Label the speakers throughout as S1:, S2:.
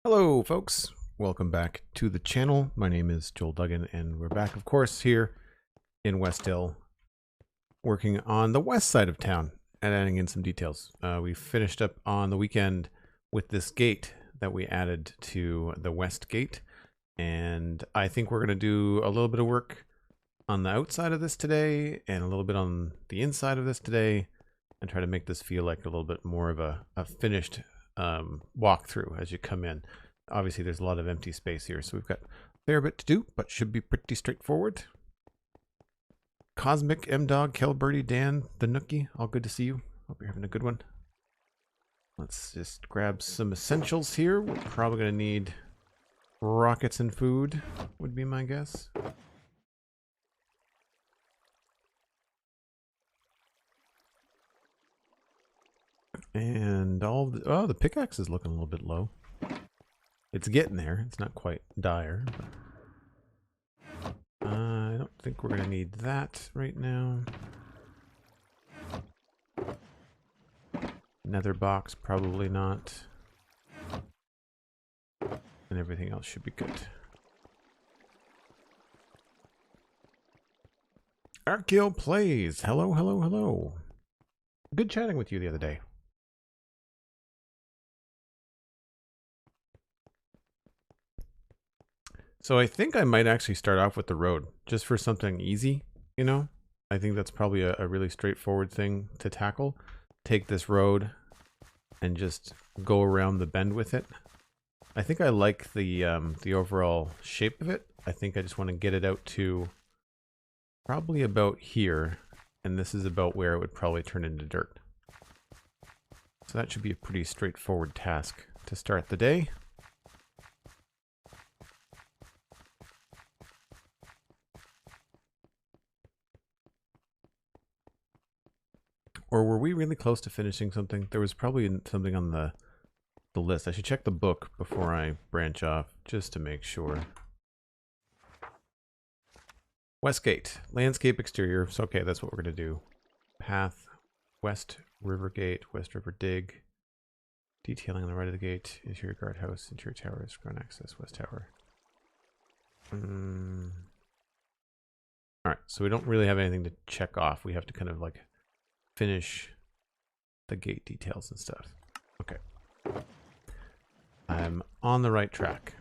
S1: Hello folks, welcome back to the channel. My name is Joel Duggan and we're back of course here in Westhill working on the west side of town and adding in some details. We finished up on the weekend with this gate that we added to the west gate, and I think we're going to do a little bit of work on the outside of this today and a little bit on the inside of this today and try to make this feel like a little bit more of a finished walkthrough as you come in. Obviously there's a lot of empty space here, so we've got a fair bit to do, but should be pretty straightforward. Cosmic, M-Dog, Kelbirdie, Dan, the Nookie, all good to see you. Hope you're having a good one. Let's just grab some essentials here. We're probably going to need rockets and food, would be my guess. And all the, oh, the pickaxe is looking a little bit low. It's getting there. It's not quite dire. But I don't think we're going to need that right now. Nether box, probably not. And everything else should be good. Archeo Plays. Hello, hello, hello. Good chatting with you the other day. So I think I might actually start off with the road, just for something easy, you know? I think that's probably a really straightforward thing to tackle. Take this road and just go around the bend with it. I think I like the overall shape of it. I think I just want to get it out to probably about here, and this is about where it would probably turn into dirt. So that should be a pretty straightforward task to start the day. Or were we really close to finishing something? There was probably something on the list. I should check the book before I branch off, just to make sure. Westgate, landscape exterior. So, okay, that's what we're going to do. Path, West River Gate, West River Dig. Detailing on the right of the gate. Interior guardhouse, interior towers, ground access, West Tower. Alright, so we don't really have anything to check off. We have to kind of like finish the gate details and stuff. Okay. I'm on the right track.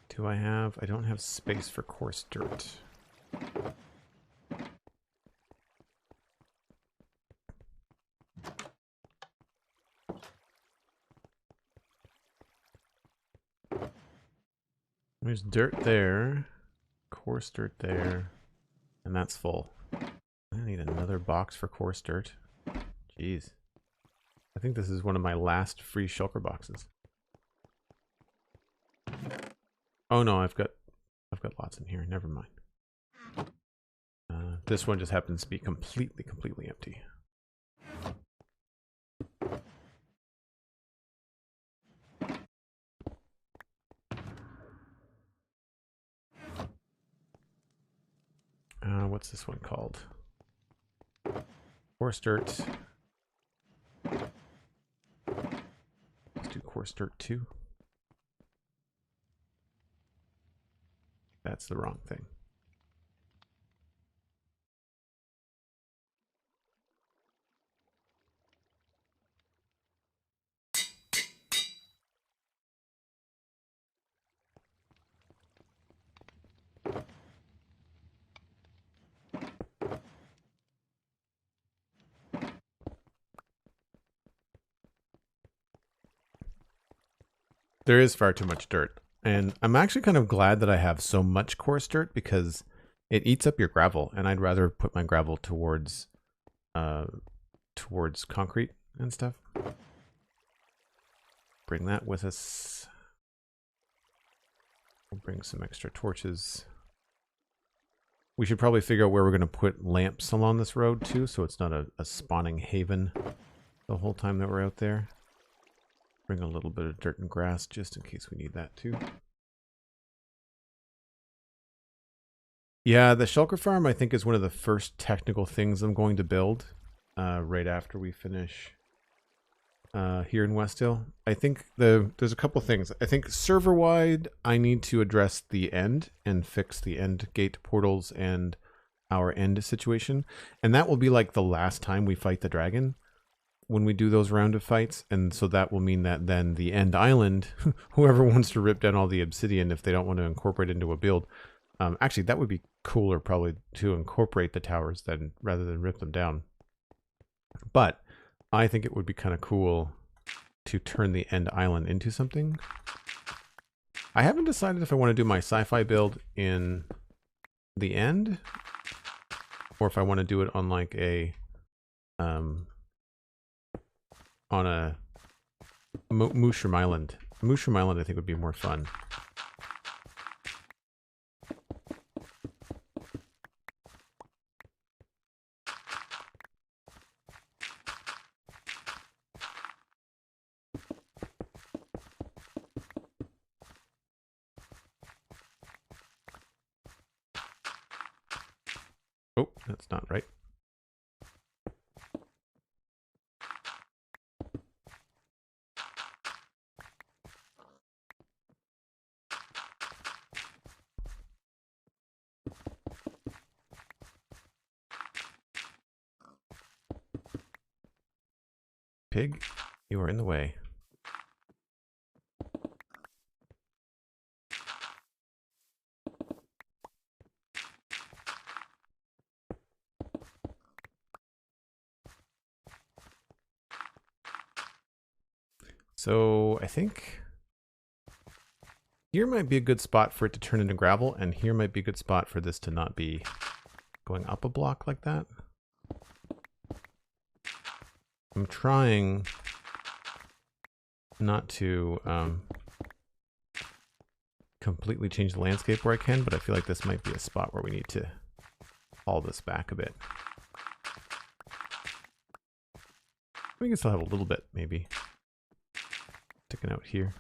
S1: Do I have... I don't have space for coarse dirt. There's dirt there, coarse dirt there, and that's full. I need another box for coarse dirt. Jeez. I think this is one of my last free shulker boxes. Oh no, I've got lots in here. Never mind. This one just happens to be completely empty. What's this one called? Coarse dirt. Let's do coarse dirt 2. That's the wrong thing. There is far too much dirt. And I'm actually kind of glad that I have so much coarse dirt because it eats up your gravel, and I'd rather put my gravel towards concrete and stuff. Bring that with us. We'll bring some extra torches. We should probably figure out where we're going to put lamps along this road too, so it's not a spawning haven the whole time that we're out there. Bring a little bit of dirt and grass just in case we need that too. Yeah, the shulker farm I think is one of the first technical things I'm going to build right after we finish here in Westhill. I think there's a couple things. I think server-wide, I need to address the end and fix the end gate portals and our end situation. And that will be like the last time we fight the dragon when we do those round of fights. And so that will mean that then the end island, whoever wants to rip down all the obsidian if they don't want to incorporate into a build. Actually, that would be cooler probably to incorporate the towers then rather than rip them down. But I think it would be kind of cool to turn the end island into something. I haven't decided if I want to do my sci-fi build in the end or if I want to do it on like a on a Mushroom Island. Mushroom Island I think would be more fun. Oh, that's not right. Pig, you are in the way. So I think here might be a good spot for it to turn into gravel, and here might be a good spot for this to not be going up a block like that. I'm trying not to completely change the landscape where I can, but I feel like this might be a spot where we need to haul this back a bit. We can still have a little bit, maybe. Sticking out here.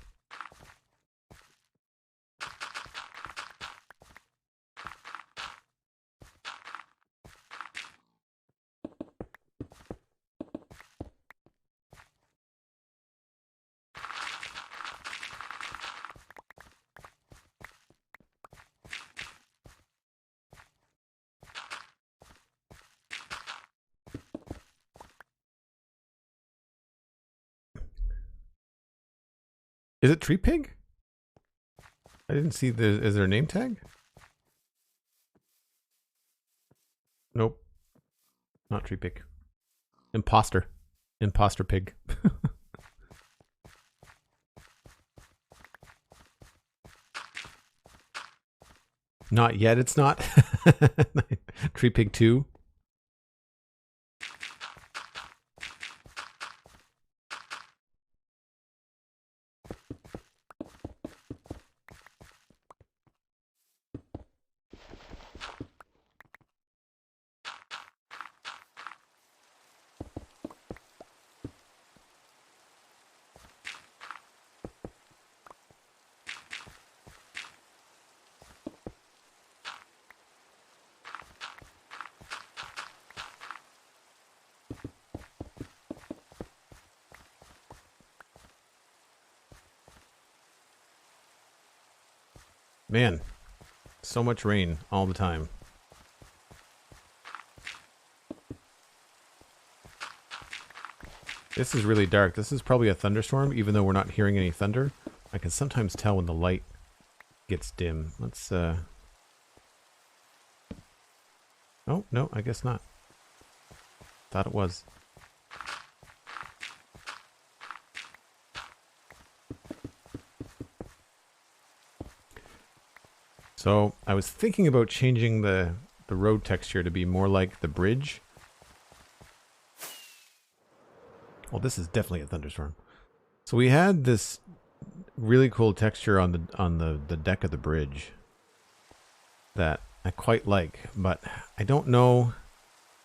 S1: Is it Tree Pig? I didn't see is there a name tag? Nope. Not Tree Pig. Imposter. Imposter Pig. Not yet, it's not. Tree Pig 2. Man, so much rain all the time. This is really dark. This is probably a thunderstorm, even though we're not hearing any thunder. I can sometimes tell when the light gets dim. Let's, oh, no, I guess not. Thought it was. So I was thinking about changing the road texture to be more like the bridge. Well, this is definitely a thunderstorm. So we had this really cool texture on the deck of the bridge that I quite like, but I don't know.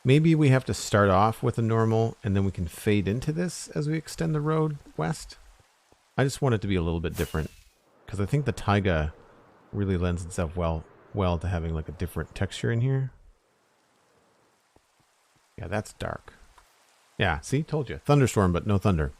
S1: Maybe we have to start off with a normal and then we can fade into this as we extend the road west. I just want it to be a little bit different because I think the taiga really lends itself well well to having like a different texture in here. Yeah, that's dark. Yeah, see, told you. Thunderstorm, but no thunder.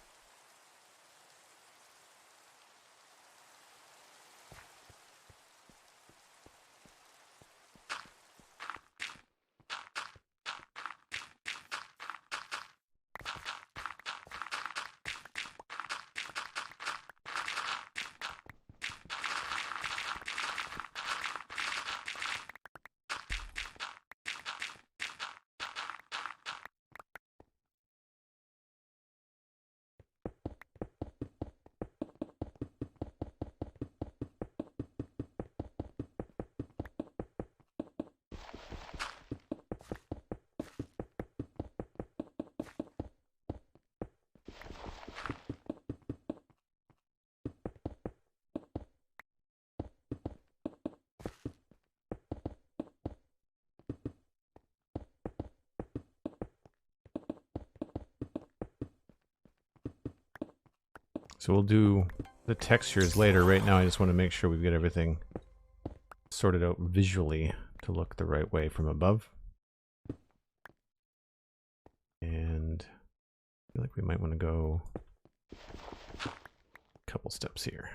S1: So we'll do the textures later. Right now I just want to make sure we've got everything sorted out visually to look the right way from above. And I feel like we might want to go a couple steps here.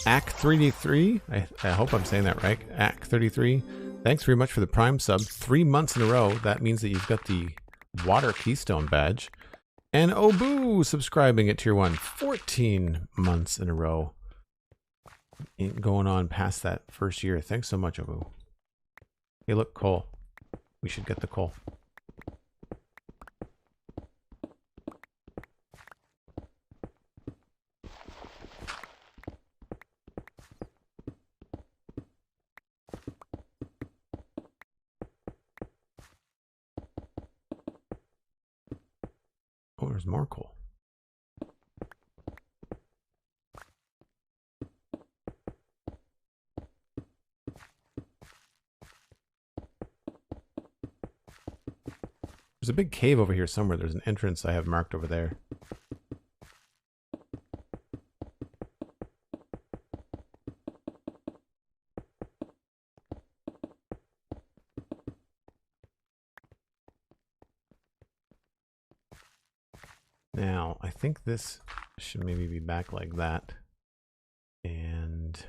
S1: Ack33, I hope I'm saying that right. Ack33, thanks very much for the Prime sub. 3 months in a row. That means that you've got the Water Keystone badge. And Obu subscribing at Tier 1. 14 months in a row. Ain't going on past that first year. Thanks so much, Obu. Hey, look, coal. We should get the coal. Oh, there's more coal. There's a big cave over here somewhere. There's an entrance I have marked over there. Now, I think this should maybe be back like that. And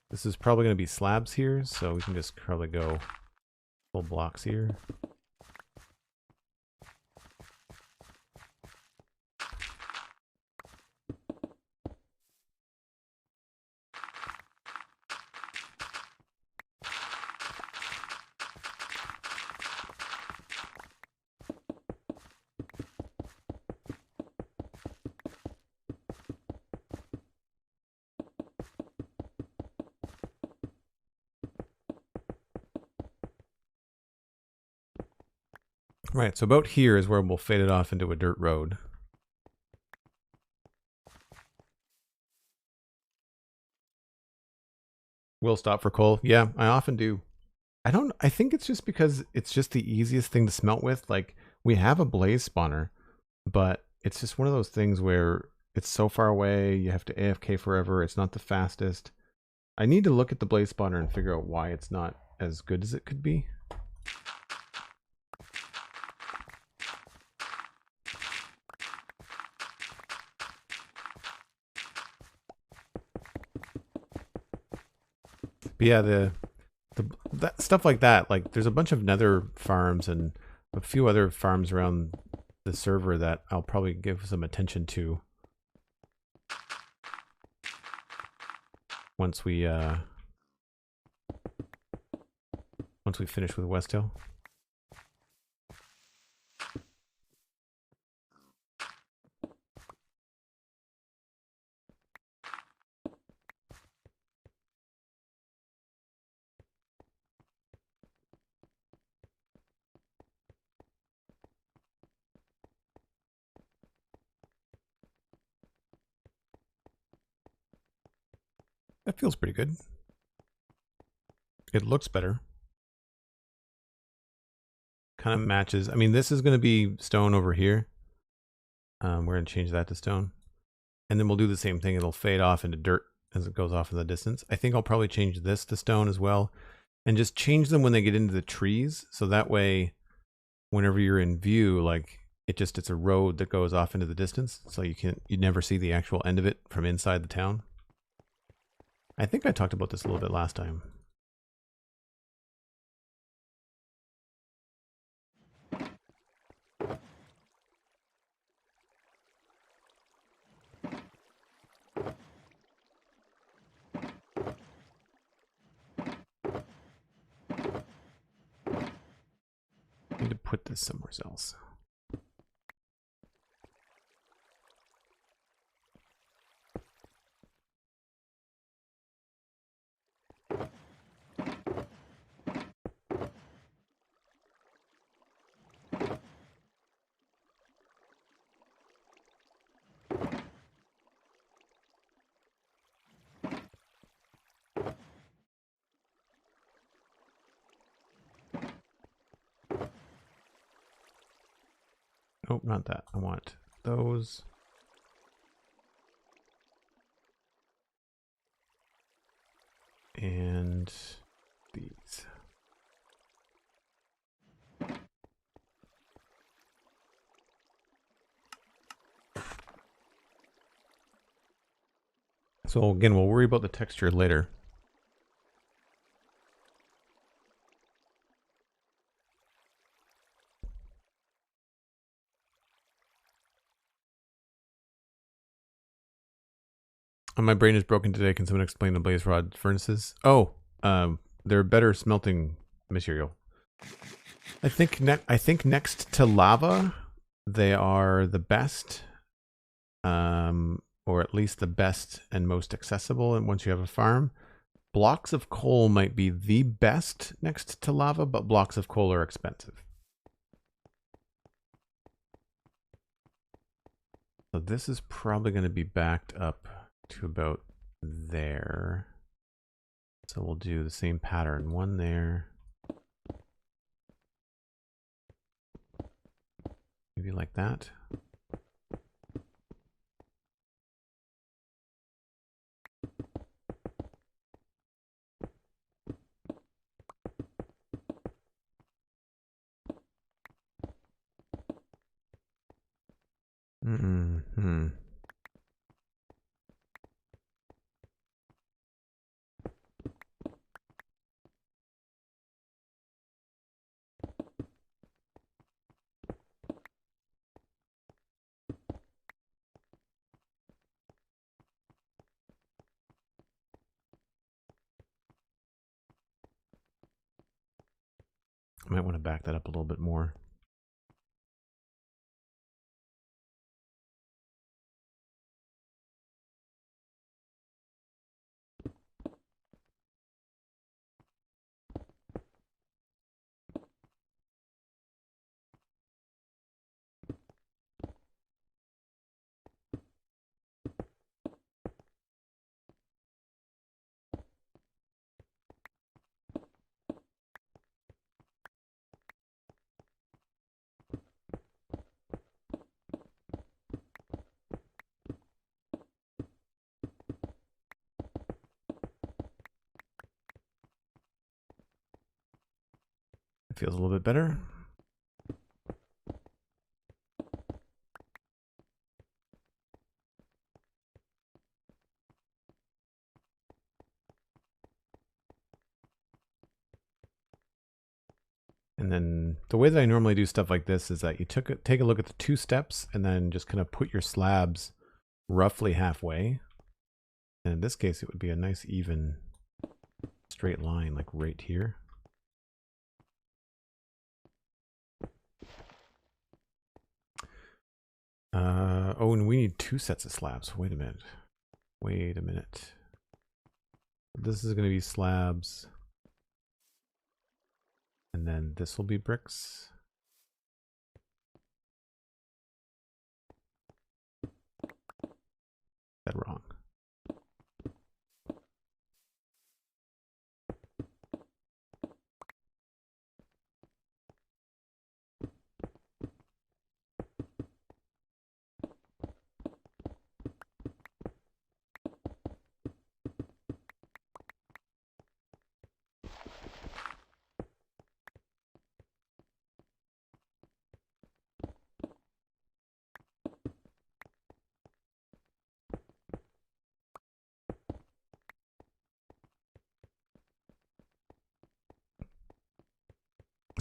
S1: this is probably going to be slabs here, so we can just probably go full blocks here. Right, so about here is where we'll fade it off into a dirt road. We'll stop for coal. Yeah, I often do. I think it's just because it's just the easiest thing to smelt with. Like, we have a blaze spawner, but it's just one of those things where it's so far away, you have to AFK forever, it's not the fastest. I need to look at the blaze spawner and figure out why it's not as good as it could be. But yeah, that stuff like that, like there's a bunch of nether farms and a few other farms around the server that I'll probably give some attention to once we finish with Westhill. That feels pretty good. It looks better. Kind of matches. I mean, this is going to be stone over here. We're going to change that to stone. And then we'll do the same thing. It'll fade off into dirt as it goes off in the distance. I think I'll probably change this to stone as well. And just change them when they get into the trees. So that way, whenever you're in view, like it's a road that goes off into the distance. So you never see the actual end of it from inside the town. I think I talked about this a little bit last time. I need to put this somewhere else. Nope, not that. I want those. And these. So again, we'll worry about the texture later. My brain is broken today. Can someone explain the blaze rod furnaces? Oh, they're better smelting material. I think next to lava, they are the best, or at least the best and most accessible. And once you have a farm, blocks of coal might be the best next to lava, but blocks of coal are expensive. So this is probably going to be backed up to about there. So we'll do the same pattern. One there. Maybe like that. Mm-hmm. I might want to back that up a little bit more. It feels a little bit better. And then the way that I normally do stuff like this is that you take a look at the 2 steps and then just kind of put your slabs roughly halfway. And in this case, it would be a nice even straight line like right here. Oh, and we need 2 sets of slabs. Wait a minute. Wait a minute. This is going to be slabs. And then this will be bricks. Is that wrong?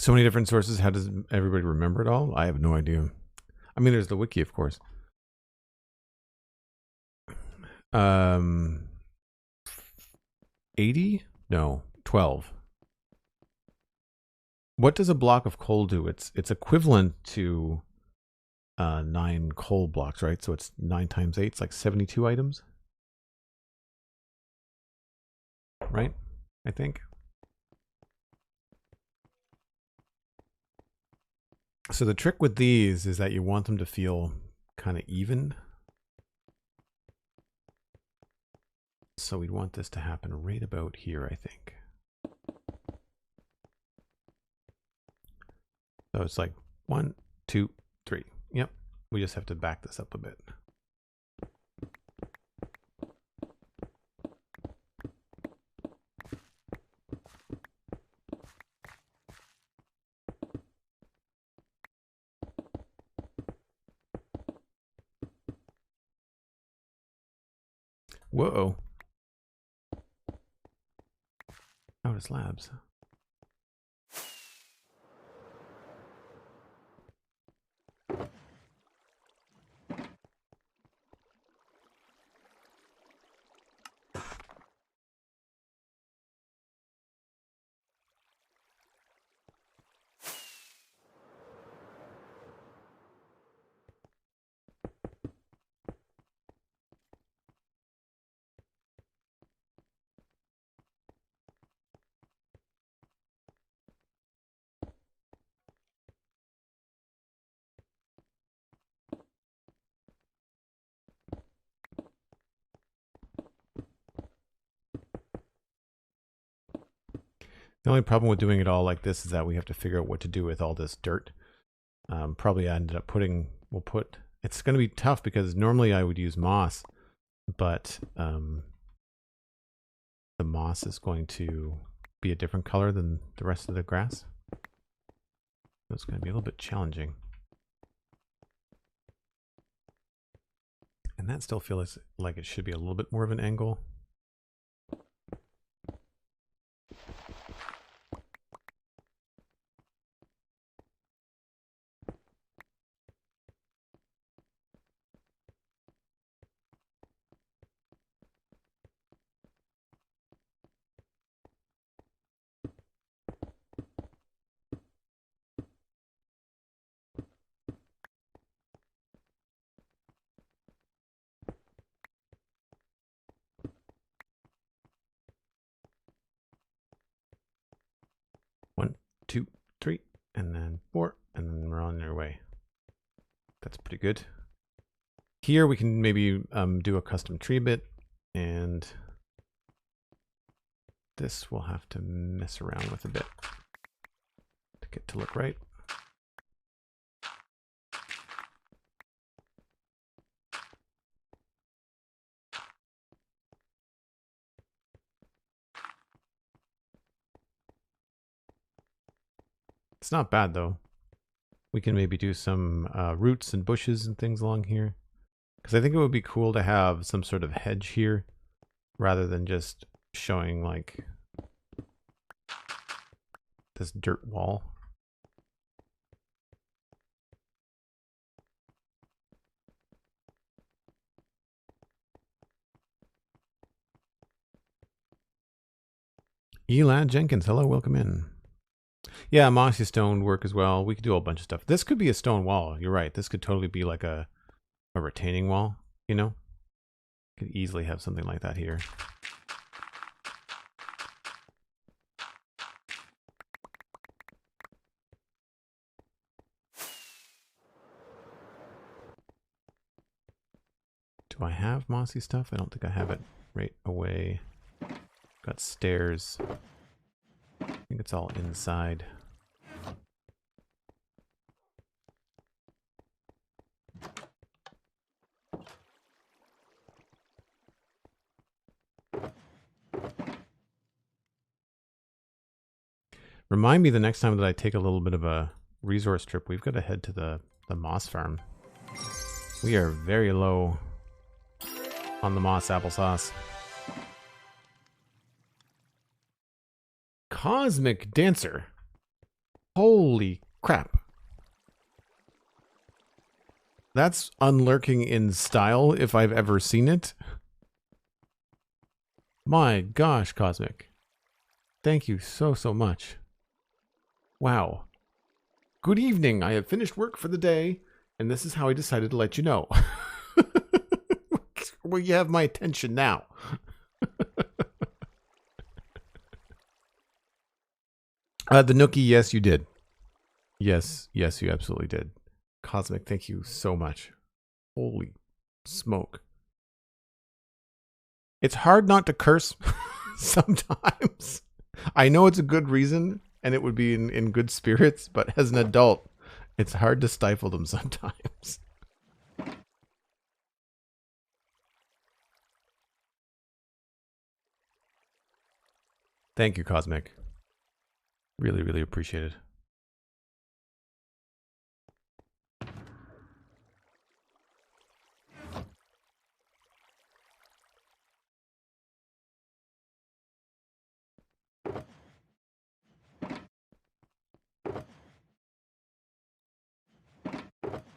S1: So many different sources. How does everybody remember it all? I have no idea. I mean, there's the wiki, of course. 80? No, 12. What does a block of coal do? It's equivalent to 9 coal blocks, right? So it's 9 times 8. It's like 72 items, right? I think. So the trick with these is that you want them to feel kind of even. So we'd want this to happen right about here, I think. So it's like 1, 2, 3. Yep. We just have to back this up a bit. Whoa. Out of slabs. The only problem with doing it all like this is that we have to figure out what to do with all this dirt. Probably I ended up putting, it's going to be tough because normally I would use moss, but the moss is going to be a different color than the rest of the grass. So it's going to be a little bit challenging. And that still feels like it should be a little bit more of an angle. One, 2, 3, and then 4, and then we're on our way. That's pretty good. Here we can maybe do a custom tree bit, and this we'll have to mess around with a bit to get to look right. It's not bad though. We can maybe do some roots and bushes and things along here. Because I think it would be cool to have some sort of hedge here rather than just showing like this dirt wall. Elad Jenkins, hello, welcome in. Yeah, mossy stone would work as well. We could do a whole bunch of stuff. This could be a stone wall. You're right. This could totally be like a retaining wall, you know? Could easily have something like that here. Do I have mossy stuff? I don't think I have it right away. Got stairs. I think it's all inside. Remind me the next time that I take a little bit of a resource trip, we've got to head to the moss farm. We are very low on the moss applesauce. Cosmic Dancer. Holy crap. That's unlurking in style if I've ever seen it. My gosh, Cosmic. Thank you so much. Wow. Good evening. I have finished work for the day, and this is how I decided to let you know. Well, you have my attention now. The Nookie, yes, you did. Yes, you absolutely did. Cosmic, thank you so much. Holy smoke. It's hard not to curse sometimes. I know it's a good reason, and it would be in good spirits, but as an adult, it's hard to stifle them sometimes. Thank you, Cosmic. Really appreciate it.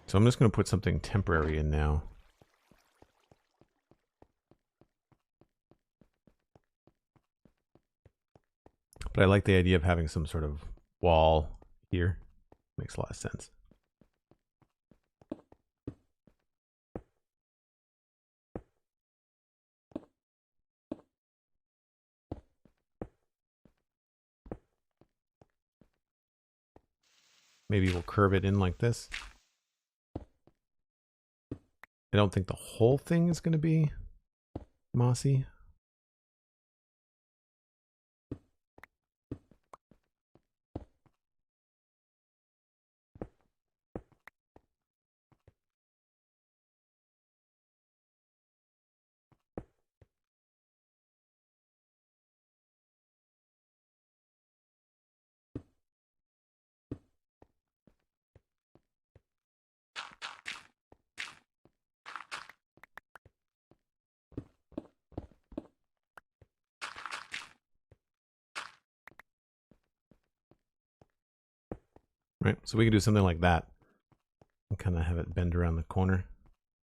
S1: So I'm just going to put something temporary in now. But I like the idea of having some sort of wall here. Makes a lot of sense. Maybe we'll curve it in like this. I don't think the whole thing is going to be mossy. Right, so we can do something like that and kind of have it bend around the corner.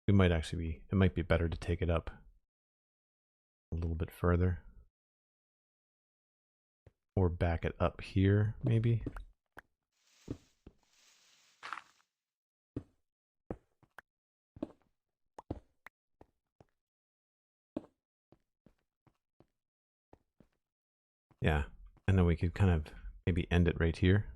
S1: We might actually be, it might be better to take it up a little bit further. Or back it up here, maybe. Yeah, and then we could kind of maybe end it right here.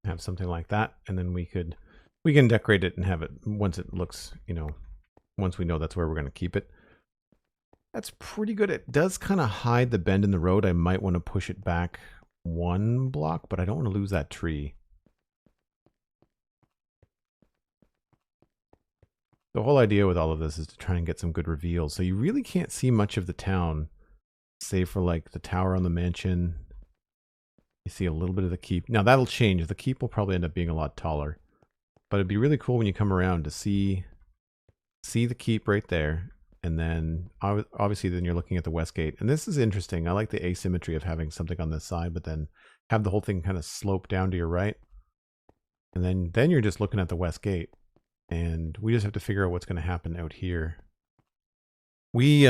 S1: Have something like that, and then we can decorate it and have it once it looks, you know, once we know that's where we're going to keep it. That's pretty good. It does kind of hide the bend in the road. I might want to push it back one block, but I don't want to lose that tree. The whole idea with all of this is to try and get some good reveals. So you really can't see much of the town, save for like the tower on the mansion. You see a little bit of the keep. Now that'll change. The keep will probably end up being a lot taller. But it'd be really cool when you come around to see the keep right there. And then obviously then you're looking at the west gate. And this is interesting. I like the asymmetry of having something on this side, but then have the whole thing kind of slope down to your right. And then you're just looking at the west gate. And we just have to figure out what's going to happen out here. We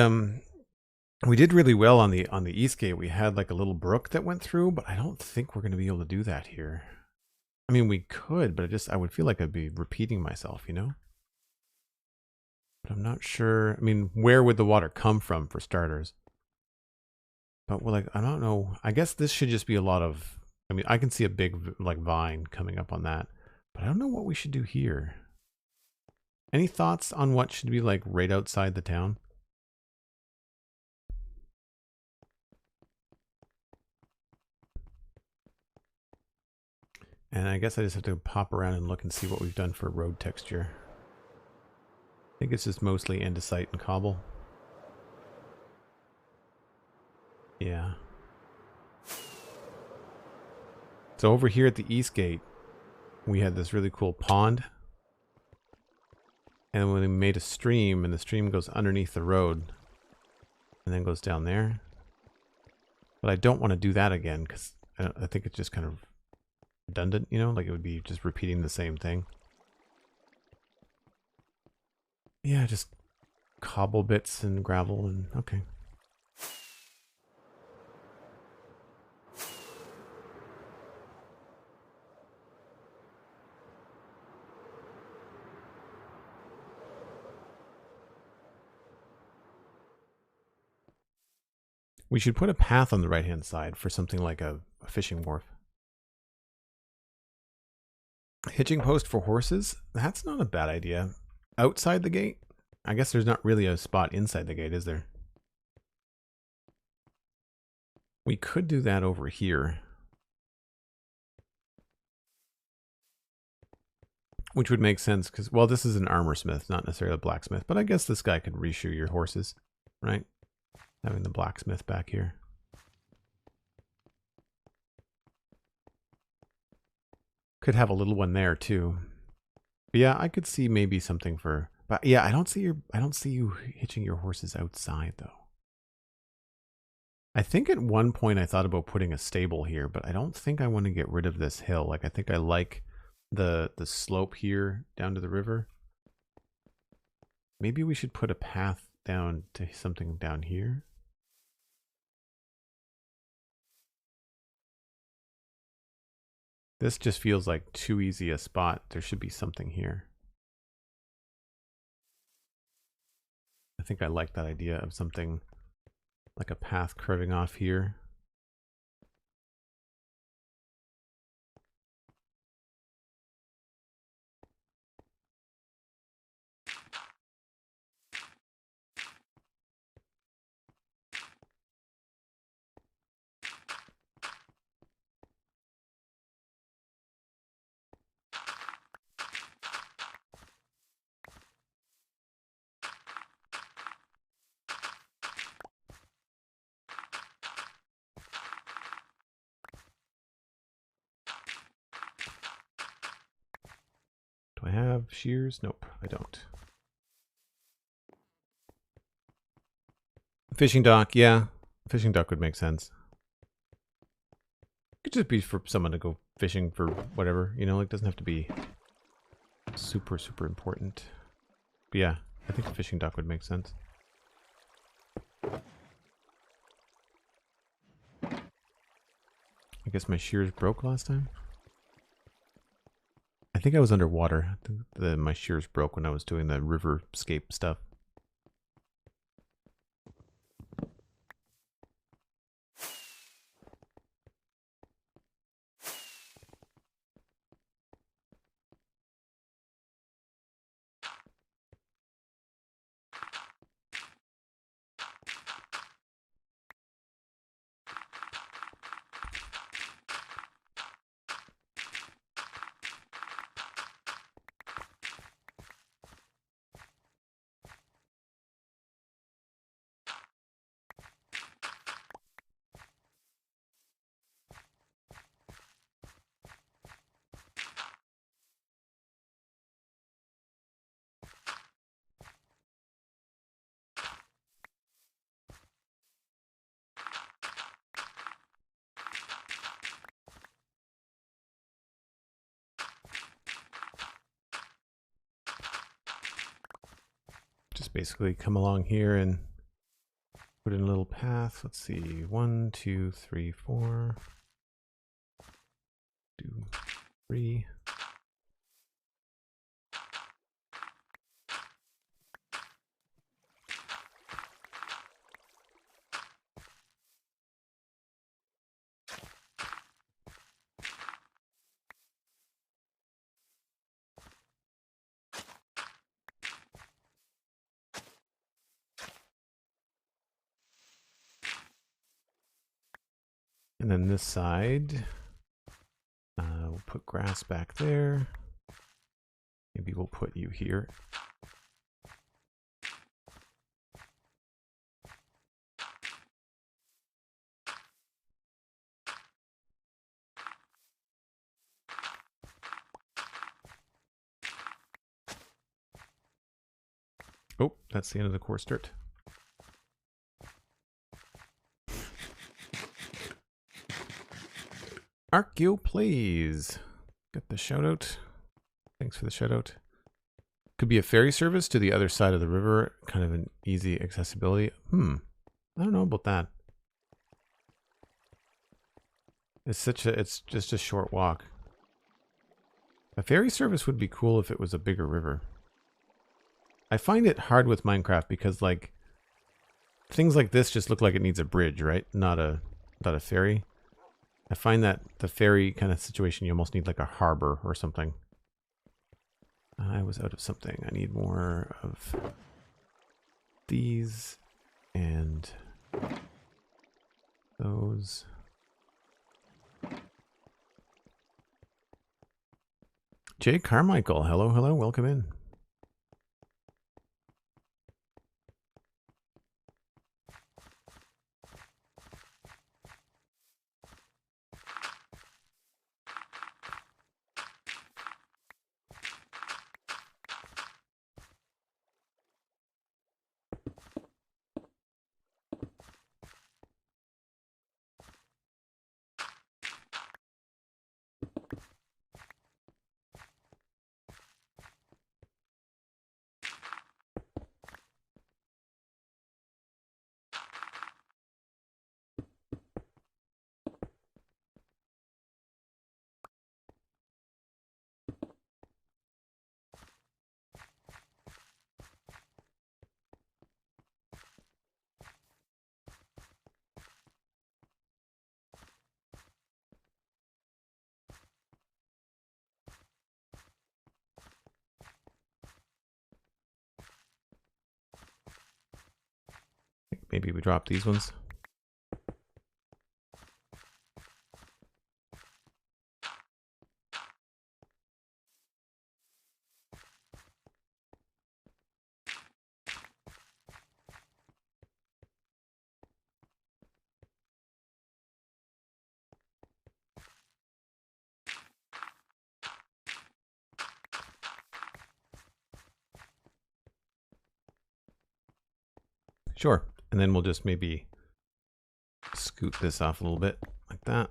S1: did really well on the east gate. We had like a little brook that went through, but I don't think we're going to be able to do that here. I mean, we could, but I would feel like I'd be repeating myself, you know? But I'm not sure. I mean, where would the water come from for starters? But well, like, I don't know. I guess this should just be a lot of, I mean, I can see a big like vine coming up on that, but I don't know what we should do here. Any thoughts on what should be like right outside the town? And I guess I just have to pop around and look and see what we've done for road texture. I think it's just mostly andesite and cobble. Yeah. So over here at the east gate, we had this really cool pond. And when we made a stream, and the stream goes underneath the road and then goes down there. But I don't want to do that again because I think it's just kind of redundant, you know, like it would be just repeating the same thing. Yeah, just cobble bits and gravel and okay. We should put a path on the right-hand side for something like a fishing wharf. Hitching post for horses? That's not a bad idea. Outside the gate? I guess there's not really a spot inside the gate, is there? We could do that over here. Which would make sense because, well, this is an armor smith, not necessarily a blacksmith. But I guess this guy could reshoe your horses, right? Having the blacksmith back here. Could have a little one there too. But yeah, I could see maybe something for, but yeah, I don't see you hitching your horses outside though. I think at one point I thought about putting a stable here, but I don't think I want to get rid of this hill. Like I think I like the slope here down to the river. Maybe we should put a path down to something down here. This just feels like too easy a spot. There should be something here. I think I like that idea of something like a path curving off here. Do I have shears? Nope, I don't. Fishing dock, yeah. Fishing dock would make sense. It could just be for someone to go fishing for whatever, you know, like it doesn't have to be super, super important. But yeah, I think a fishing dock would make sense. I guess my shears broke last time. I think I was underwater. I think my shears broke when I was doing the riverscape stuff. Just basically come along here and put in a little path. Let's see, 1, 2, 3, 4. 2, 3. And then this side, we'll put grass back there. Maybe we'll put you here. Oh, that's the end of the course dirt. Archeo Plays. Got the shout out. Thanks for the shout out. Could be a ferry service to the other side of the river. Kind of an easy accessibility. I don't know about that. It's just a short walk. A ferry service would be cool if it was a bigger river. I find it hard with Minecraft because like things like this just look like it needs a bridge, right? Not a ferry. I find that the ferry kind of situation you almost need like a harbor or something. I was out of something. I need more of these and those. Jay Carmichael, hello, hello, welcome in. Maybe we drop these ones. Sure. And then we'll just maybe scoot this off a little bit like that.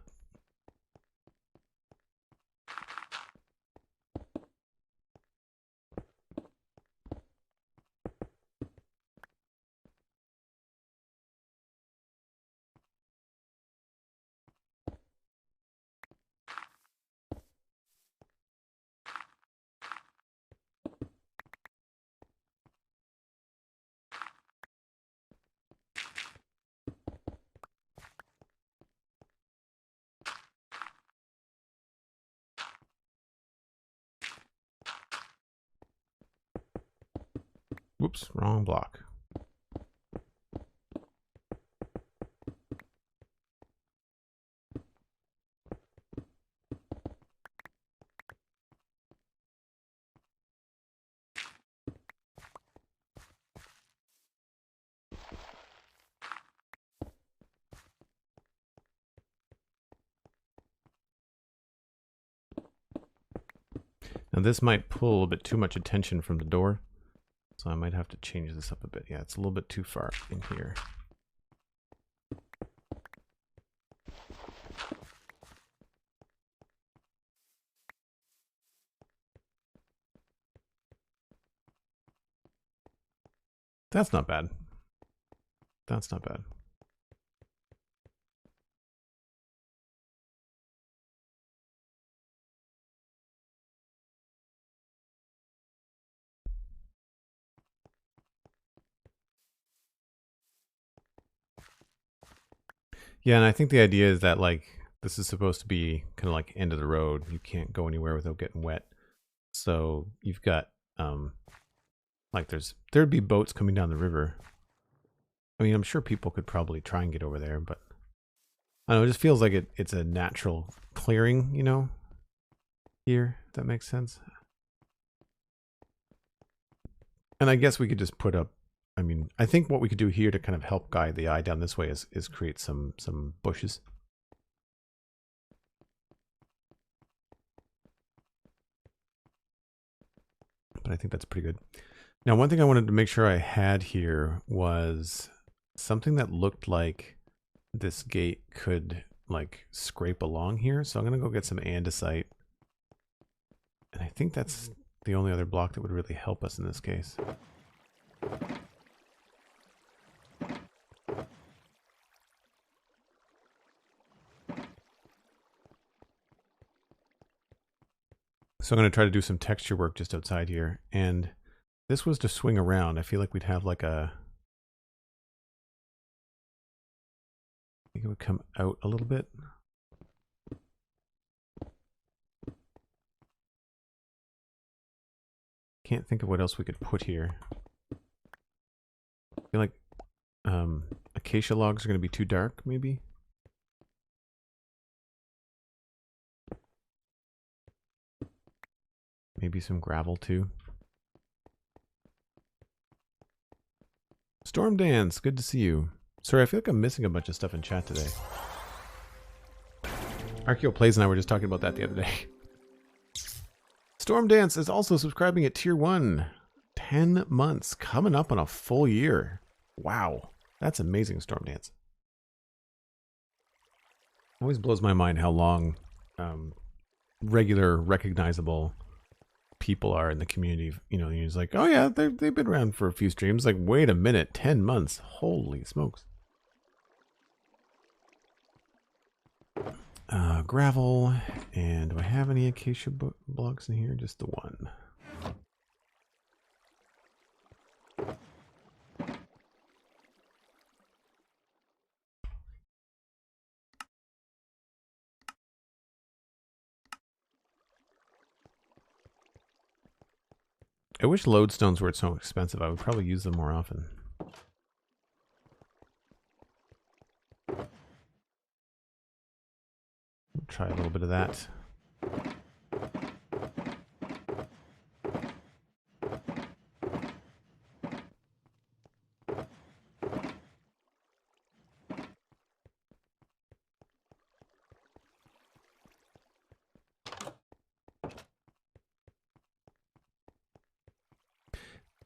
S1: Whoops, wrong block. Now this might pull a little bit too much attention from the door, so I might have to change this up a bit. Yeah, it's a little bit too far in here. That's not bad. That's not bad. Yeah, and I think the idea is that like this is supposed to be kind of like end of the road. You can't go anywhere without getting wet. So you've got like there'd be boats coming down the river. I mean, I'm sure people could probably try and get over there, but I don't know, it just feels like it's a natural clearing, you know, here, if that makes sense. And I guess we could just put up, I mean, I think what we could do here to kind of help guide the eye down this way is create some bushes. But I think that's pretty good. Now, one thing I wanted to make sure I had here was something that looked like this gate could like scrape along here. So I'm going to go get some andesite. And I think that's the only other block that would really help us in this case. So I'm going to try to do some texture work just outside here. And this was to swing around. I feel like we'd have like a... I think it would come out a little bit. Can't think of what else we could put here. I feel like acacia logs are going to be too dark, maybe? Maybe some gravel too. Storm Dance, good to see you. Sorry, I feel like I'm missing a bunch of stuff in chat today. Archeo Plays and I were just talking about that the other day. Storm Dance is also subscribing at tier 1. 10 months, coming up on a full year. Wow, that's amazing, Storm Dance. Always blows my mind how long regular, recognizable people are in the community. You know, he's like, oh yeah, they've been around for a few streams. Like, wait a minute, 10 months. Holy smokes. Gravel. And do I have any acacia blocks in here? Just the one. I wish lodestones weren't so expensive. I would probably use them more often. Try a little bit of that.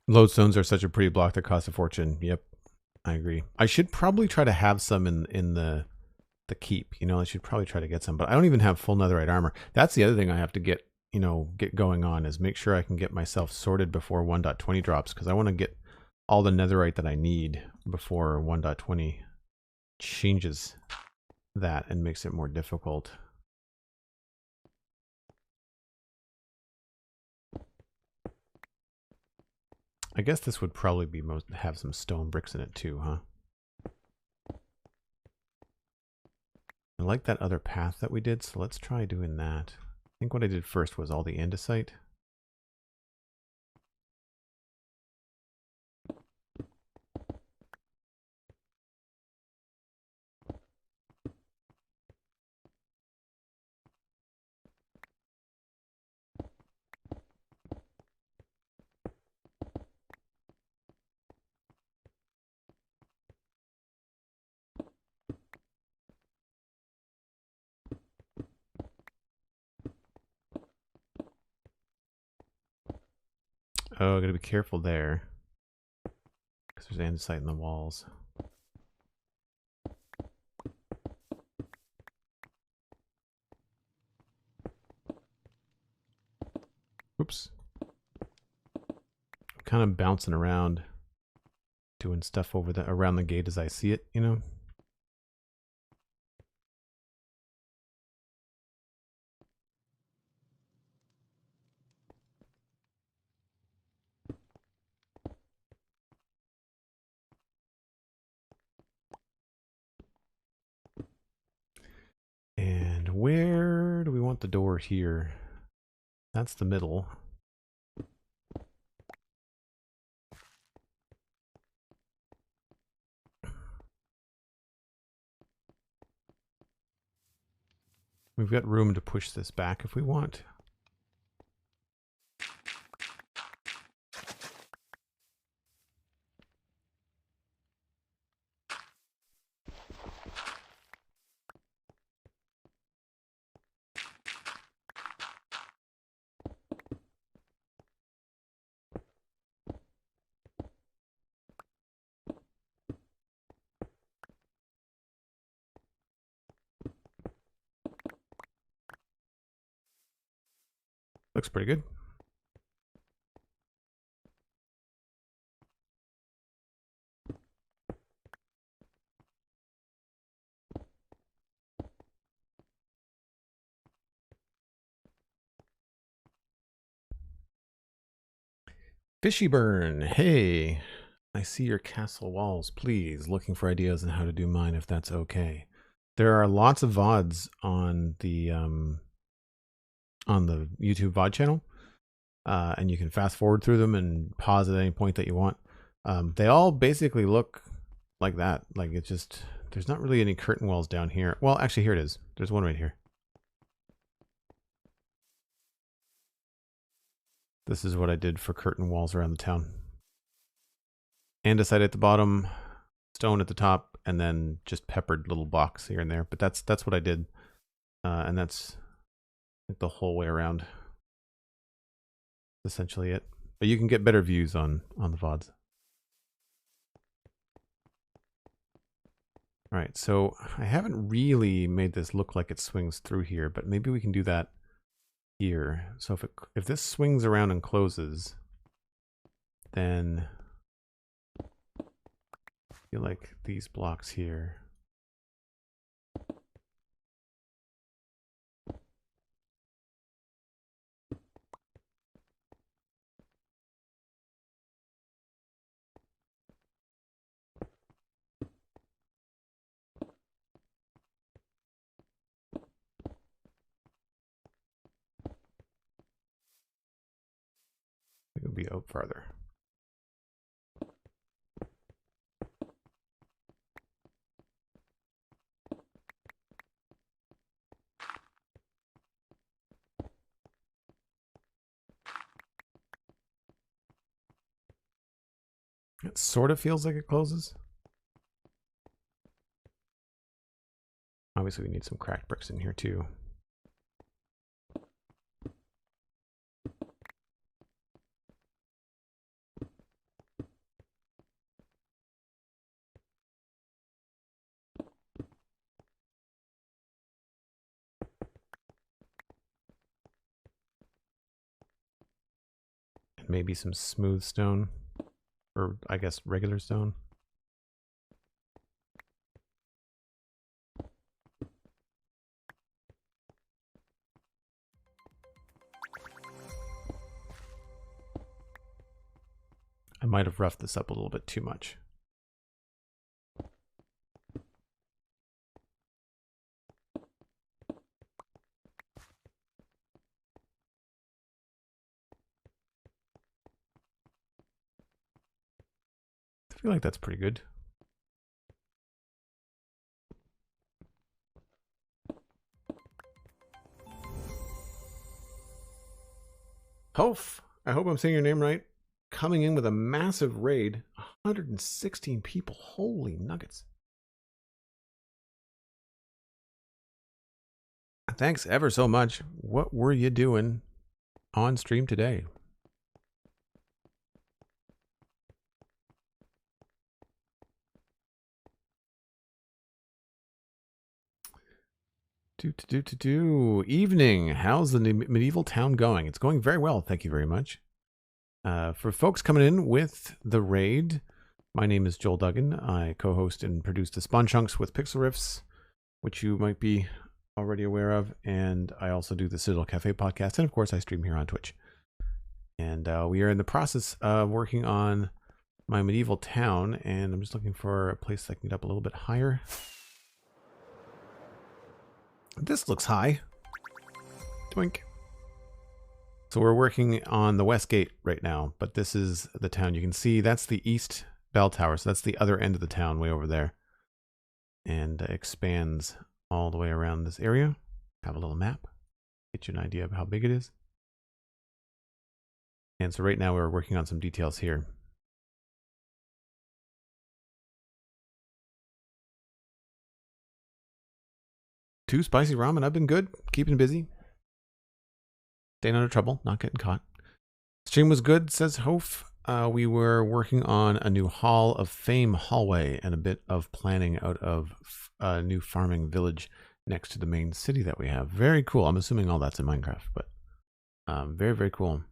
S1: Lodestones are such a pretty block that cost a fortune. Yep, I agree. I should probably try to have some in the keep. You know, I should probably try to get some, but I don't even have full netherite armor. That's the other thing I have to get, you know, get going on, is make sure I can get myself sorted before 1.20 drops, because I want to get all the netherite that I need before 1.20 changes that and makes it more difficult. I guess this would probably be have some stone bricks in it too, huh? I like that other path that we did, so let's try doing that. I think what I did first was all the andesite. Oh, I gotta be careful there, because there's andesite in the walls. Oops. I'm kind of bouncing around, doing stuff over around the gate as I see it, you know? And where do we want the door here? That's the middle. We've got room to push this back if we want. Looks pretty good. Fishy Burn, hey, I see your castle walls. Please, looking for ideas on how to do mine if that's okay. There are lots of VODs on the YouTube VOD channel, and you can fast forward through them and pause at any point that you want. They all basically look like that. Like it's just, there's not really any curtain walls down here. Well, actually, here it is. There's one right here. This is what I did for curtain walls around the town. Andesite at the bottom, stone at the top, and then just peppered little blocks here and there. But that's what I did, and that's like the whole way around. Essentially it. But you can get better views on the VODs. All right, so I haven't really made this look like it swings through here, but maybe we can do that here. So if this swings around and closes, then I feel like these blocks here. It would be out farther. It sort of feels like it closes. Obviously, we need some cracked bricks in here too. And maybe some smooth stone, or I guess regular stone. I might have roughed this up a little bit too much. I feel like that's pretty good. Hof, I hope I'm saying your name right. Coming in with a massive raid, 116 people. Holy nuggets. Thanks ever so much. What were you doing on stream today? Evening. How's the medieval town going? It's going very well. Thank you very much. For folks coming in with the raid, my name is Joel Duggan. I co-host and produce the Spawn Chunks with Pixel Riffs, which you might be already aware of. And I also do the Citadel Cafe podcast. And of course, I stream here on Twitch. And we are in the process of working on my medieval town. And I'm just looking for a place that I can get up a little bit higher. This looks high. Twink. So we're working on the west gate right now, but this is the town. You can see that's the east bell tower. So that's the other end of the town way over there. And expands all the way around this area. Have a little map. Get you an idea of how big it is. And so right now we're working on some details here. Two spicy ramen. I've been good. Keeping busy. Staying out of trouble. Not getting caught. Stream was good, says Hof. We were working on a new Hall of Fame hallway and a bit of planning out of a new farming village next to the main city that we have. Very cool. I'm assuming all that's in Minecraft, but Very, very cool.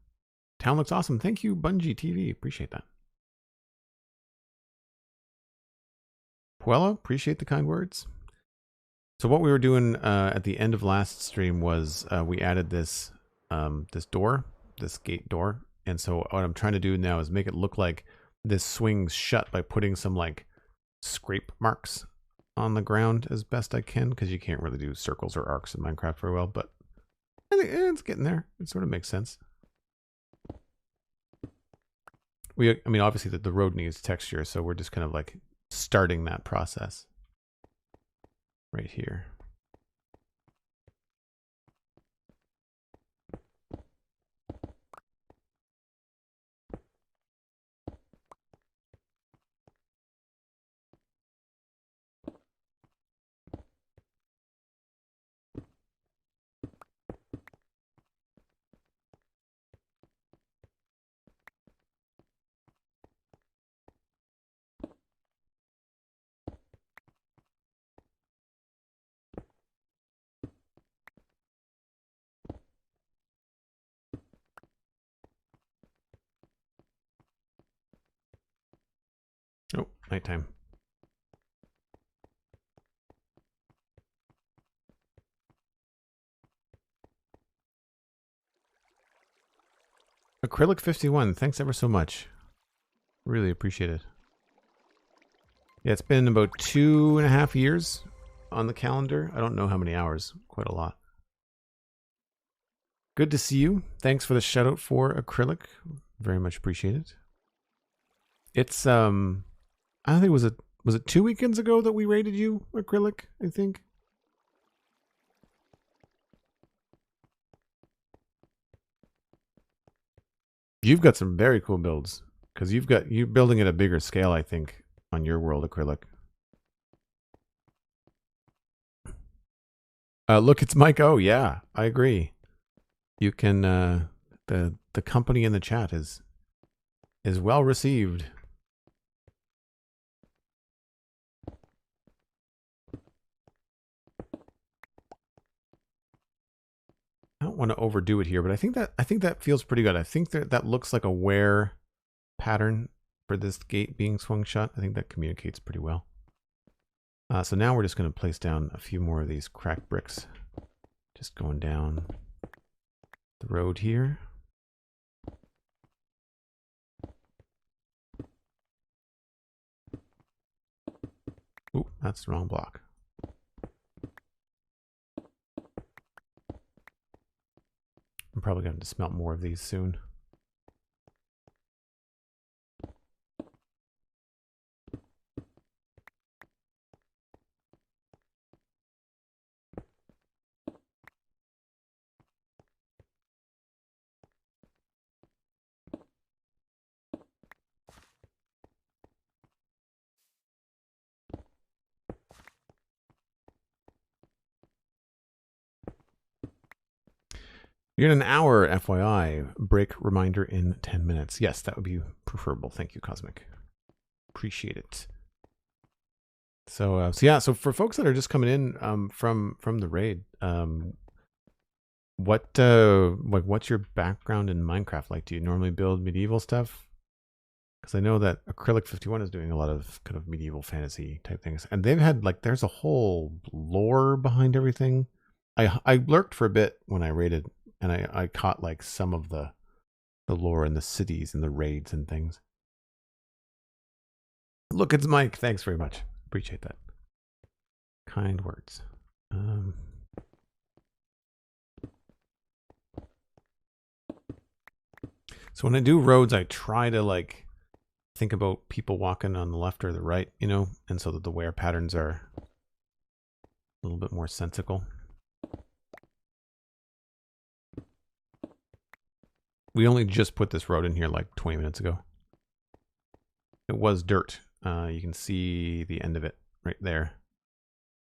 S1: Town looks awesome. Thank you, Bungie TV. Appreciate that. Puella, appreciate the kind words. So what we were doing at the end of last stream was we added this this door, this gate door. And so what I'm trying to do now is make it look like this swings shut by putting some like scrape marks on the ground as best I can, because you can't really do circles or arcs in Minecraft very well, but I think it's getting there. It sort of makes sense. I mean, obviously the road needs texture, so we're just kind of like starting that process right here. Oh, nighttime. Acrylic 51, thanks ever so much. Really appreciate it. Yeah, it's been about 2.5 years on the calendar. I don't know how many hours, quite a lot. Good to see you. Thanks for the shout out for Acrylic. Very much appreciated. It's I don't think was it 2 weekends ago that we rated you, Acrylic, I think. You've got some very cool builds, because you're building at a bigger scale, I think, on your world, Acrylic. Look, it's Mike. Oh yeah, I agree. You can the company in the chat is well received. I don't want to overdo it here, but I think that feels pretty good. I think that looks like a wear pattern for this gate being swung shut. I think that communicates pretty well. So now we're just going to place down a few more of these cracked bricks. Just going down the road here. Ooh, that's the wrong block. I'm probably going to smelt more of these soon. You're in an hour, FYI. Break reminder in 10 minutes. Yes, that would be preferable. Thank you, Cosmic. Appreciate it. So so for folks that are just coming in from the raid, what's your background in Minecraft like? Do you normally build medieval stuff? Because I know that Acrylic 51 is doing a lot of kind of medieval fantasy type things, and they've had like there's a whole lore behind everything. I lurked for a bit when I raided, and I caught like some of the lore and the cities and the raids and things. Look, it's Mike. Thanks very much. Appreciate that. Kind words. So when I do roads, I try to like think about people walking on the left or the right, you know, and so that the wear patterns are a little bit more sensical. We only just put this road in here like 20 minutes ago. It was dirt. You can see the end of it right there.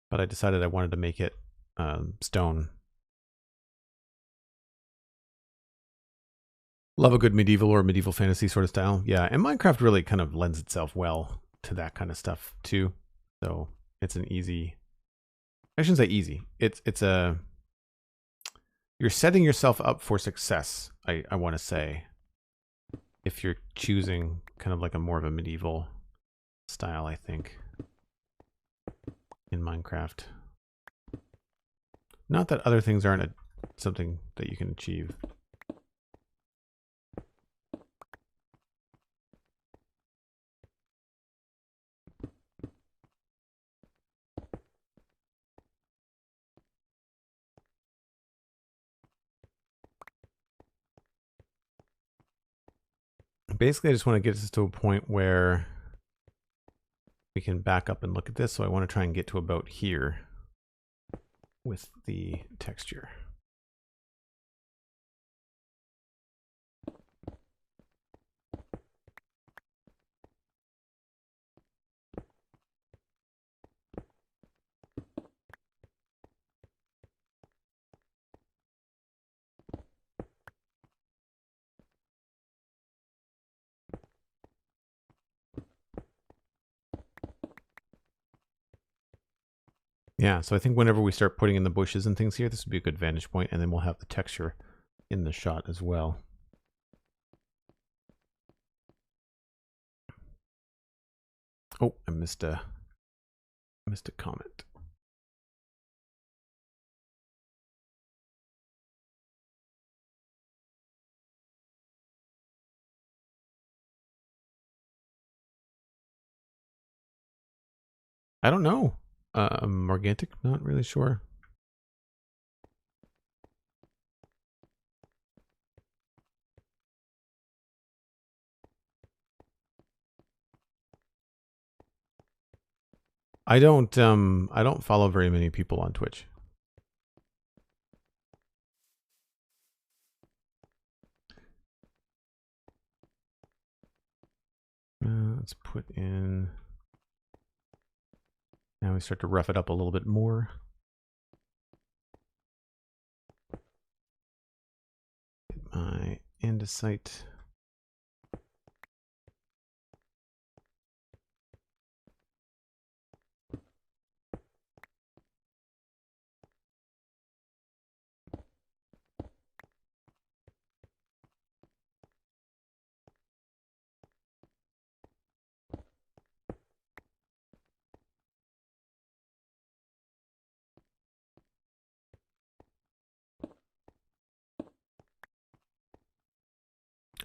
S1: But I decided I wanted to make it stone. Love a good medieval or medieval fantasy sort of style. Yeah, and Minecraft really kind of lends itself well to that kind of stuff too. So it's an easy, I shouldn't say easy. It's a you're setting yourself up for success, I want to say, if you're choosing kind of like a more of a medieval style, I think, in Minecraft. Not that other things aren't something that you can achieve. Basically, I just want to get us to a point where we can back up and look at this. So I want to try and get to about here with the texture. Yeah, so I think whenever we start putting in the bushes and things here, this would be a good vantage point, and then we'll have the texture in the shot as well. Oh, I missed a comment. I don't know. Morgantic, not really sure. I don't follow very many people on Twitch. Let's put in. Now we start to rough it up a little bit more. Get my andesite.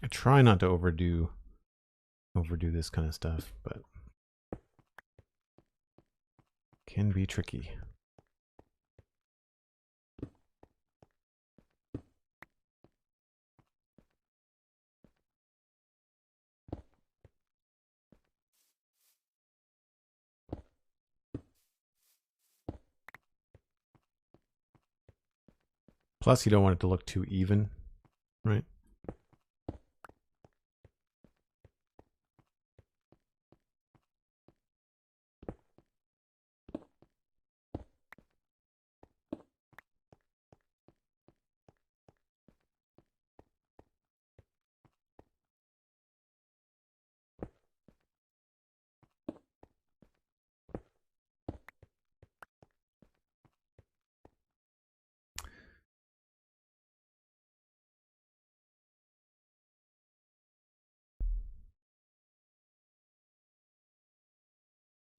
S1: I try not to overdo this kind of stuff, but can be tricky. Plus, you don't want it to look too even, right?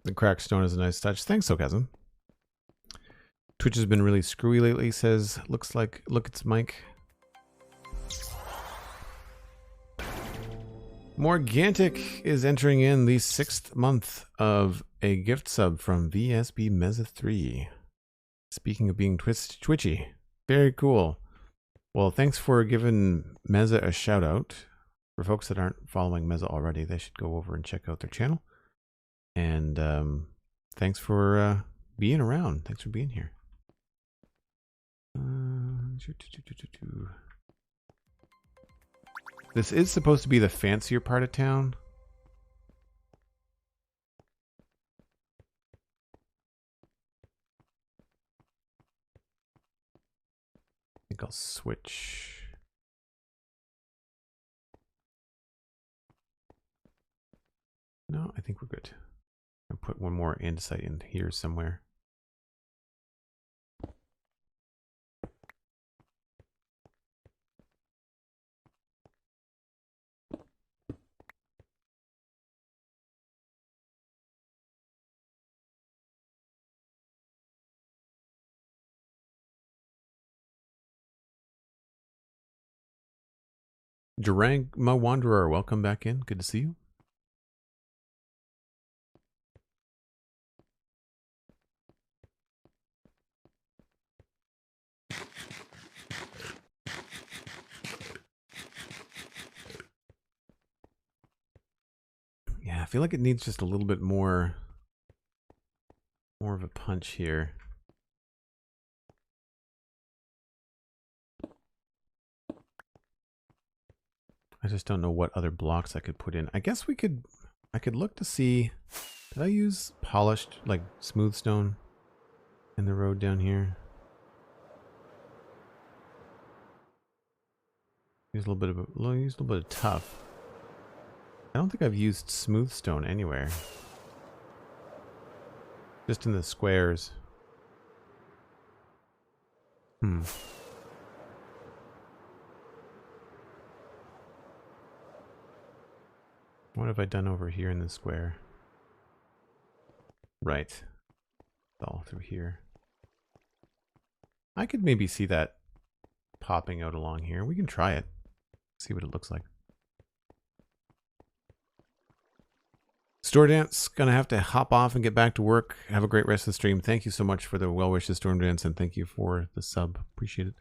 S1: The cracked stone is a nice touch. Thanks, Sokasm. Twitch has been really screwy lately, says, look, it's Mike. Morgantic is entering in the 6th month of a gift sub from VSB Meza 3. Speaking of being twitchy, very cool. Well, thanks for giving Meza a shout out. For folks that aren't following Meza already, they should go over and check out their channel. And thanks for being around. Thanks for being here. This is supposed to be the fancier part of town. I think I'll switch. No, I think we're good. I'll put one more andesite in here somewhere. Jarangma Wanderer, welcome back in. Good to see you. Yeah, I feel like it needs just a little bit more of a punch here. I just don't know what other blocks I could put in. I guess I could look to see, did I use polished, like smooth stone in the road down here? Use a little bit of tough. I don't think I've used smooth stone anywhere. Just in the squares. What have I done over here in the square? Right. It's all through here. I could maybe see that popping out along here. We can try it. See what it looks like. Store Dance, gonna have to hop off and get back to work. Have a great rest of the stream. Thank you so much for the well wishes, Storm Dance, and thank you for the sub. Appreciate it.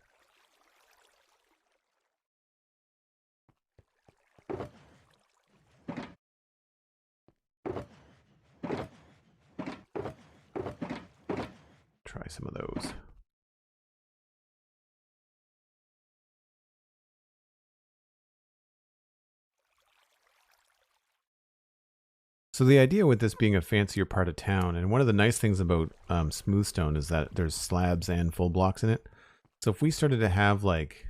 S1: Try some of those. So the idea with this being a fancier part of town, and one of the nice things about smooth stone is that there's slabs and full blocks in it. So if we started to have like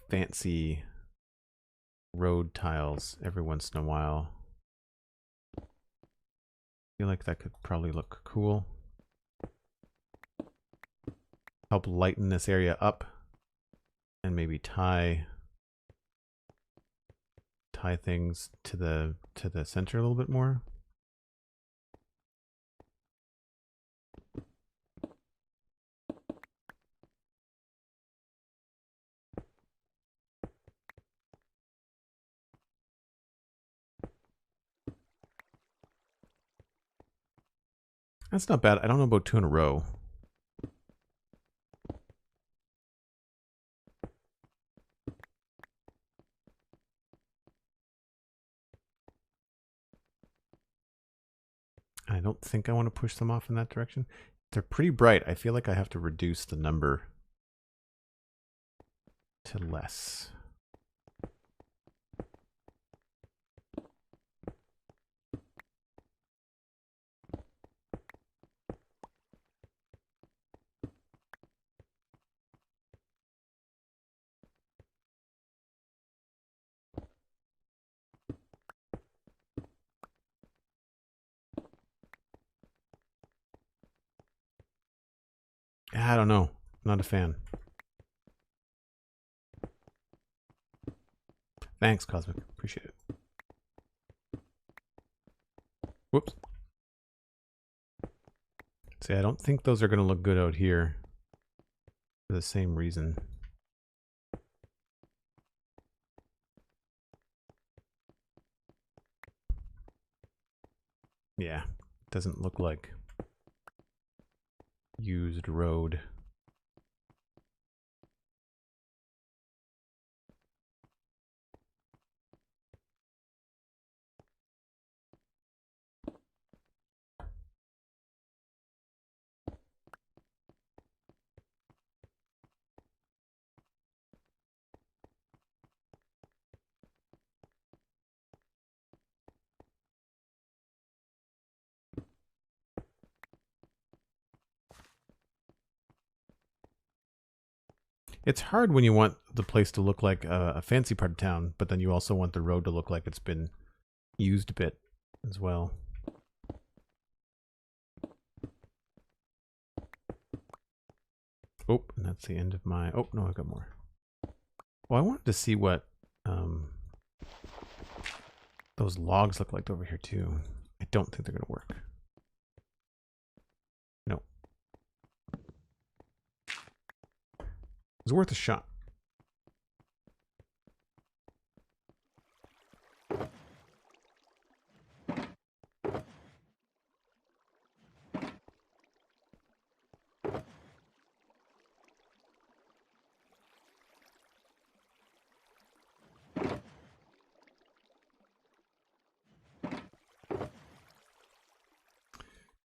S1: fancy road tiles every once in a while, I feel like that could probably look cool. Help lighten this area up, and maybe tie things to the center a little bit more. That's not bad. I don't know about 2 in a row. I don't think I want to push them off in that direction. They're pretty bright. I feel like I have to reduce the number to less. I don't know. Not a fan. Thanks, Cosmic. Appreciate it. Whoops. See, I don't think those are going to look good out here for the same reason. Yeah, it doesn't look like used road. It's hard when you want the place to look like a fancy part of town, but then you also want the road to look like it's been used a bit as well. Oh, and that's the end of my... Oh, no, I've got more. Well, I wanted to see what those logs look like over here, too. I don't think they're going to work. No. It's worth a shot.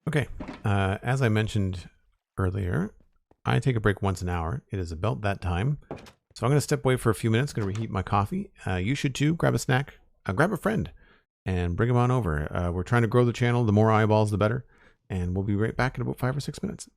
S1: Okay, as I mentioned earlier, I take a break once an hour. It is about that time. So I'm going to step away for a few minutes, going to reheat my coffee. You should too. Grab a snack, grab a friend, and bring them on over. We're trying to grow the channel. The more eyeballs, the better. And we'll be right back in about 5 or 6 minutes.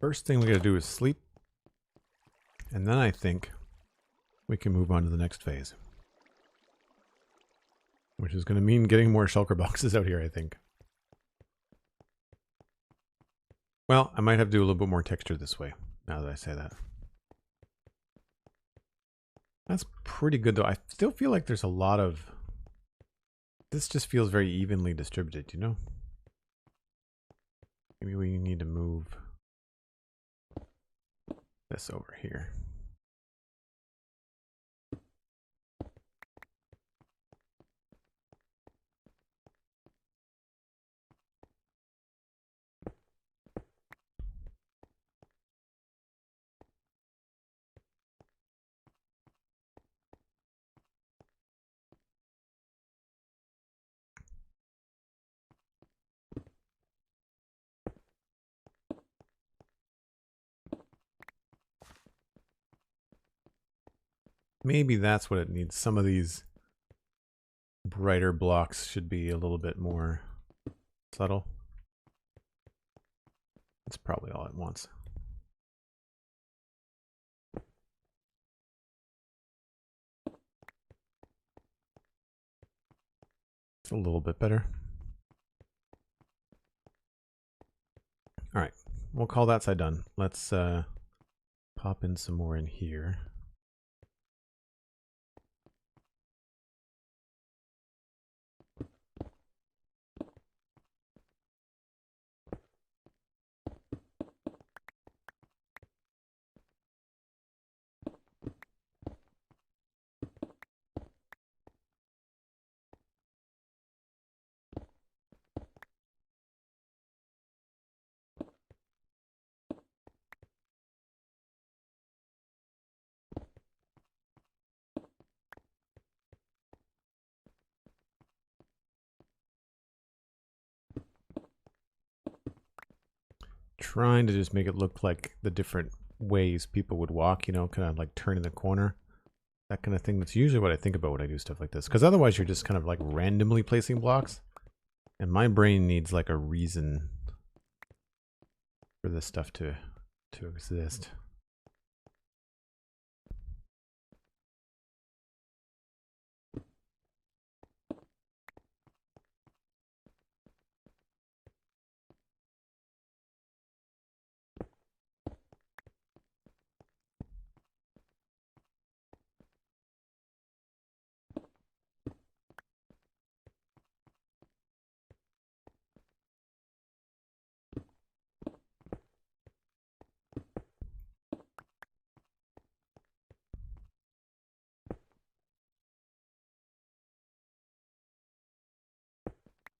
S1: First thing we gotta do is sleep. And then I think we can move on to the next phase. Which is gonna mean getting more shulker boxes out here, I think. Well, I might have to do a little bit more texture this way, now that I say that. That's pretty good though. I still feel like there's a lot of... This just feels very evenly distributed, you know? Maybe we need to move this over here. Maybe that's what it needs. Some of these brighter blocks should be a little bit more subtle. That's probably all it wants. It's a little bit better. All right, we'll call that side done. Let's pop in some more in here. Trying to just make it look like the different ways people would walk, you know, kind of like turning the corner. That kind of thing. That's usually what I think about when I do stuff like this. Because otherwise you're just kind of like randomly placing blocks. And my brain needs like a reason for this stuff to exist.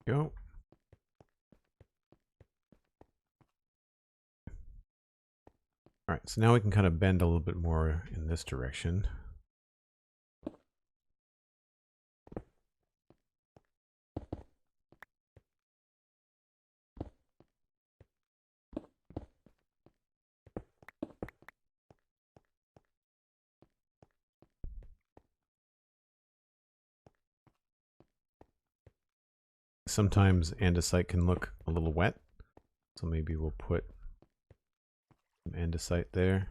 S1: Go. All right, so now we can kind of bend a little bit more in this direction. Sometimes andesite can look a little wet, so maybe we'll put some andesite there.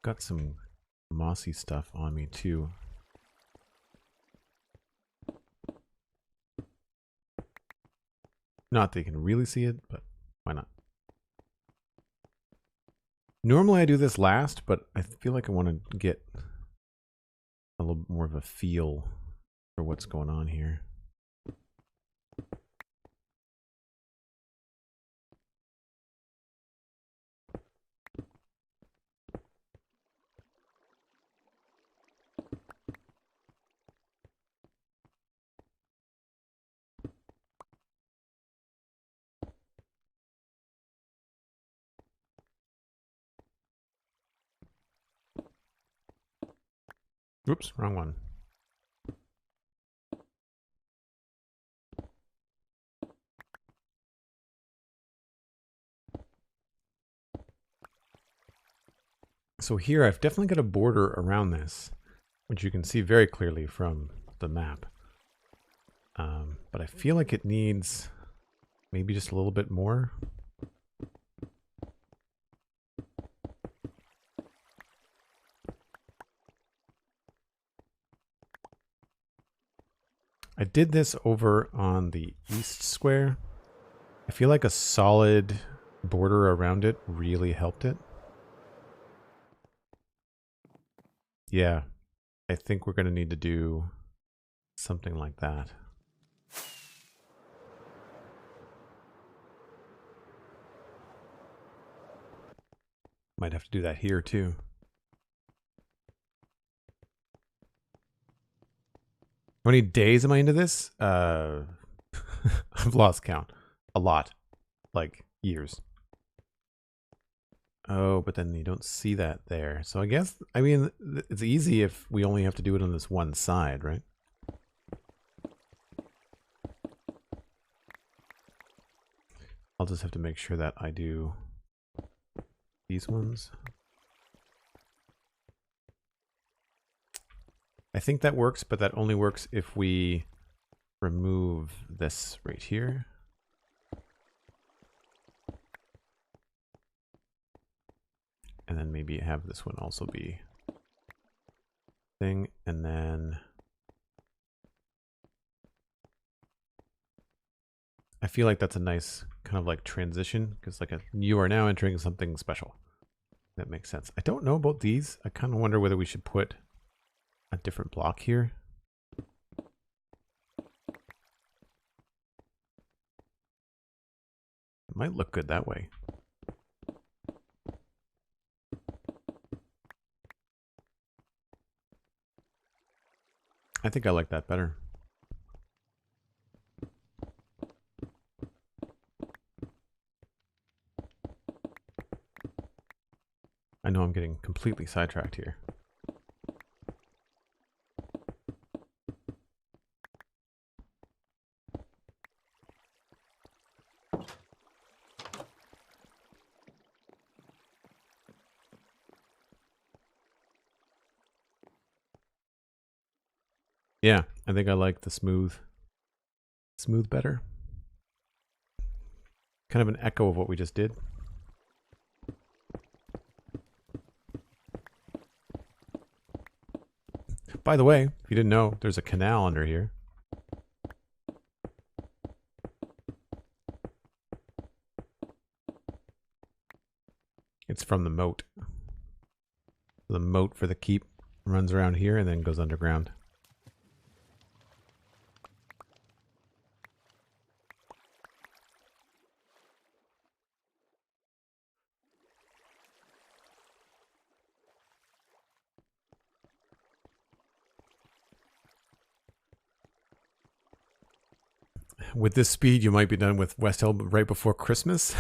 S1: Got some mossy stuff on me too. Not that you can really see it, but why not? Normally I do this last, but I feel like I want to get a little more of a feel for what's going on here. Oops, wrong one. So here I've definitely got a border around this, which you can see very clearly from the map. But I feel like it needs maybe just a little bit more. I did this over on the east square. I feel like a solid border around it really helped it. Yeah, I think we're going to need to do something like that. Might have to do that here too. How many days am I into this? I've lost count. A lot. Like years. Oh, but then you don't see that there. So I guess, I mean, it's easy if we only have to do it on this one side, right? I'll just have to make sure that I do these ones. I think that works, but that only works if we remove this right here. And then maybe have this one also be thing, and then I feel like that's a nice kind of like transition, because like you are now entering something special. That makes sense. I don't know about these. I kind of wonder whether we should put a different block here. It might look good that way. I think I like that better. I know I'm getting completely sidetracked here. Yeah, I think I like the smooth better. Kind of an echo of what we just did. By the way, if you didn't know, there's a canal under here. It's from the moat. The moat for the keep runs around here and then goes underground. With this speed, you might be done with Westhill right before Christmas.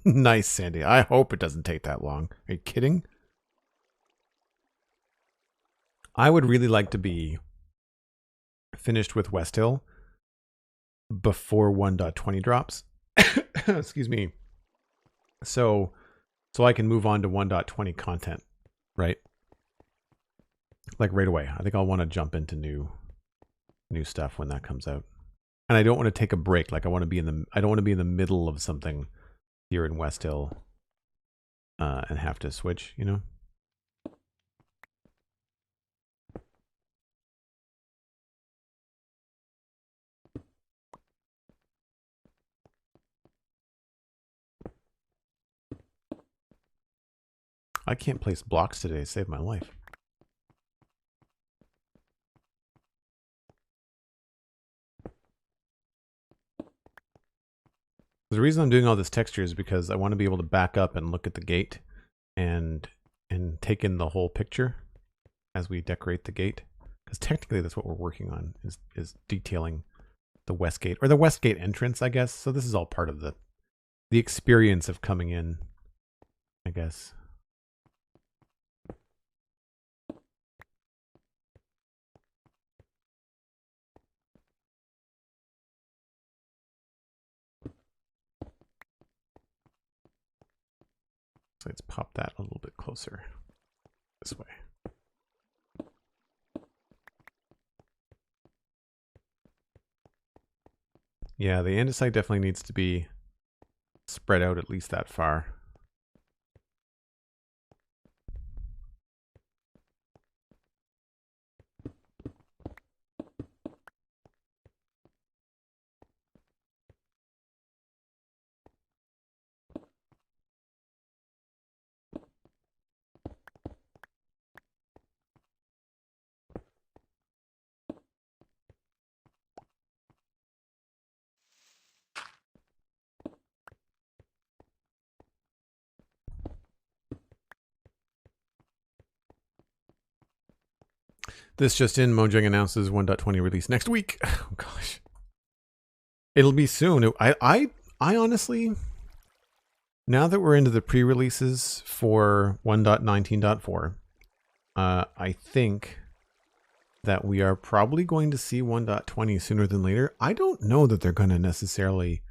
S1: Nice, Sandy. I hope it doesn't take that long. Are you kidding? I would really like to be finished with Westhill before 1.20 drops. Excuse me. So I can move on to 1.20 content, right? Like right away. I think I'll want to jump into new stuff when that comes out. And I don't want to take a break. Like I don't want to be in the middle of something here in Westhill and have to switch, you know? I can't place blocks today to save my life. The reason I'm doing all this texture is because I want to be able to back up and look at the gate and take in the whole picture as we decorate the gate. Because technically that's what we're working on, is detailing the west gate, or the west gate entrance, I guess. So this is all part of the experience of coming in, I guess. So let's pop that a little bit closer this way. Yeah, the andesite definitely needs to be spread out at least that far. This just in, Mojang announces 1.20 release next week. Oh gosh. It'll be soon. I honestly, now that we're into the pre-releases for 1.19.4, I think that we are probably going to see 1.20 sooner than later. I don't know that they're going to necessarily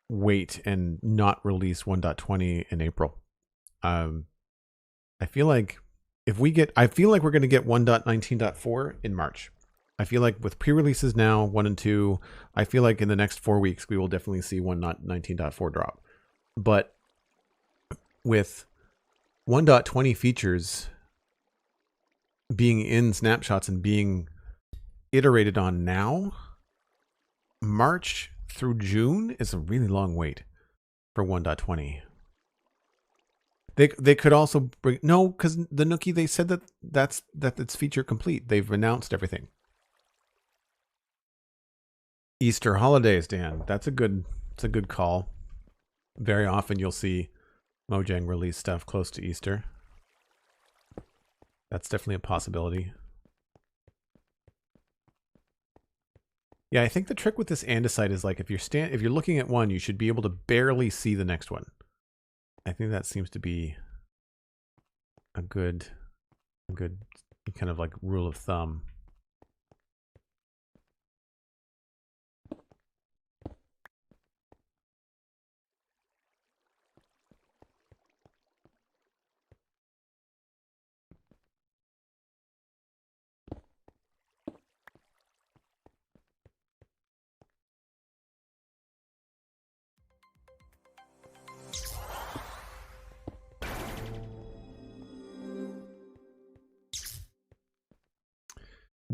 S1: wait and not release 1.20 in April. I feel like I feel like we're going to get 1.19.4 in March. I feel like with pre-releases now, 1 and 2, I feel like in the next 4 weeks, we will definitely see 1.19.4 drop. But with 1.20 features being in snapshots and being iterated on now, March through June is a really long wait for 1.20. They could also bring, no, because the Nookie, they said that it's feature complete. They've announced everything. Easter holidays, Dan. It's a good call. Very often you'll see Mojang release stuff close to Easter. That's definitely a possibility. Yeah, I think the trick with this andesite is like if you're looking at one, you should be able to barely see the next one. I think that seems to be a good kind of like rule of thumb.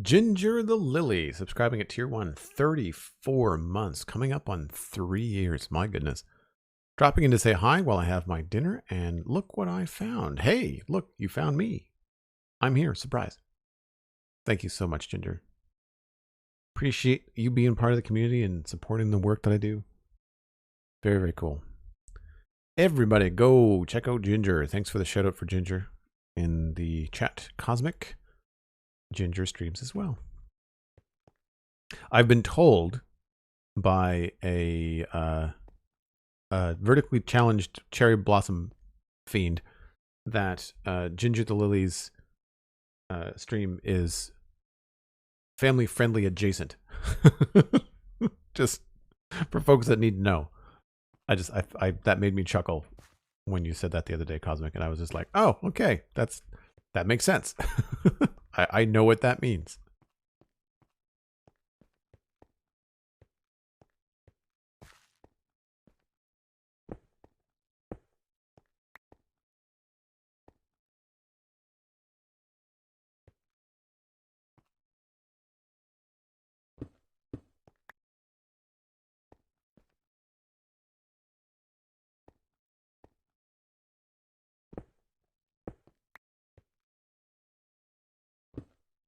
S1: Ginger the Lily, subscribing at tier 1, 34 months, coming up on 3 years. My goodness. Dropping in to say hi while I have my dinner, and look what I found. Hey, look, you found me. I'm here, surprise. Thank you so much, Ginger. Appreciate you being part of the community and supporting the work that I do. Very, very cool. Everybody go check out Ginger. Thanks for the shout out for Ginger in the chat. Cosmic. Ginger streams as well. I've been told by a vertically challenged cherry blossom fiend that Ginger the Lily's stream is family friendly adjacent. Just for folks that need to know. I that made me chuckle when you said that the other day, Cosmic, and I was just like, oh, okay, that makes sense. I know what that means.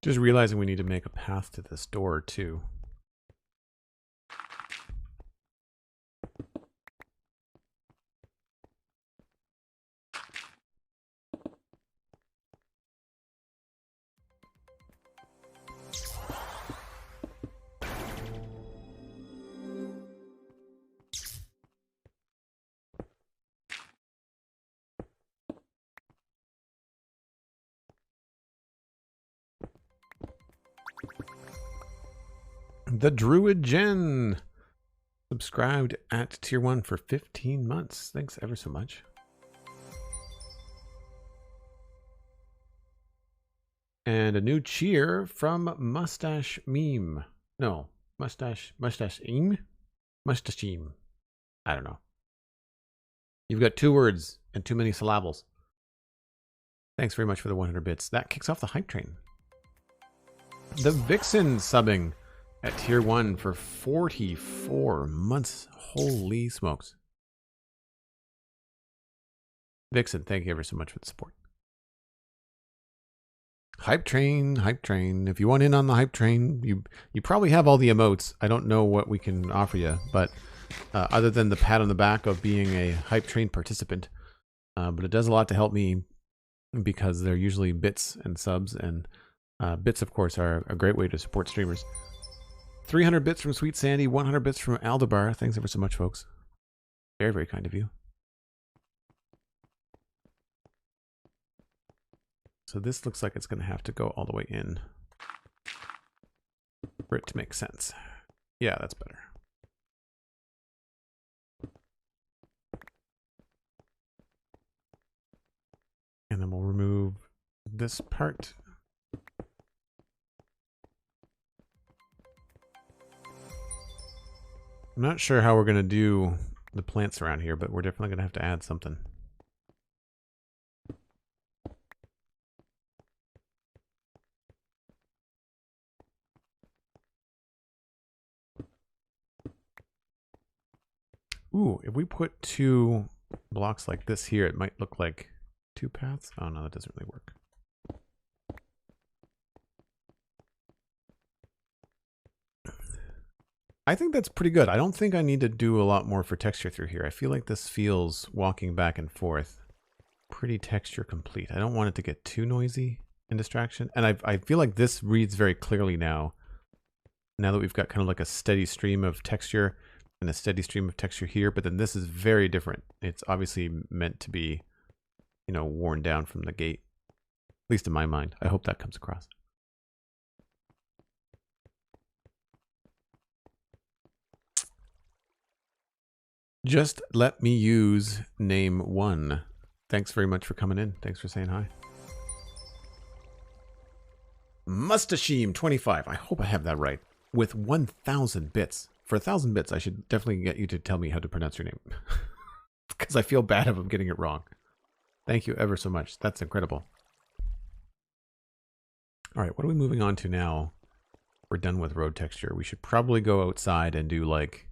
S1: Just realizing we need to make a path to this door too. The Druid Jen subscribed at tier 1 for 15 months. Thanks ever so much. And a new cheer from Mustache Meme. No, Mustache Meme? Mustacheme. I don't know. You've got 2 words and too many syllables. Thanks very much for the 100 bits. That kicks off the hype train. The Vixen subbing at tier 1 for 44 months. Holy smokes. Vixen, thank you ever so much for the support. Hype train, hype train. If you want in on the hype train, you probably have all the emotes. I don't know what we can offer you, but other than the pat on the back of being a hype train participant, but it does a lot to help me because they're usually bits and subs, and bits, of course, are a great way to support streamers. 300 bits from SweetSandi, 100 bits from Aldebar. Thanks ever so much, folks. Very, very kind of you. So this looks like it's going to have to go all the way in for it to make sense. Yeah, that's better. And then we'll remove this part. I'm not sure how we're going to do the plants around here, but we're definitely going to have to add something. Ooh, if we put 2 blocks like this here, it might look like 2 paths. Oh no, that doesn't really work. I think that's pretty good. I don't think I need to do a lot more for texture through here. I feel like this feels, walking back and forth, pretty texture complete. I don't want it to get too noisy and distraction. And I feel like this reads very clearly now that we've got kind of like a steady stream of texture and a steady stream of texture here. But then this is very different. It's obviously meant to be, you know, worn down from the gate, at least in my mind. I hope that comes across. Just let me use name 1. Thanks very much for coming in. Thanks for saying hi. Mustashim 25. I hope I have that right. With 1,000 bits. For 1,000 bits, I should definitely get you to tell me how to pronounce your name. Because I feel bad if I'm getting it wrong. Thank you ever so much. That's incredible. All right, what are we moving on to now? We're done with road texture. We should probably go outside and do like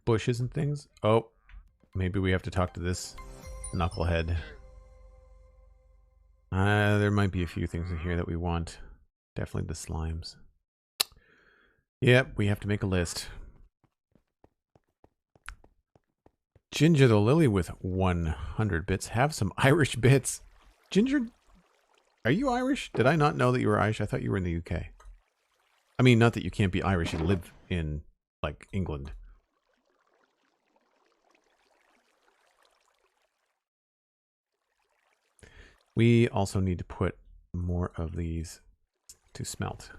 S1: bushes and things. Oh, maybe we have to talk to this knucklehead. There might be a few things in here that we want. Definitely the slimes. Yep, we have to make a list. Ginger the Lily with 100 bits. Have some Irish bits. Ginger, are you Irish? Did I not know that you were Irish? I thought you were in the UK. I mean, not that you can't be Irish and live in, like, England. We also need to put more of these to smelt.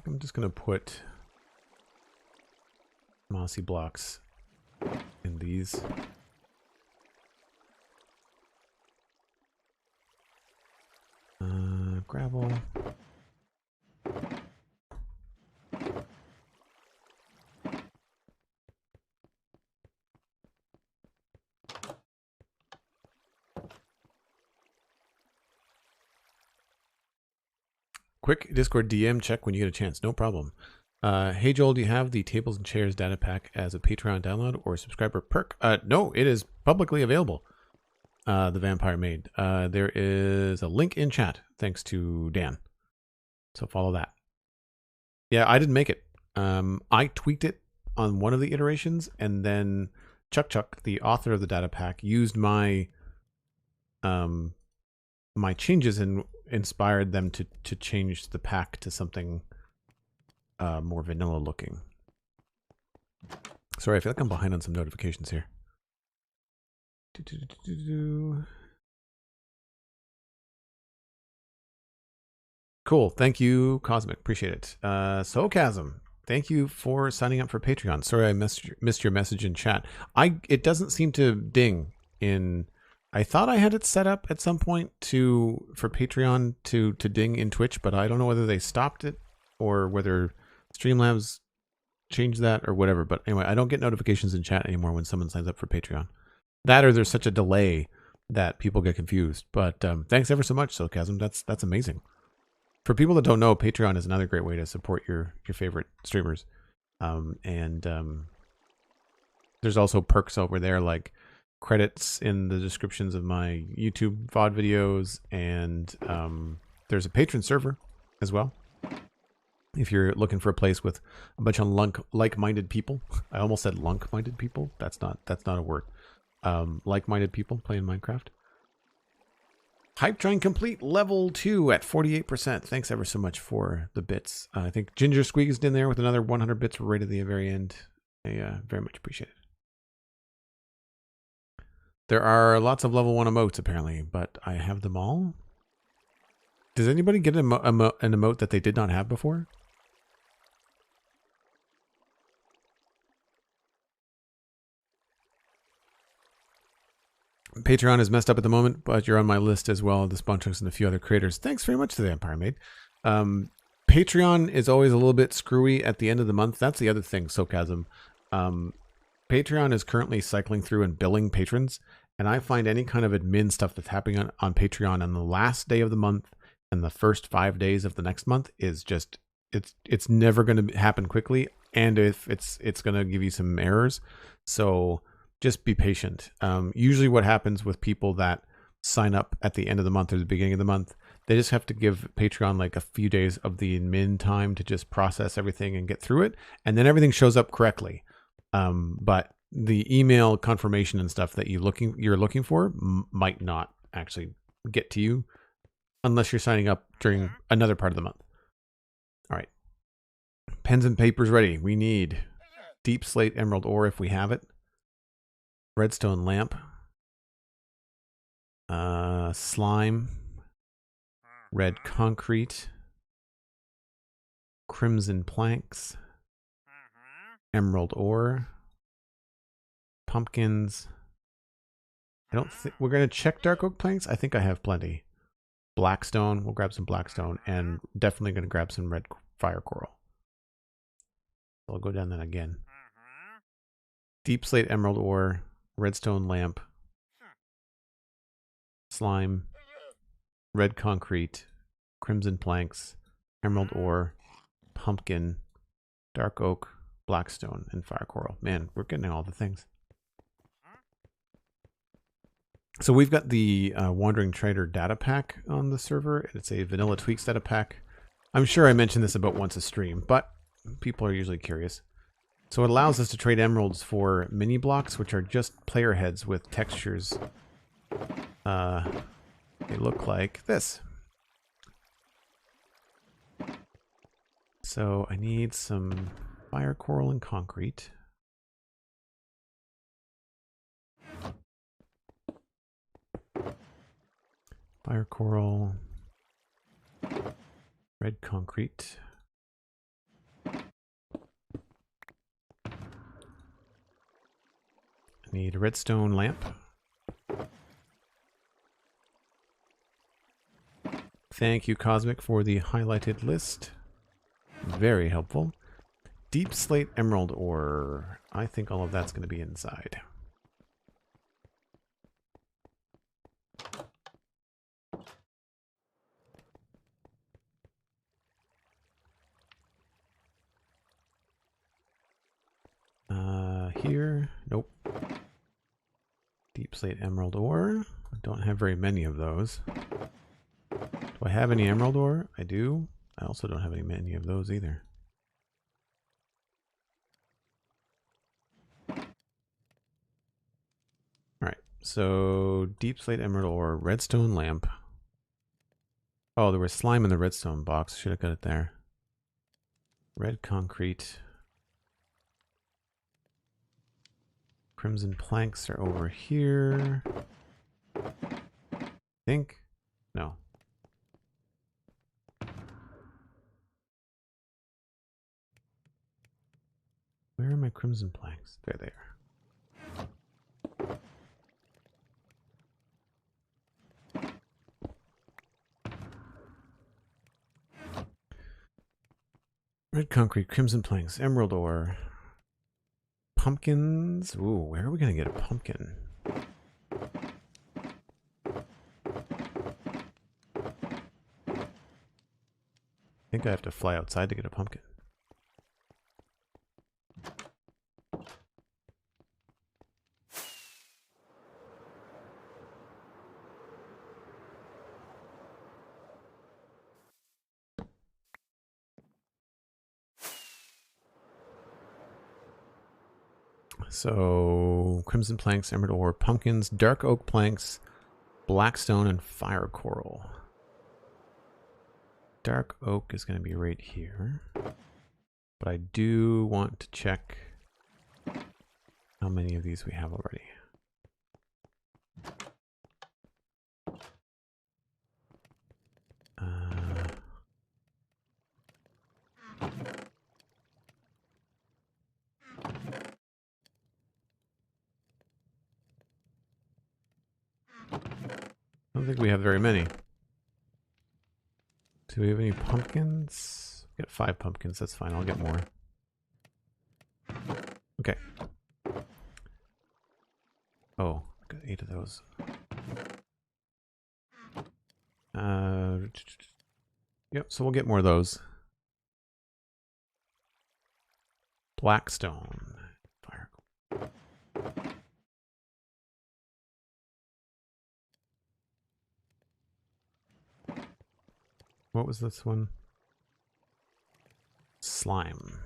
S1: I'm just going to put mossy blocks in these. Gravel. Quick Discord DM check when you get a chance. No problem. Hey Joel, do you have the Tables and Chairs data pack as a Patreon download or subscriber perk? No, it is publicly available. The Vampire Maid. There is a link in chat, thanks to Dan. So follow that. Yeah, I didn't make it. I tweaked it on one of the iterations, and then Chuck, the author of the data pack, used my my changes and inspired them to change the pack to something more vanilla looking. Sorry, I feel like I'm behind on some notifications here. Cool. Thank you, Cosmic. Appreciate it. Sochasm, thank you for signing up for Patreon. Sorry I missed your message in chat. It doesn't seem to ding in... I thought I had it set up at some point for Patreon to ding in Twitch, but I don't know whether they stopped it or whether Streamlabs changed that or whatever. But anyway, I don't get notifications in chat anymore when someone signs up for Patreon. That or there's such a delay that people get confused. But thanks ever so much, Sochasm. That's amazing. For people that don't know, Patreon is another great way to support your favorite streamers. There's also perks over there like credits in the descriptions of my YouTube VOD videos, and there's a patron server as well. If you're looking for a place with a bunch of like-minded people, I almost said lunk-minded people. That's not a word. Like-minded people playing Minecraft. Hype Train complete level 2 at 48%. Thanks ever so much for the bits. I think Ginger squeezed in there with another 100 bits right at the very end. I very much appreciate it. There are lots of level 1 emotes apparently, but I have them all. Does anybody get an emote that they did not have before? Patreon is messed up at the moment, but you're on my list as well. The Sponchunks and a few other creators. Thanks very much to the Empire Maid. Patreon is always a little bit screwy at the end of the month. That's the other thing, Socasm. Patreon is currently cycling through and billing patrons, and I find any kind of admin stuff that's happening on Patreon on the last day of the month and the first 5 days of the next month is just it's never going to happen quickly, and if it's going to give you some errors. So just be patient. Usually what happens with people that sign up at the end of the month or the beginning of the month, they just have to give Patreon like a few days of the admin time to just process everything and get through it. And then everything shows up correctly. But the email confirmation and stuff that you're looking for might not actually get to you unless you're signing up during another part of the month. All right. Pens and papers ready. We need deep slate emerald ore if we have it. Redstone lamp, slime, red concrete, crimson planks, emerald ore, pumpkins. I don't think we're going to check dark oak planks. I think I have plenty. Blackstone, we'll grab some blackstone, and definitely going to grab some red fire coral. I'll go down that again. Deep slate emerald ore. Redstone lamp, slime, red concrete, crimson planks, emerald ore, pumpkin, dark oak, blackstone, and fire coral. Man, we're getting all the things. So we've got the Wandering Trader data pack on the server. It's a vanilla tweaks data pack. I'm sure I mentioned this about once a stream, but people are usually curious. So it allows us to trade emeralds for mini blocks, which are just player heads with textures. They look like this. So I need some fire coral and concrete. Fire coral, red concrete. I need a redstone lamp. Thank you, Cosmic, for the highlighted list. Very helpful. Deep slate emerald ore. I think all of that's going to be inside. Here, nope. Deep slate emerald ore. I don't have very many of those. Do I have any emerald ore? I do. I also don't have many of those either. Alright, so deep slate emerald ore, redstone lamp. Oh, there was slime in the redstone box. Should have got it there. Red concrete. Crimson planks are over here. I think. No. Where are my crimson planks? There they are. Red concrete, crimson planks, emerald ore. Pumpkins. Ooh, where are we going to get a pumpkin? I think I have to fly outside to get a pumpkin. So crimson planks, emerald ore, pumpkins, dark oak planks, blackstone, and fire coral. Dark oak is going to be right here. But I do want to check how many of these we have already. I don't think we have very many. Do we have any pumpkins? We got 5 pumpkins. That's fine. I'll get more. Okay. Oh, got 8 of those. Yep, so we'll get more of those. Blackstone. Fire. What was this one? Slime.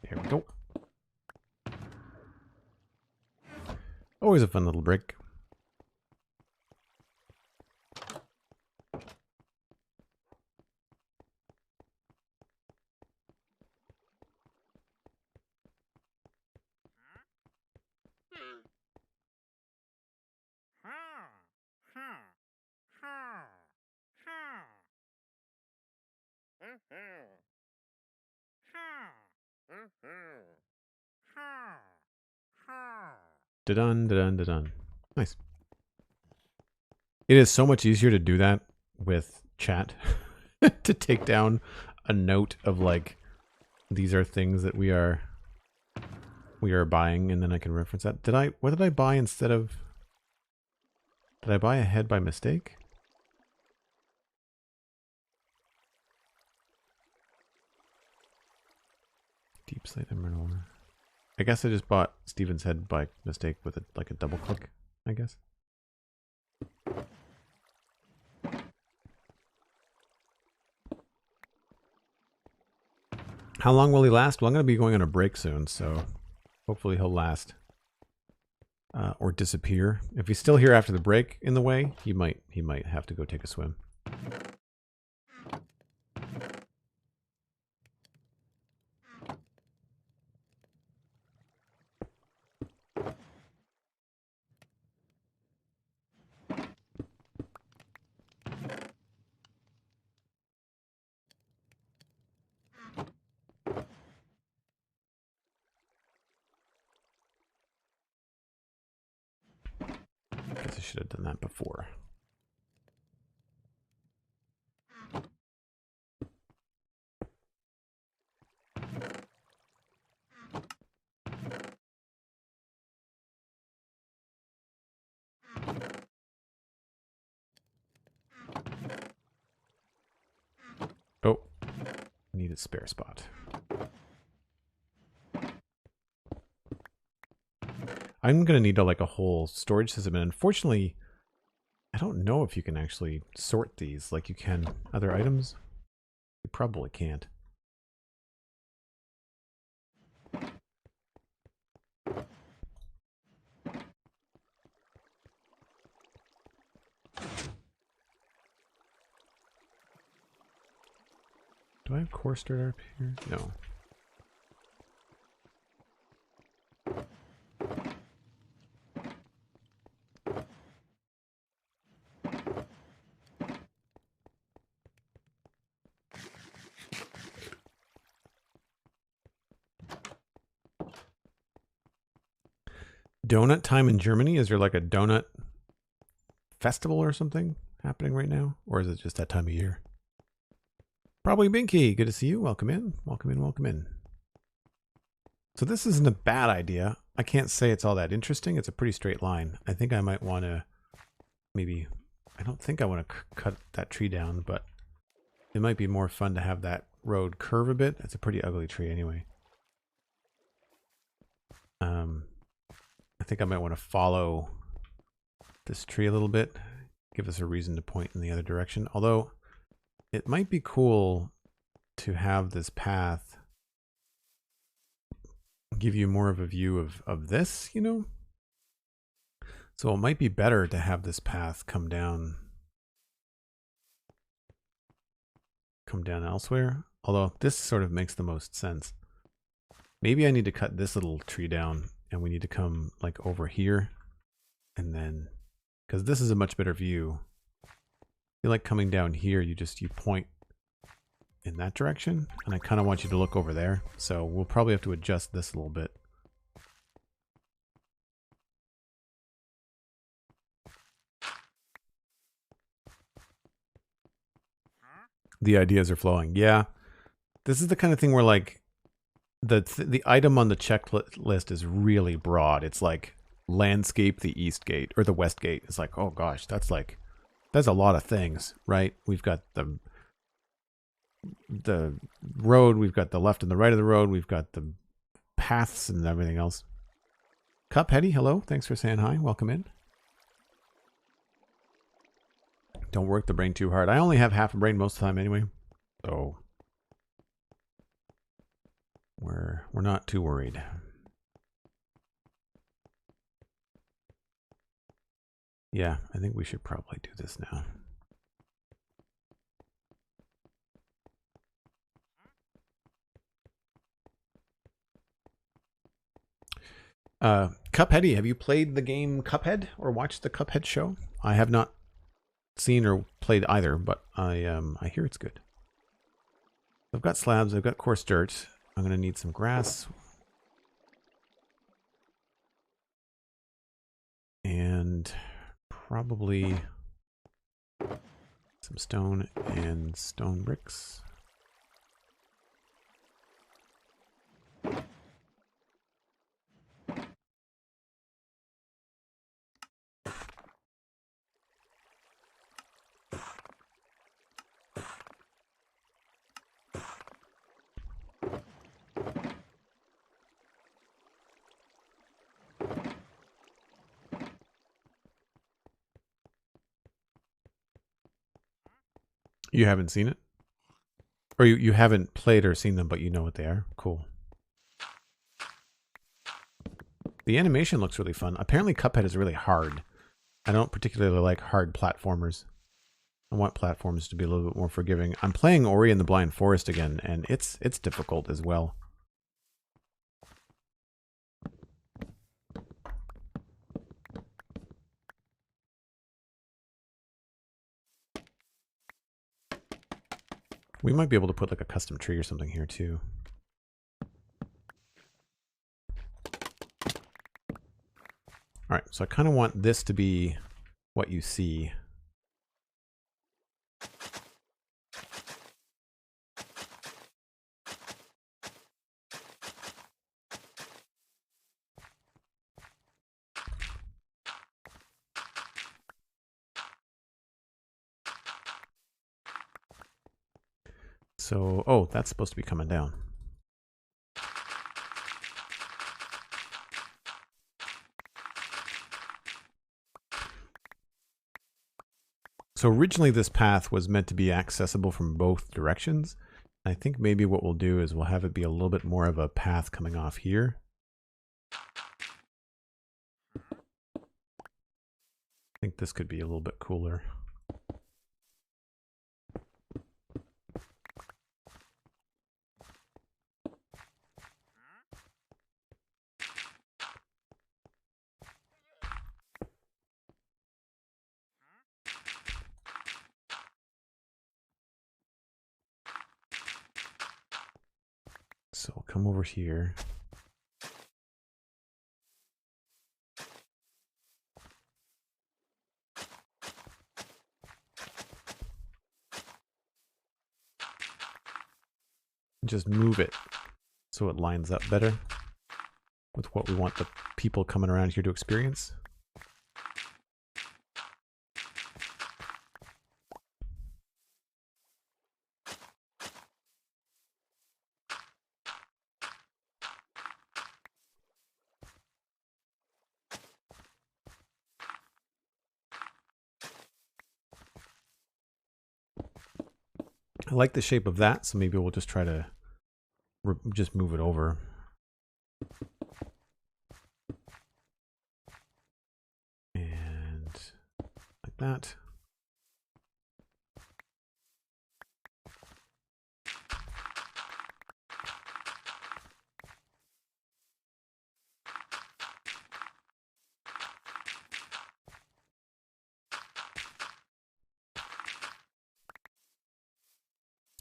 S1: There we go. Always a fun little break. Da-dun, da-dun, da-dun. Nice. It is so much easier to do that with chat. To take down a note of like, these are things that we are buying, and then I can reference that. What did I buy instead of... Did I buy a head by mistake? Deep slate emerald. I guess I just bought Steven's head by mistake with like a double click, I guess. How long will he last? Well, I'm going to be going on a break soon, so hopefully he'll last. Or disappear. If he's still here after the break in the way, he might have to go take a swim. Guess I should have done that before. Oh, need a spare spot. I'm going to need like a whole storage system, and unfortunately, I don't know if you can actually sort these like you can other items. You probably can't. Do I have coarse dirt up here? No. Donut time in Germany? Is there like a donut festival or something happening right now? Or is it just that time of year? Probably Binky. Good to see you. Welcome in. Welcome in. Welcome in. So this isn't a bad idea. I can't say it's all that interesting. It's a pretty straight line. I think I might want to maybe... I don't think I want to cut that tree down, but it might be more fun to have that road curve a bit. It's a pretty ugly tree anyway. I think I might want to follow this tree a little bit, give us a reason to point in the other direction. Although it might be cool to have this path give you more of a view of this, you know? So it might be better to have this path come down elsewhere. Although this sort of makes the most sense. Maybe I need to cut this little tree down and we need to come like over here and then, because this is a much better view. I feel like coming down here, you point in that direction, and I kind of want you to look over there. So we'll probably have to adjust this a little bit. The ideas are flowing. Yeah. This is the kind of thing where like the item on the checklist is really broad. It's like landscape the east gate or the west gate. It's like, oh gosh, that's a lot of things, right? We've got the road, we've got the left and the right of the road, we've got the paths and everything else. Cupheady, hello. Thanks for saying hi. Welcome in. Don't work the brain too hard. I only have half a brain most of the time anyway. So we're not too worried. Yeah, I think we should probably do this now. Cupheady, have you played the game Cuphead or watched the Cuphead show? I have not seen or played either, but I hear it's good. I've got slabs, I've got coarse dirt. I'm going to need some grass. And probably some stone and stone bricks. You haven't seen it? Or you haven't played or seen them, but you know what they are? Cool. The animation looks really fun. Apparently Cuphead is really hard. I don't particularly like hard platformers. I want platforms to be a little bit more forgiving. I'm playing Ori and the Blind Forest again, and it's difficult as well. We might be able to put like a custom tree or something here too. All right, so I kind of want this to be what you see. So, oh, that's supposed to be coming down. So originally this path was meant to be accessible from both directions. I think maybe what we'll do is we'll have it be a little bit more of a path coming off here. I think this could be a little bit cooler. So we'll come over here. Just move it so it lines up better with what we want the people coming around here to experience. I like the shape of that, so maybe we'll just try to just move it over. And like that.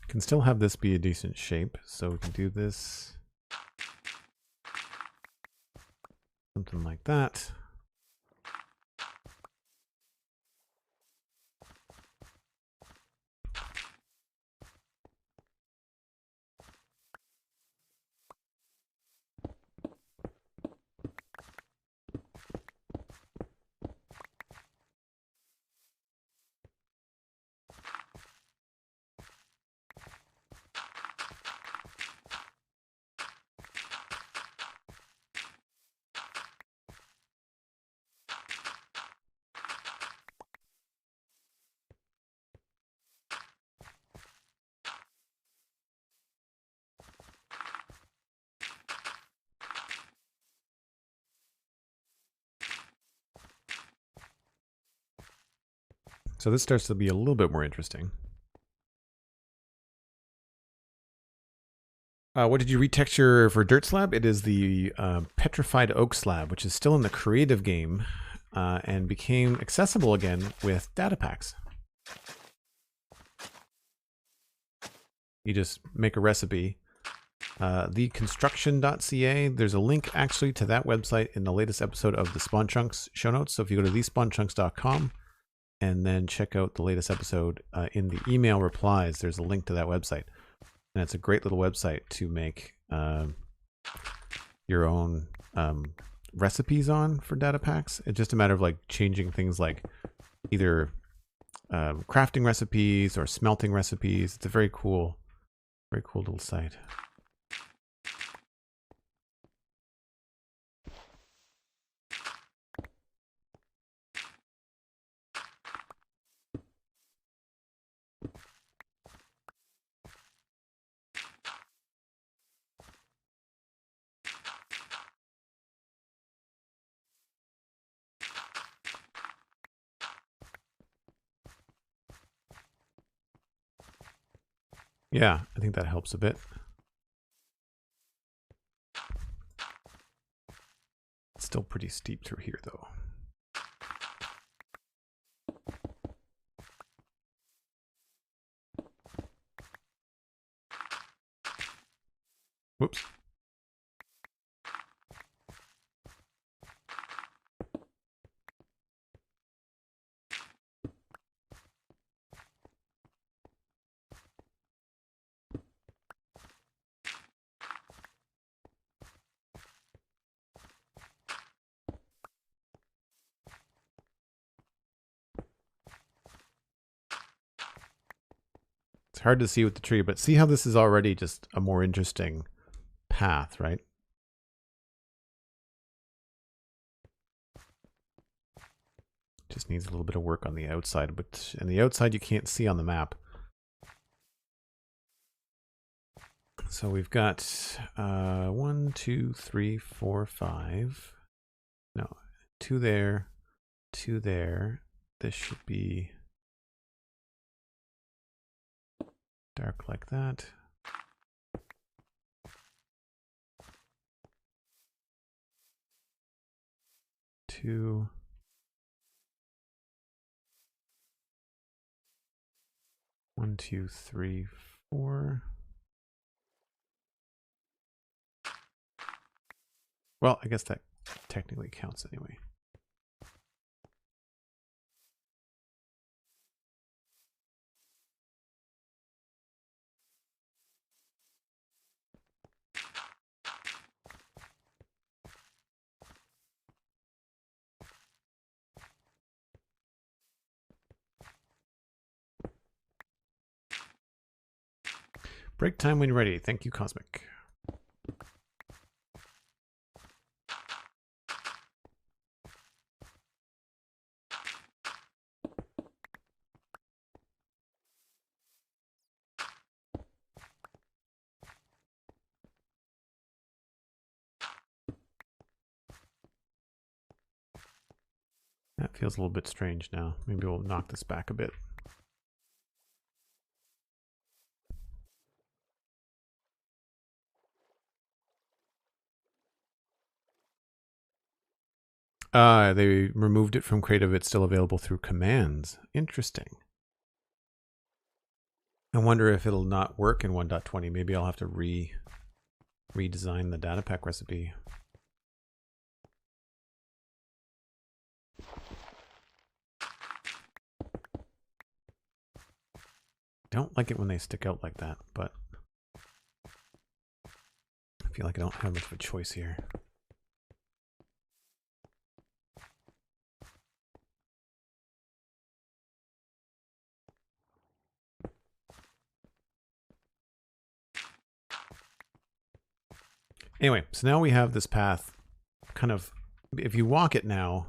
S1: Can still have this be a decent shape, so we can do this. Something like that. So this starts to be a little bit more interesting. What did you retexture for Dirt Slab? It is the Petrified Oak Slab, which is still in the creative game and became accessible again with data packs. You just make a recipe. Theconstruction.ca, there's a link actually to that website in the latest episode of the Spawn Chunks show notes. So if you go to thespawnchunks.com and then check out the latest episode in the email replies, there's a link to that website. And it's a great little website to make your own recipes on for data packs. It's just a matter of like changing things like either crafting recipes or smelting recipes. It's a very cool little site. Yeah, I think that helps a bit. It's still pretty steep through here, though. Whoops. It's hard to see with the tree, but see how this is already just a more interesting path, right? Just needs a little bit of work on the outside, but and the outside you can't see on the map. So we've got 1, 2, 3, 4, 5. No, 2 there, 2 there. This should be dark like that. Two. One, 2, 3, 4. Well, I guess that technically counts anyway. Break time when you're ready. Thank you, Cosmic. That feels a little bit strange now. Maybe we'll knock this back a bit. They removed it from Creative. It's still available through commands. Interesting. I wonder if it'll not work in 1.20. Maybe I'll have to redesign the data pack recipe. Don't like it when they stick out like that, but I feel like I don't have much of a choice here. Anyway, so now we have this path kind of, if you walk it now,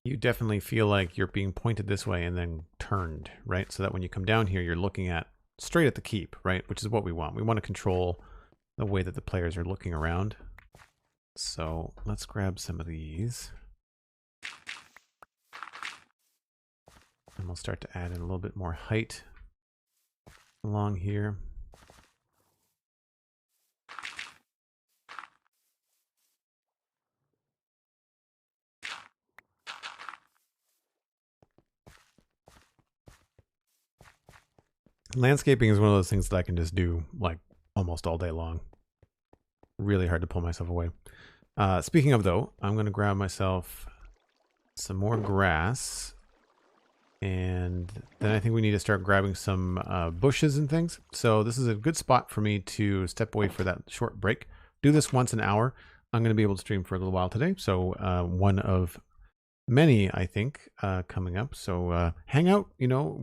S1: you definitely feel like you're being pointed this way and then turned, right? So that when you come down here, you're looking at straight at the keep, right? Which is what we want. We want to control the way that the players are looking around. So let's grab some of these. And we'll start to add in a little bit more height along here. Landscaping is one of those things that I can just do like almost all day long. Really hard to pull myself away. Speaking of though, I'm going to grab myself some more grass. And then I think we need to start grabbing some bushes and things. So this is a good spot for me to step away for that short break. Do this once an hour. I'm going to be able to stream for a little while today. So one of many, I think, coming up. So hang out. You know,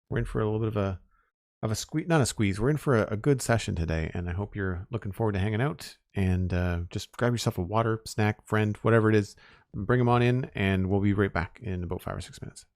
S1: we're in for a little bit of a squeeze, not a squeeze. We're in for a good session today, and I hope you're looking forward to hanging out. And just grab yourself a water, snack, friend, whatever it is. Bring them on in, and we'll be right back in about 5 or 6 minutes.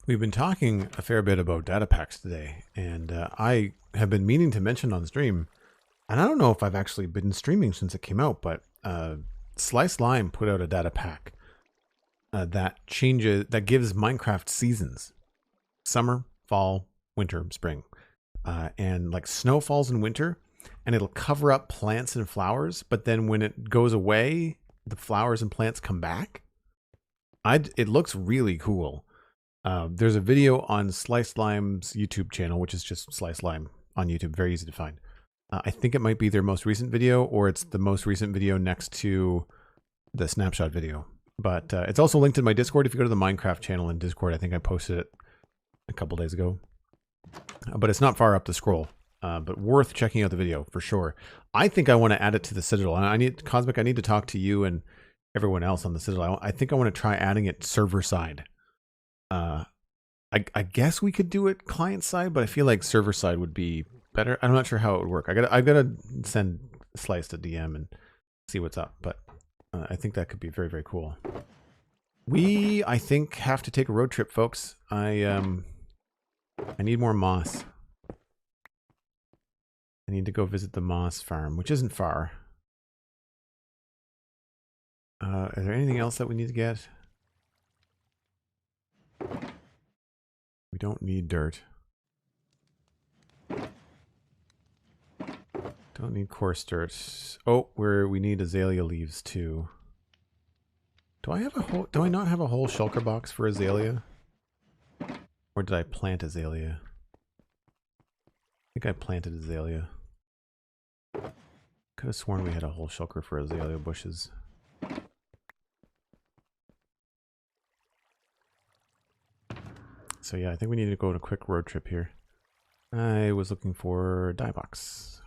S1: We've been talking a fair bit about data packs today, and I have been meaning to mention on stream, and I don't know if I've actually been streaming since it came out, but Slice Lime put out a data pack that gives Minecraft seasons: summer, fall, winter, spring, and like snow falls in winter, and it'll cover up plants and flowers, but then when it goes away, the flowers and plants come back. It looks really cool. There's a video on Slice Lime's YouTube channel, which is just Slice Lime on YouTube. Very easy to find. I think it might be their most recent video, or it's the most recent video next to the snapshot video. But it's also linked in my Discord. If you go to the Minecraft channel in Discord, I think I posted it a couple days ago. But it's not far up the scroll. But worth checking out the video for sure. I think I want to add it to the Citadel. And Cosmic, I need to talk to you and everyone else on the Citadel. I think I want to try adding it server side. I guess we could do it client side, but I feel like server side would be better. I'm not sure how it would work. I gotta send Slice to DM and see what's up, but I think that could be very, very cool. I think, have to take a road trip, folks. I need more moss. I need to go visit the moss farm, which isn't far. Is there anything else that we need to get? We don't need dirt. Don't need coarse dirt. Oh, we need azalea leaves too. Do I not have a whole shulker box for azalea? Or did I plant azalea? I think I planted azalea. Could have sworn we had a whole shulker for azalea bushes. So yeah, I think we need to go on a quick road trip here. I was looking for dye box.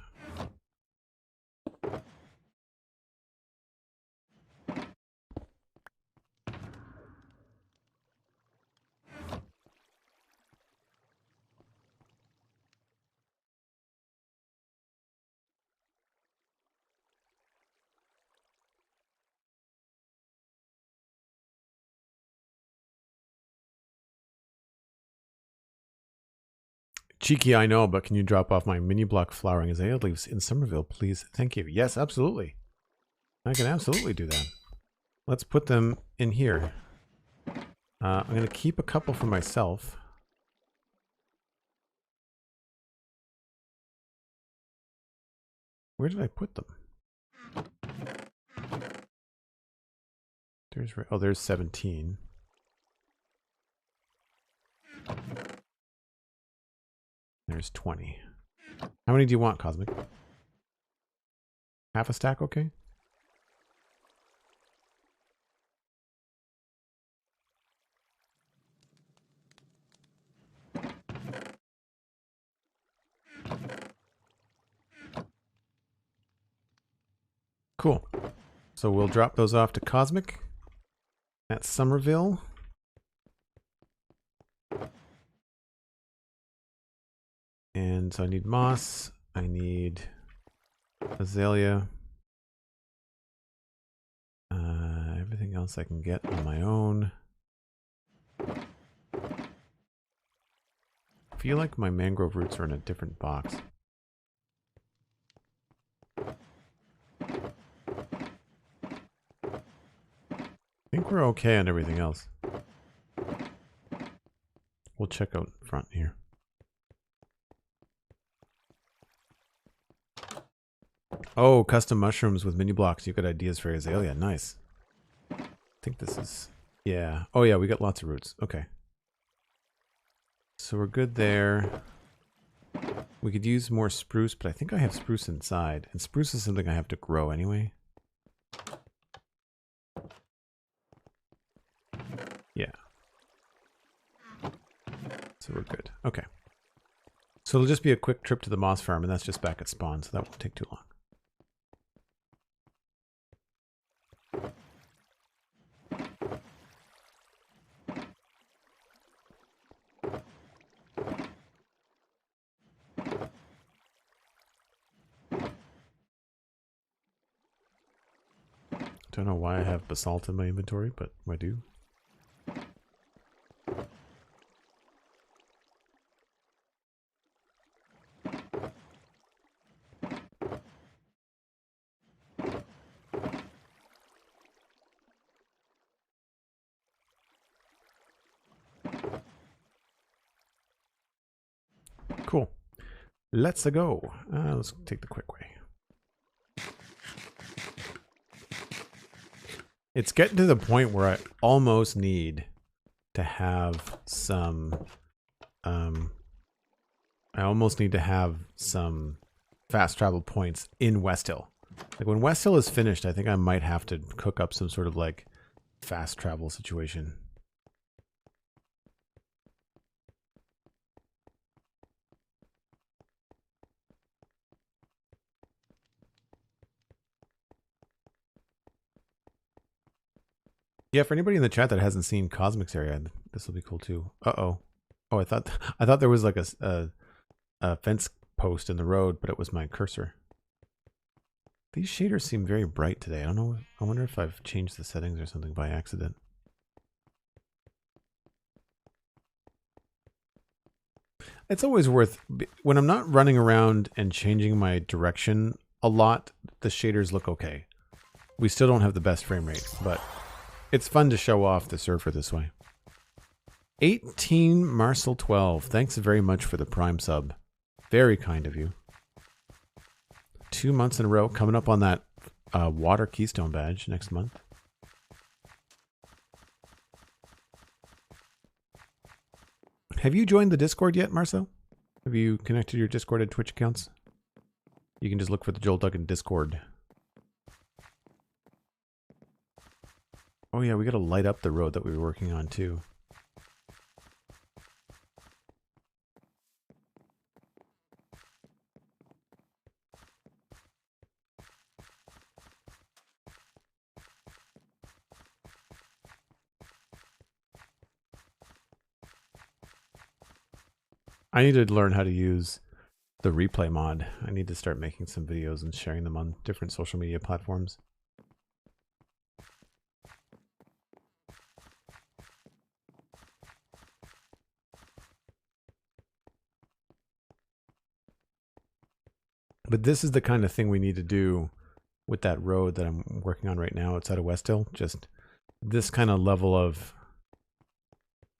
S1: Cheeky, I know, but can you drop off my mini block flowering azalea leaves in Somerville, please? Thank you. Yes, absolutely. I can absolutely do that. Let's put them in here. I'm going to keep a couple for myself. Where did I put them? There's 17. There's 20. How many do you want, Cosmic? Half a stack, okay? Cool. So we'll drop those off to Cosmic at Somerville. And so I need moss, I need azalea, everything else I can get on my own. I feel like my mangrove roots are in a different box. I think we're okay on everything else. We'll check out front here. Oh, custom mushrooms with mini blocks. You got ideas for azalea. Nice. I think this is... Yeah. Oh yeah, we got lots of roots. Okay. So we're good there. We could use more spruce, but I think I have spruce inside. And spruce is something I have to grow anyway. Yeah. So we're good. Okay. So it'll just be a quick trip to the moss farm, and that's just back at spawn, so that won't take too long. Don't know why I have basalt in my inventory, but I do. Cool. Let's go. Let's take the quick way. It's getting to the point where I almost need to have some fast travel points in Westhill. Like when Westhill is finished, I think I might have to cook up some sort of like fast travel situation. Yeah, for anybody in the chat that hasn't seen Cosmic's area, this will be cool too. Uh-oh. Oh, I thought there was like a fence post in the road, but it was my cursor. These shaders seem very bright today. I don't know. I wonder if I've changed the settings or something by accident. It's always worth, when I'm not running around and changing my direction a lot, the shaders look okay. We still don't have the best frame rate, but it's fun to show off the surfer this way. 18 Marcel 12. Thanks very much for the Prime sub. Very kind of you. 2 months in a row, coming up on that water keystone badge next month. Have you joined the Discord yet, Marcel? Have you connected your Discord and Twitch accounts? You can just look for the Joel Duggan Discord. Oh yeah, we gotta light up the road that we were working on too. I need to learn how to use the replay mod. I need to start making some videos and sharing them on different social media platforms. But this is the kind of thing we need to do with that road that I'm working on right now outside of Westhill. Just this kind of level of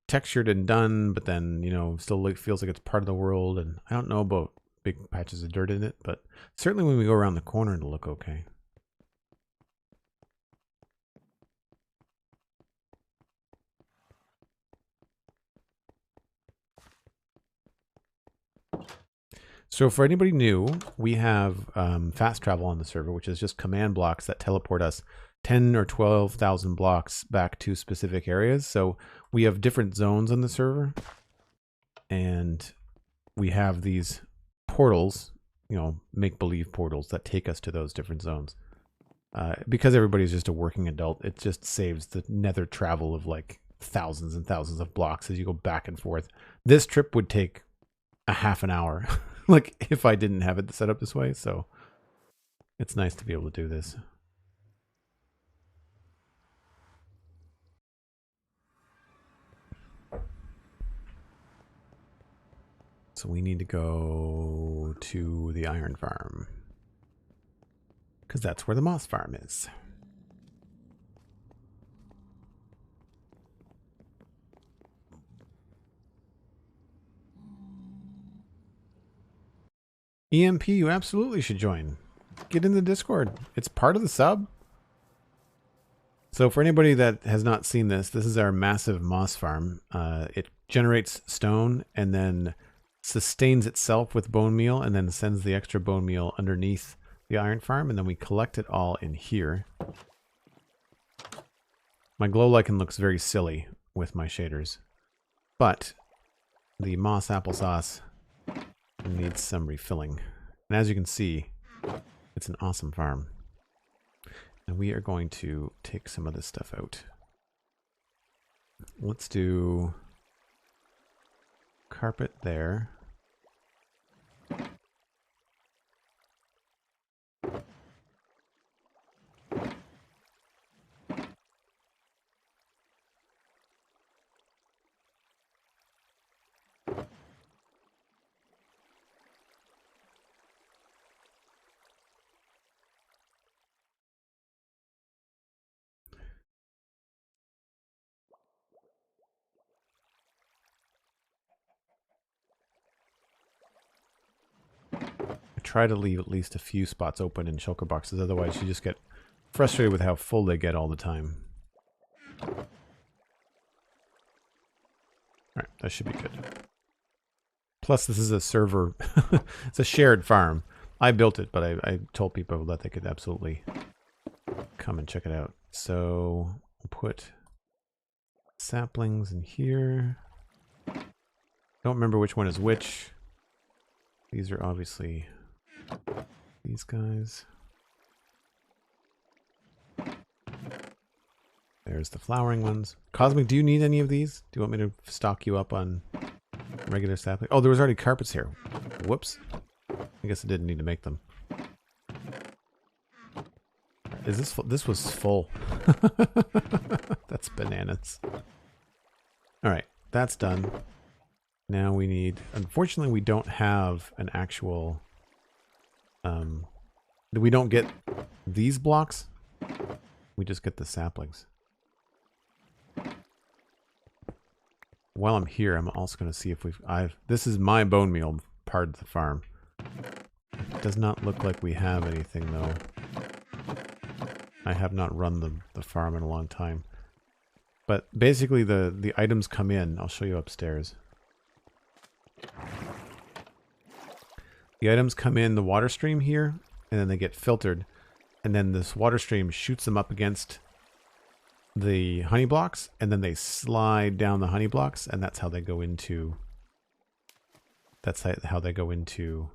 S1: textured and done, but then, you know, still feels like it's part of the world. And I don't know about big patches of dirt in it, but certainly when we go around the corner, it'll look okay. So for anybody new, we have fast travel on the server, which is just command blocks that teleport us 10 or 12,000 blocks back to specific areas. So we have different zones on the server, and we have these portals, you know, make-believe portals that take us to those different zones. Because everybody's just a working adult, it just saves the nether travel of like thousands and thousands of blocks as you go back and forth. This trip would take a half an hour, like if I didn't have it set up this way. So it's nice to be able to do this. So we need to go to the iron farm, because that's where the moss farm is. EMP, you absolutely should join. Get in the Discord. It's part of the sub. So for anybody that has not seen this, this is our massive moss farm. It generates stone and then sustains itself with bone meal and then sends the extra bone meal underneath the iron farm, and then we collect it all in here. My glow lichen looks very silly with my shaders, but the moss applesauce needs some refilling. And as you can see, it's an awesome farm. And we are going to take some of this stuff out. Let's do carpet there. try to leave at least a few spots open in shulker boxes. Otherwise, you just get frustrated with how full they get all the time. Alright, that should be good. Plus, this is a server. It's a shared farm. I built it, but I told people that they could absolutely come and check it out. So, we'll put saplings in here. Don't remember which one is which. These are obviously these guys. There's the flowering ones. Cosmic, do you need any of these? Do you want me to stock you up on regular sapling? Oh, there was already carpets here. Whoops. I guess I didn't need to make them. Is this full? This was full. That's bananas. Alright, that's done. Now we need... Unfortunately, we don't have an actual... we don't get these blocks. We just get the saplings. While I'm here, I'm also going to see if this is my bone meal part of the farm. It does not look like we have anything, though. I have not run the farm in a long time. But basically, the items come in. I'll show you upstairs. The items come in the water stream here, and then they get filtered. And then this water stream shoots them up against the honey blocks, and then they slide down the honey blocks, and that's how they go into... That's how they go into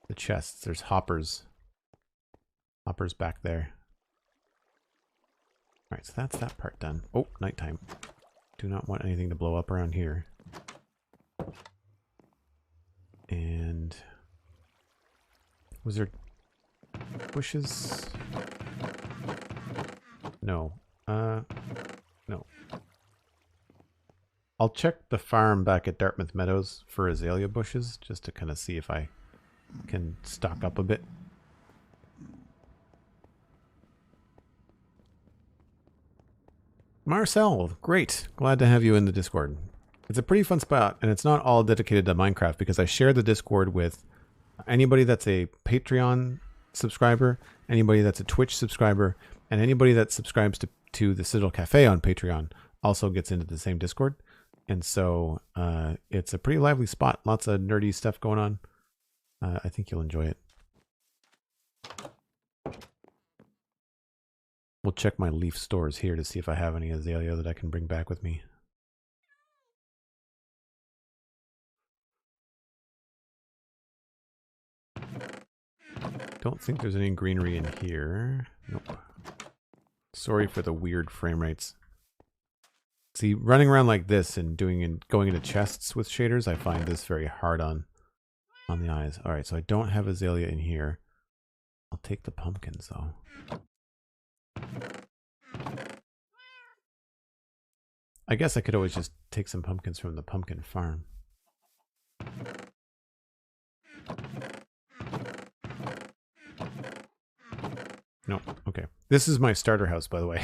S1: the chests. There's hoppers. Hoppers back there. Alright, so that's that part done. Oh, nighttime. Do not want anything to blow up around here. And... Was there bushes? No. No. I'll check the farm back at Dartmouth Meadows for azalea bushes, just to kind of see if I can stock up a bit. Marcel, great. Glad to have you in the Discord. It's a pretty fun spot, and it's not all dedicated to Minecraft, because I share the Discord with anybody that's a Patreon subscriber, anybody that's a Twitch subscriber, and anybody that subscribes to the Citadel Cafe on Patreon also gets into the same Discord. And so it's a pretty lively spot. Lots of nerdy stuff going on. I think you'll enjoy it. We'll check my leaf stores here to see if I have any azalea that I can bring back with me. Don't think there's any greenery in here. Nope. Sorry for the weird frame rates. See, running around like this and going into chests with shaders, I find this very hard on the eyes. All right, so I don't have azalea in here. I'll take the pumpkins though. I guess I could always just take some pumpkins from the pumpkin farm. No, okay. This is my starter house, by the way.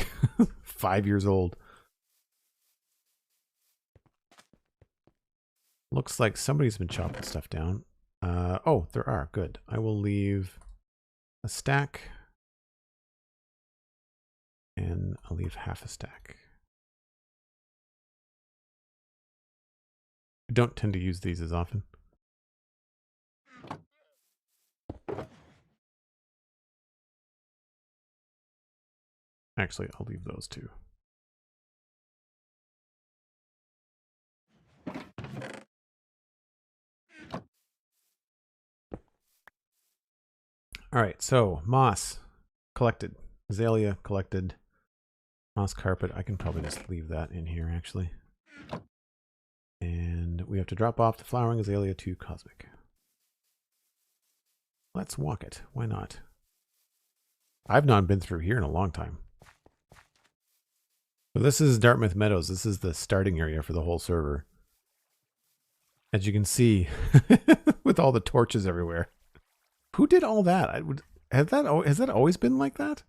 S1: 5 years old. Looks like somebody's been chopping stuff down. Oh, there are. Good. I will leave a stack. And I'll leave half a stack. I don't tend to use these as often. Actually, I'll leave those too. All right, so moss collected, azalea collected, moss carpet. I can probably just leave that in here actually. And we have to drop off the flowering azalea to Cosmic. Let's walk it. Why not? I've not been through here in a long time. So this is Dartmouth Meadows. This is the starting area for the whole server. As you can see, with all the torches everywhere. Who did all that? Has that always been like that?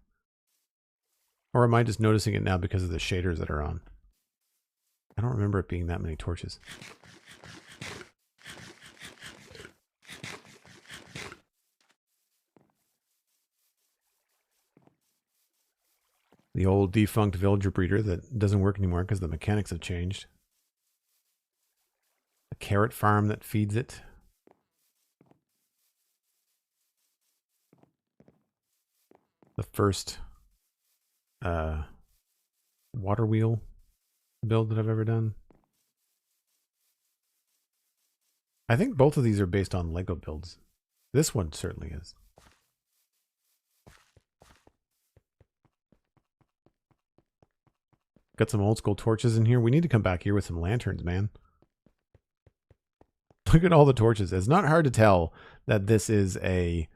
S1: Or am I just noticing it now because of the shaders that are on? I don't remember it being that many torches. The old defunct villager breeder that doesn't work anymore because the mechanics have changed. A carrot farm that feeds it. The first water wheel build that I've ever done. I think both of these are based on Lego builds. This one certainly is. Got some old school torches in here. We need to come back here with some lanterns, man. Look at all the torches. It's not hard to tell that this is an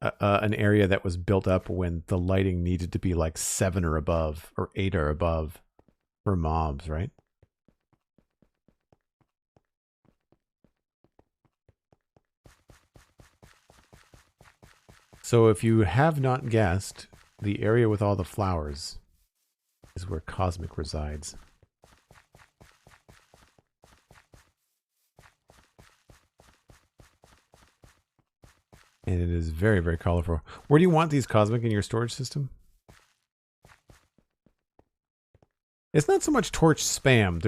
S1: area that was built up when the lighting needed to be like 7 or above, or 8 or above for mobs, right? So if you have not guessed, the area with all the flowers is where KsenyaK resides. And it is very, very colorful. Where do you want these KsenyaK in your storage system? It's not so much torch spam.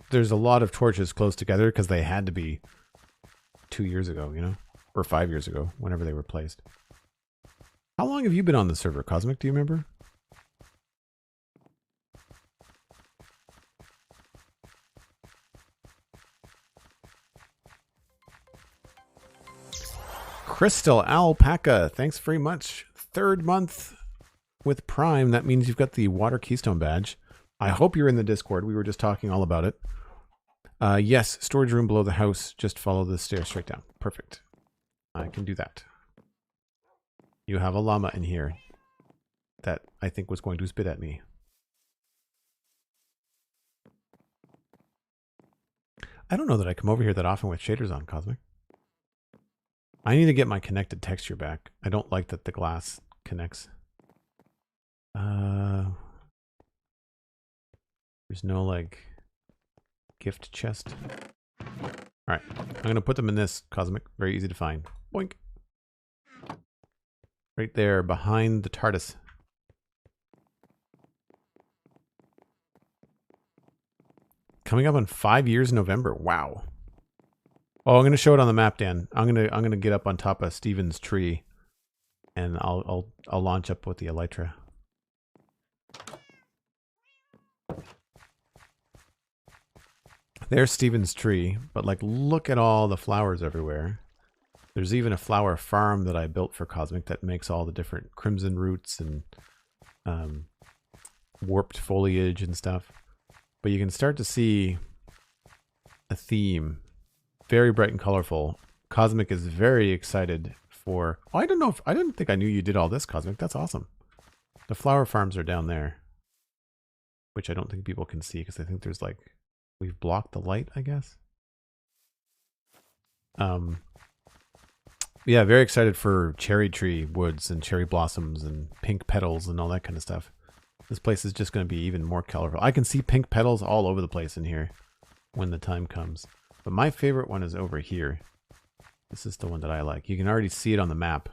S1: There's a lot of torches close together because they had to be 2 years ago, you know? Or 5 years ago, whenever they were placed. How long have you been on the server, KsenyaK? Do you remember? Crystal Alpaca, thanks very much. 3rd month with Prime. That means you've got the Water Keystone badge. I hope you're in the Discord. We were just talking all about it. Yes, storage room below the house. Just follow the stairs straight down. Perfect. I can do that. You have a llama in here that I think was going to spit at me. I don't know that I come over here that often with shaders on, KsenyaK. I need to get my connected texture back. I don't like that the glass connects. There's no, like, gift chest. Alright, I'm going to put them in this, KsenyaK. Very easy to find. Boink. Right there, behind the TARDIS. Coming up on 5 years in November. Wow. Oh, I'm gonna show it on the map, Dan. I'm gonna get up on top of Steven's tree, and I'll launch up with the elytra. There's Steven's tree, but like, look at all the flowers everywhere. There's even a flower farm that I built for KsenyaK that makes all the different crimson roots and warped foliage and stuff. But you can start to see a theme. Very bright and colorful. KsenyaK is very excited for... Oh, I don't know if... I didn't think I knew you did all this, KsenyaK. That's awesome. The flower farms are down there, which I don't think people can see because I think there's like... We've blocked the light, I guess. Yeah, very excited for cherry tree woods and cherry blossoms and pink petals and all that kind of stuff. This place is just going to be even more colorful. I can see pink petals all over the place in here when the time comes. But my favorite one is over here. This is the one that I like. You can already see it on the map.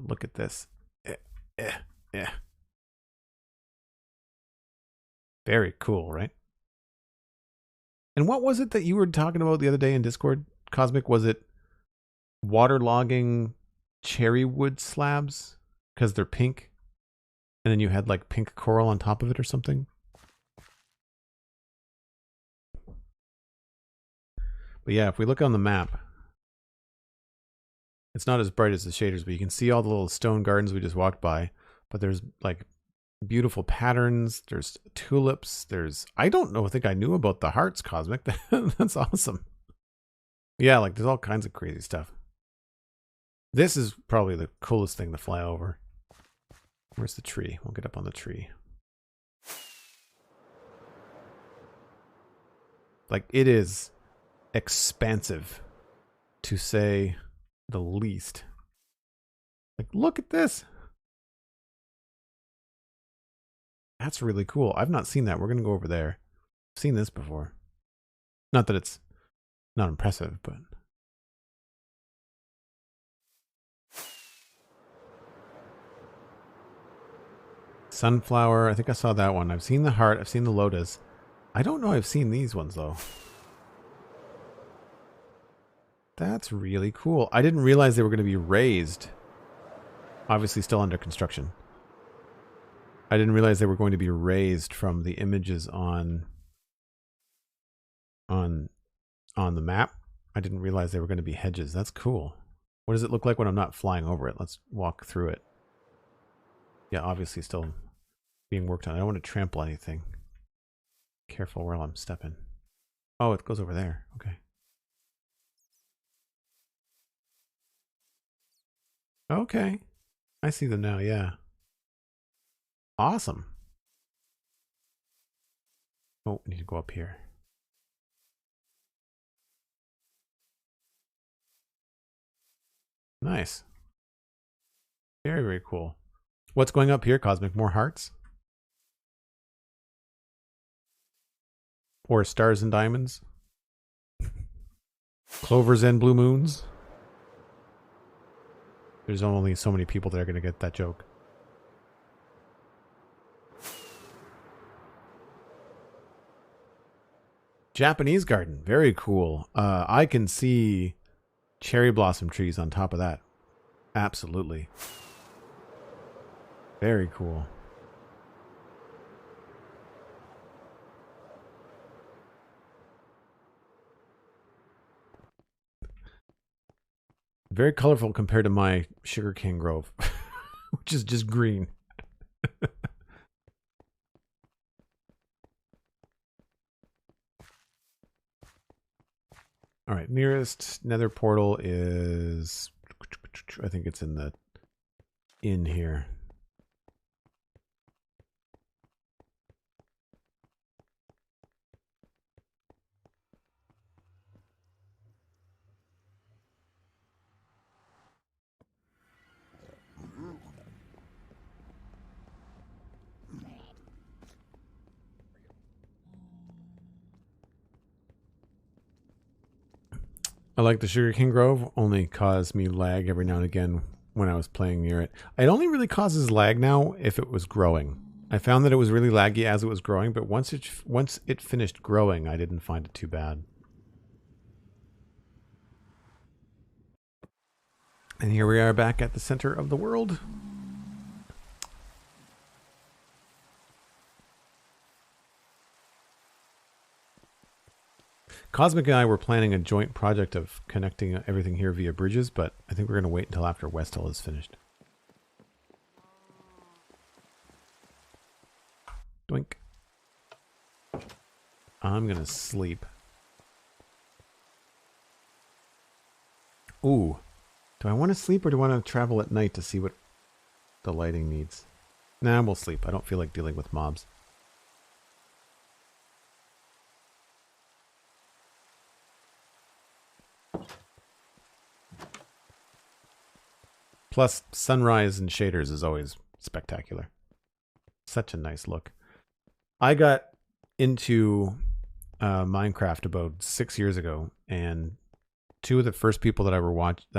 S1: Look at this. Very cool, right? And what was it that you were talking about the other day in Discord, KsenyaK? Was it waterlogging cherry wood slabs because they're pink? And then you had like pink coral on top of it or something? But yeah, if we look on the map, it's not as bright as the shaders, but you can see all the little stone gardens we just walked by. But there's like beautiful patterns. There's tulips. There's... I think I knew about the hearts, KsenyaK. That's awesome. Yeah, like there's all kinds of crazy stuff. This is probably the coolest thing to fly over. Where's the tree? We'll get up on the tree. Like, it is expansive, to say the least. Like, look at this. That's really cool. I've not seen that. We're going to go over there. I've seen this before. Not that it's not impressive, but... Sunflower. I think I saw that one. I've seen the heart. I've seen the lotus. I don't know I've seen these ones, though. That's really cool. I didn't realize they were going to be raised. Obviously still under construction. I didn't realize they were going to be raised from the images on the map. I didn't realize they were going to be hedges. That's cool. What does it look like when I'm not flying over it? Let's walk through it. Yeah, obviously still being worked on. I don't want to trample anything. Careful where I'm stepping. Oh, it goes over there. Okay. Okay. I see them now, yeah. Awesome. Oh, we need to go up here. Nice. Very, very cool. What's going up here, Cosmic? More hearts? Or stars and diamonds? Clovers and blue moons? There's only so many people that are going to get that joke. Japanese garden. Very cool. I can see cherry blossom trees on top of that. Absolutely. Very cool. Very colorful compared to my sugarcane grove, which is just green. All right, nearest nether portal is, I think it's in here. I like the Sugarcane Grove, only caused me lag every now and again when I was playing near it. It only really causes lag now if it was growing. I found that it was really laggy as it was growing, but once it finished growing, I didn't find it too bad. And here we are back at the center of the world. Cosmic and I were planning a joint project of connecting everything here via bridges, but I think we're going to wait until after Westhill is finished. Doink. I'm going to sleep. Ooh. Do I want to sleep or do I want to travel at night to see what the lighting needs? Nah, we'll sleep. I don't feel like dealing with mobs. Plus, sunrise and shaders is always spectacular. Such a nice look. I got into Minecraft about 6 years ago, and two of the first people that I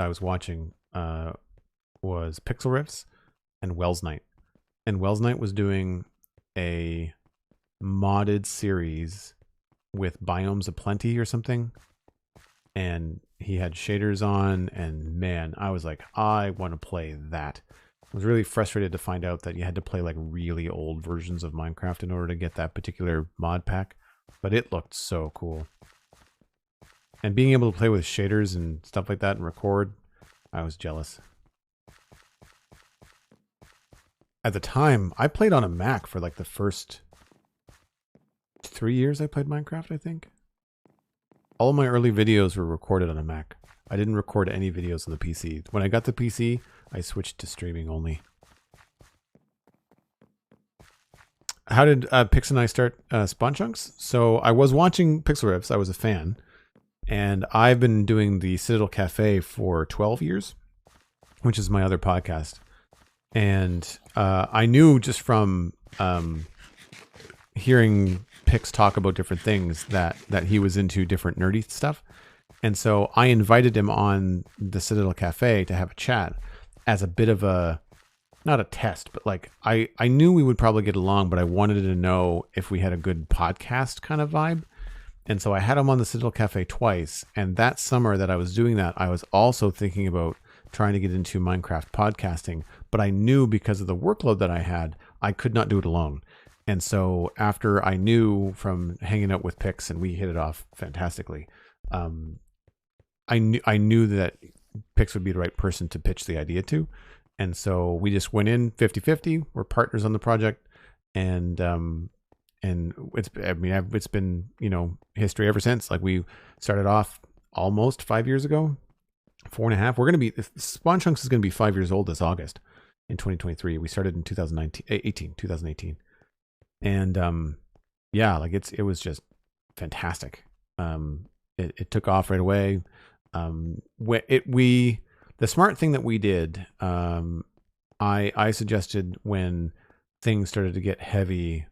S1: was watching was Pixel Riffs and Wells Knight. And Wells Knight was doing a modded series with Biomes Aplenty or something. And he had shaders on, and man, I was like, I want to play that. I was really frustrated to find out that you had to play like really old versions of Minecraft in order to get that particular mod pack. But it looked so cool. And being able to play with shaders and stuff like that and record, I was jealous. At the time, I played on a Mac for like the first 3 years I played Minecraft, I think. All of my early videos were recorded on a Mac. I didn't record any videos on the PC. When I got the PC, I switched to streaming only. How did Pix and I start Spawn Chunks? So I was watching Pixel Riffs. I was a fan. And I've been doing the Citadel Cafe for 12 years, which is my other podcast. And I knew just from hearing Pix talk about different things that he was into different nerdy stuff. And so I invited him on the Citadel Cafe to have a chat as a bit of a not a test, but like I knew we would probably get along, but I wanted to know if we had a good podcast kind of vibe. And so I had him on the Citadel Cafe twice. And that summer that I was doing that, I was also thinking about trying to get into Minecraft podcasting. But I knew because of the workload that I had, I could not do it alone. And so after I knew from hanging out with Pix, and we hit it off fantastically, I knew that Pix would be the right person to pitch the idea to. And so we just went in 50-50. We're partners on the project. And it's been, history ever since. Like we started off almost 5 years ago, 4.5. We're going to be, Spawn Chunks is going to be 5 years old this August in 2023. We started in 2018. And, yeah, like it was just fantastic. It took off right away. The smart thing that we did, I suggested when things started to get heavy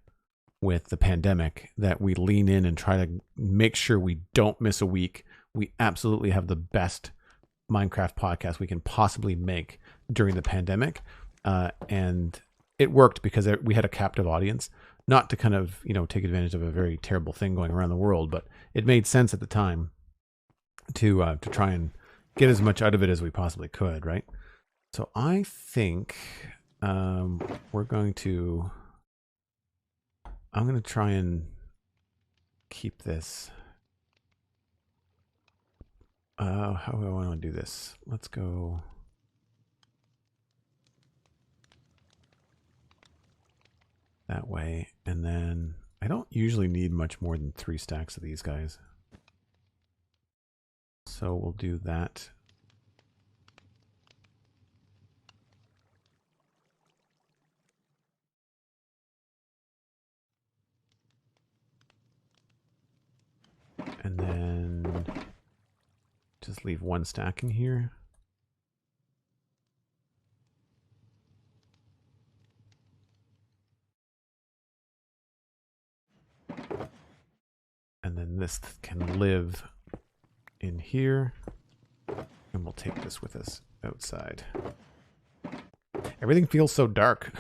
S1: with the pandemic that we lean in and try to make sure we don't miss a week. We absolutely have the best Minecraft podcast we can possibly make during the pandemic. And it worked because we had a captive audience, not to kind of, take advantage of a very terrible thing going around the world, but it made sense at the time to try and get as much out of it as we possibly could. Right. So I think, I'm going to try and keep this. How do I want to do this? Let's go. That way. And then I don't usually need much more than 3 stacks of these guys. So we'll do that. And then just leave 1 stack in here. And then this can live in here. And we'll take this with us outside. Everything feels so dark.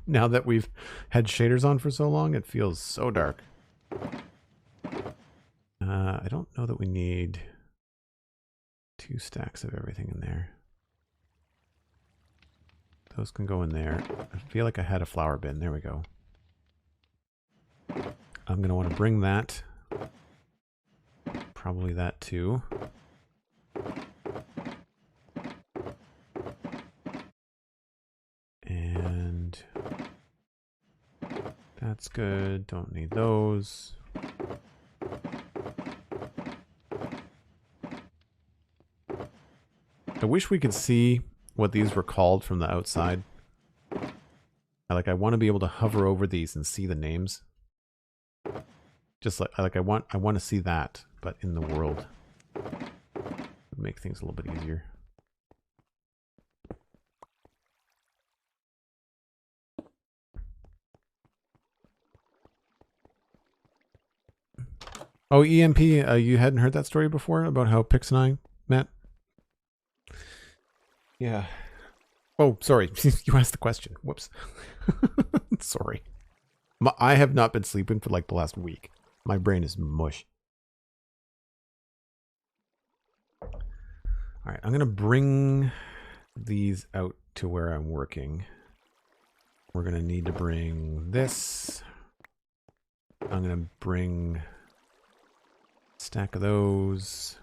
S1: Now that we've had shaders on for so long, it feels so dark. I don't know that we need 2 stacks of everything in there. Those can go in there. I feel like I had a flower bin. There we go. I'm going to want to bring that. Probably that too. And that's good. Don't need those. I wish we could see what these were called from the outside. I want to be able to hover over these and see the names. Just like I want to see that, but in the world. It would make things a little bit easier. Oh, EMP, you hadn't heard that story before about how Pix and I met? Yeah. Oh, sorry. You asked the question. Whoops. Sorry. I have not been sleeping for like the last week. My brain is mush. All right. I'm going to bring these out to where I'm working. We're going to need to bring this. I'm going to bring a stack of those.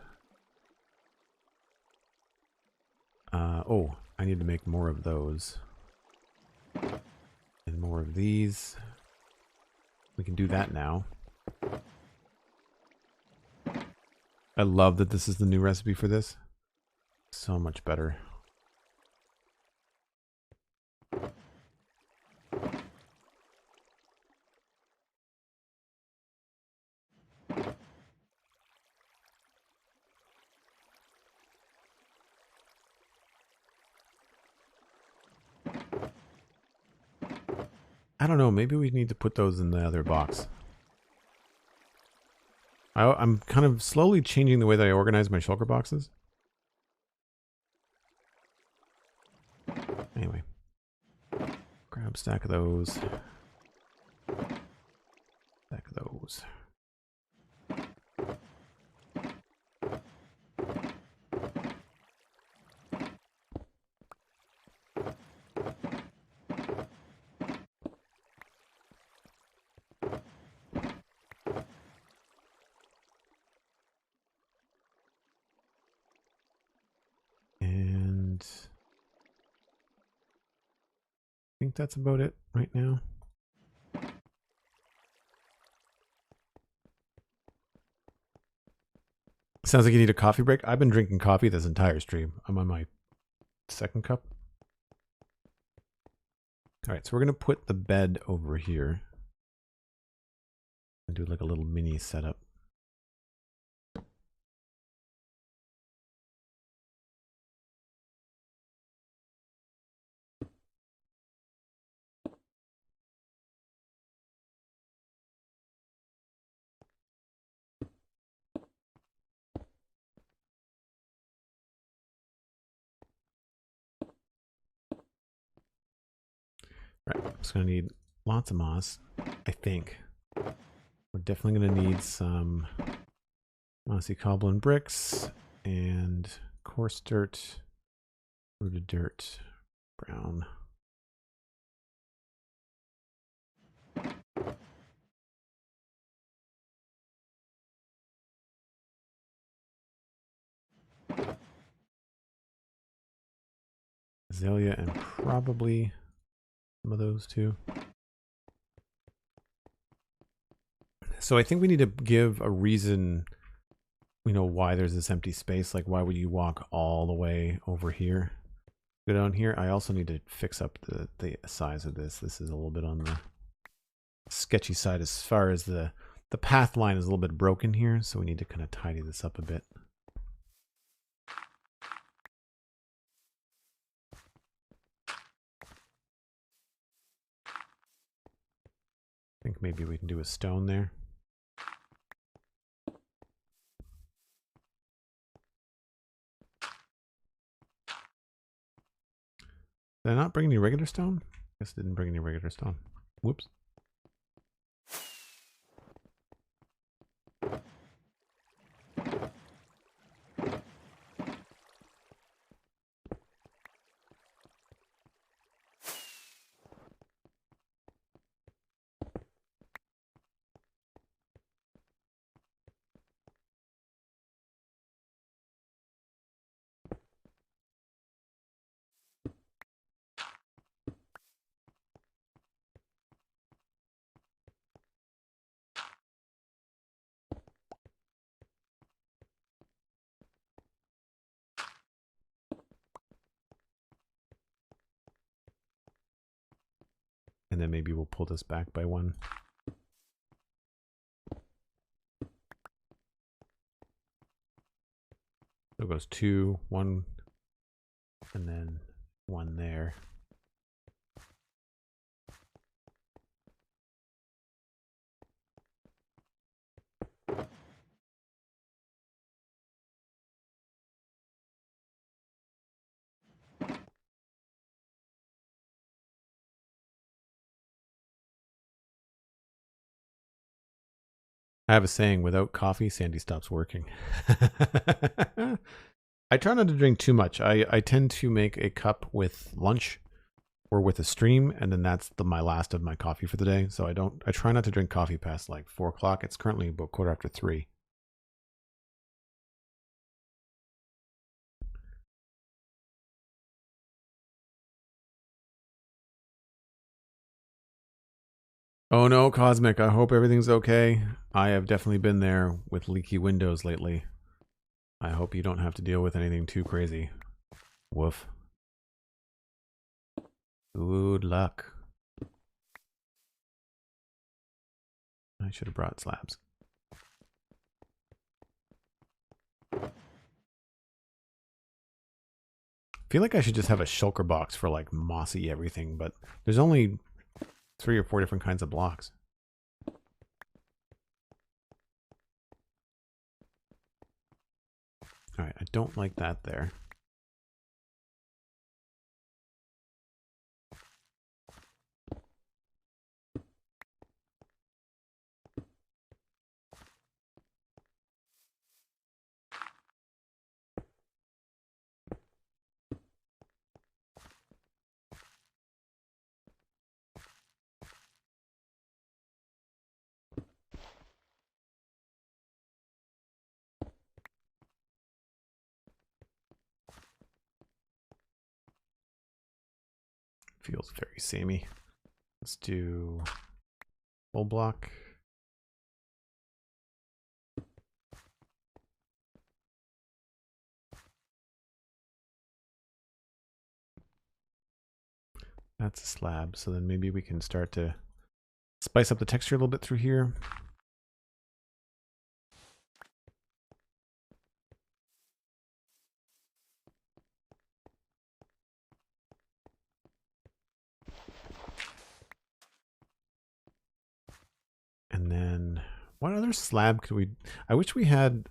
S1: Oh, I need to make more of those. And more of these. We can do that now. I love that this is the new recipe for this. So much better. I don't know, maybe we need to put those in the other box. I'm kind of slowly changing the way that I organize my shulker boxes. Anyway, Grab a stack of those. Stack of those. And I think that's about it right now. Sounds like you need a coffee break. I've been drinking coffee this entire stream. I'm on my second cup. All right, so we're going to put the bed over here and do like a little mini setup. Right, I'm just going to need lots of moss, I think. We're definitely going to need some mossy cobble and bricks and coarse dirt, rooted dirt, brown. Azalea and probably some of those too. So I think we need to give a reason, you know, why there's this empty space. Like, why would you walk all the way over here? Go down here. I also need to fix up the size of this. This is a little bit on the sketchy side as far as the path line is a little bit broken here. So we need to kind of tidy this up a bit. I think maybe we can do a stone there. Did I not bring any regular stone? I guess I didn't bring any regular stone. Whoops. And then maybe we'll pull this back by one. So it goes 2, 1, and then 1 there. I have a saying, without coffee, Sandy stops working. I try not to drink too much. I tend to make a cup with lunch or with a stream, and then that's my last of my coffee for the day. So I try not to drink coffee past like 4 o'clock. It's currently about 3:15. Oh no, Cosmic, I hope everything's okay. I have definitely been there with leaky windows lately. I hope you don't have to deal with anything too crazy. Woof. Good luck. I should have brought slabs. I feel like I should just have a shulker box for like mossy everything, but there's only 3 or 4 different kinds of blocks. All right, I don't like that there. Feels very samey. Let's do full block. That's a slab, so then maybe we can start to spice up the texture a little bit through here. And then what other slab could we... I wish we had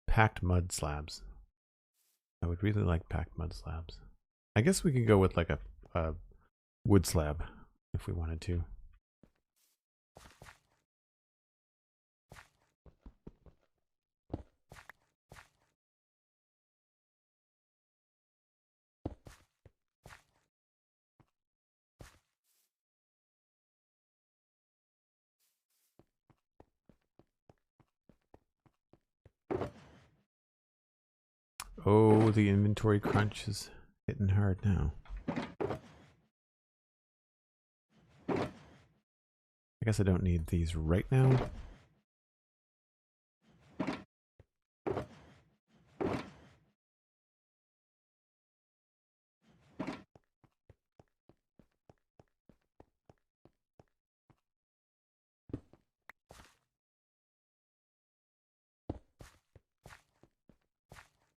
S1: packed mud slabs. I would really like packed mud slabs. I guess we could go with like a wood slab if we wanted to. Oh, the inventory crunch is hitting hard now. I guess I don't need these right now.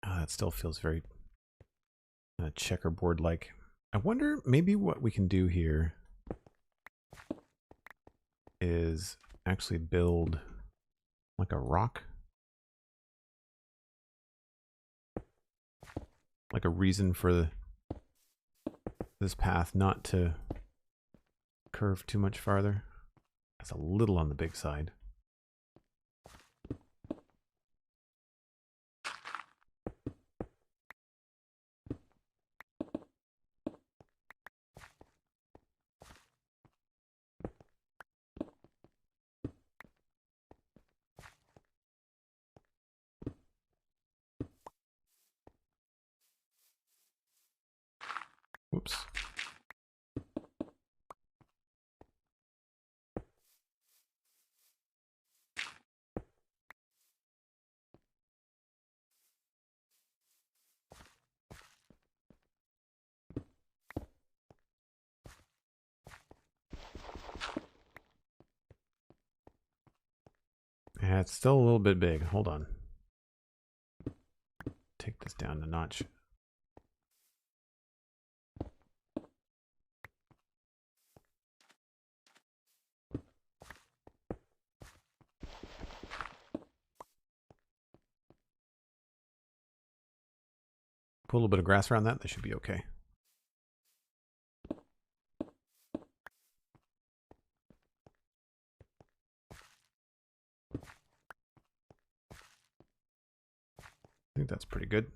S1: Oh, that still feels very checkerboard-like. I wonder maybe what we can do here is actually build like a rock. Like a reason for this path not to curve too much farther. That's a little on the big side. Whoops. Yeah, it's still a little bit big. Hold on. Take this down a notch. Put a little bit of grass around that. That should be okay. I think that's pretty good.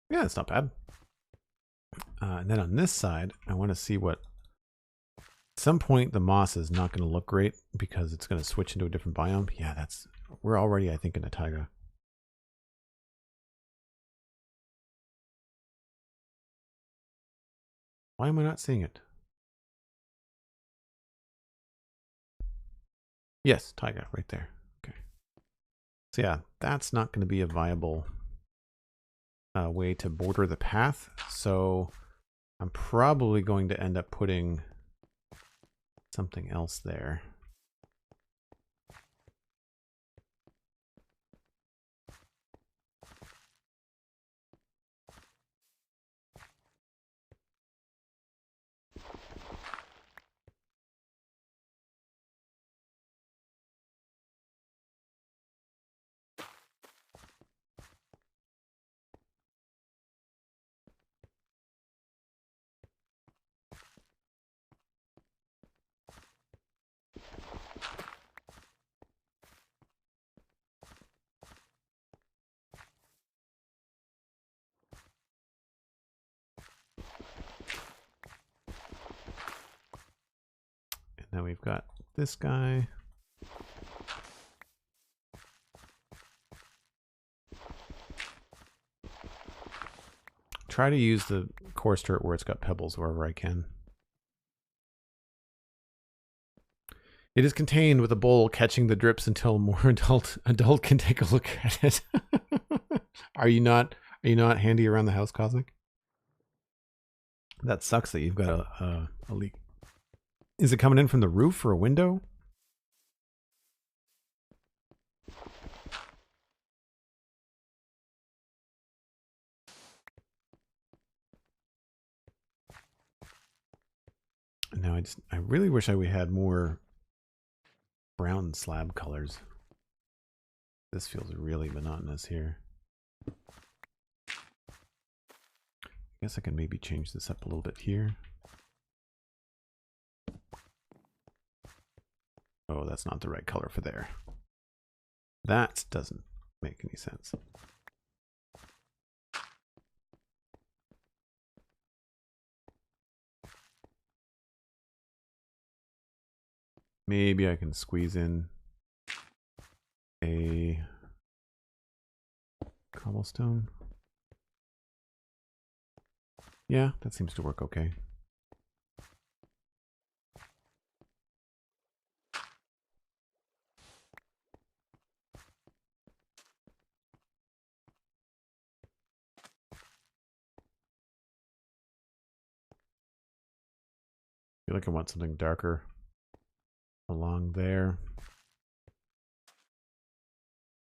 S1: Yeah, it's not bad. And then on this side, I want to see what... At some point, the moss is not going to look great because it's going to switch into a different biome. Yeah, that's... We're already, I think, in a taiga. Why am I not seeing it? Yes, taiga, right there. Okay. So yeah, that's not going to be a viable way to border the path. So I'm probably going to end up putting something else there. Now we've got this guy. try to use the coarse dirt where it's got pebbles wherever I can. It is contained with a bowl catching the drips until more adult can take a look at it. Are you not handy around the house, Cosmic? That sucks that you've got a leak. Is it coming in from the roof or a window? No, I really wish we had more brown slab colors. This feels really monotonous here. I guess I can maybe change this up a little bit here. Oh, that's not the right color for there. That doesn't make any sense. Maybe I can squeeze in a cobblestone. Yeah, that seems to work okay. I feel like I want something darker along there.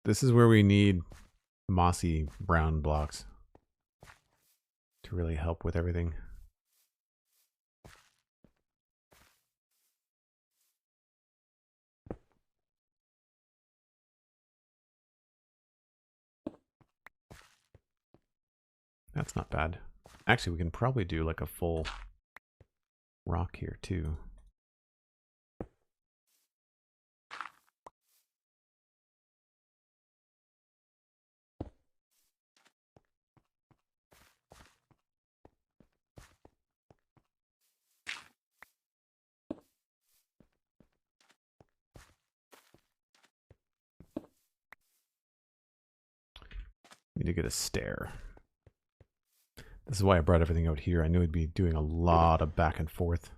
S1: This is where we need mossy brown blocks to really help with everything. That's not bad. Actually, we can probably do like a full rock here too. Need to get a stair. This is why I brought everything out here. I knew I'd be doing a lot of back and forth.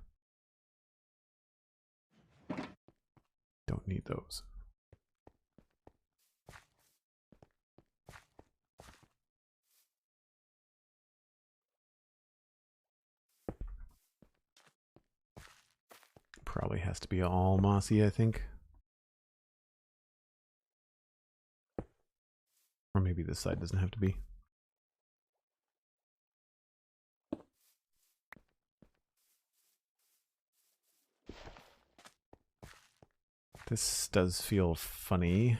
S1: Don't need those. Probably has to be all mossy, I think. Or maybe this side doesn't have to be. This does feel funny.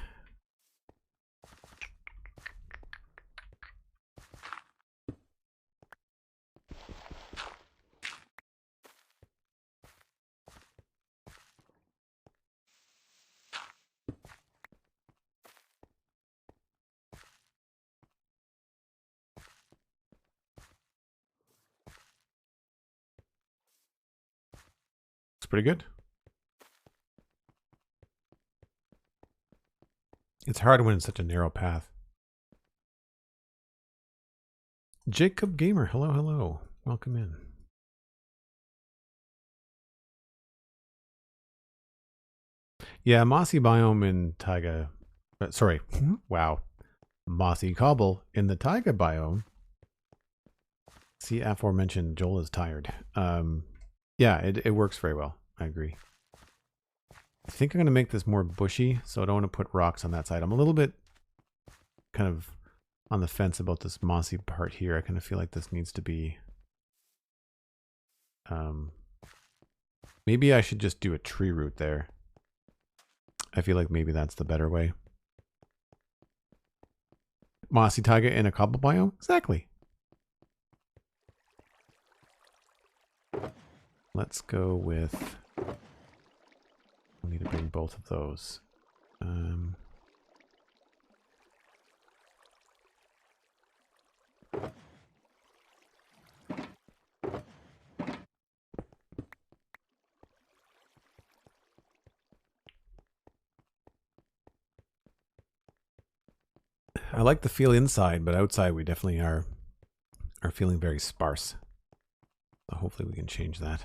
S1: It's pretty good. It's hard when it's such a narrow path. Jacob Gamer, hello, hello. Welcome in. Yeah, mossy biome in taiga. Sorry, wow. Mossy cobble in the taiga biome. See, aforementioned, Joel is tired. Yeah, it works very well. I agree. I think I'm going to make this more bushy, so I don't want to put rocks on that side. I'm a little bit kind of on the fence about this mossy part here. I kind of feel like this needs to be... maybe I should just do a tree root there. I feel like maybe that's the better way. Mossy taiga in a cobble biome? Exactly. Let's go with... I need to bring both of those. I like the feel inside, but outside we definitely are are feeling very sparse. So hopefully we can change that.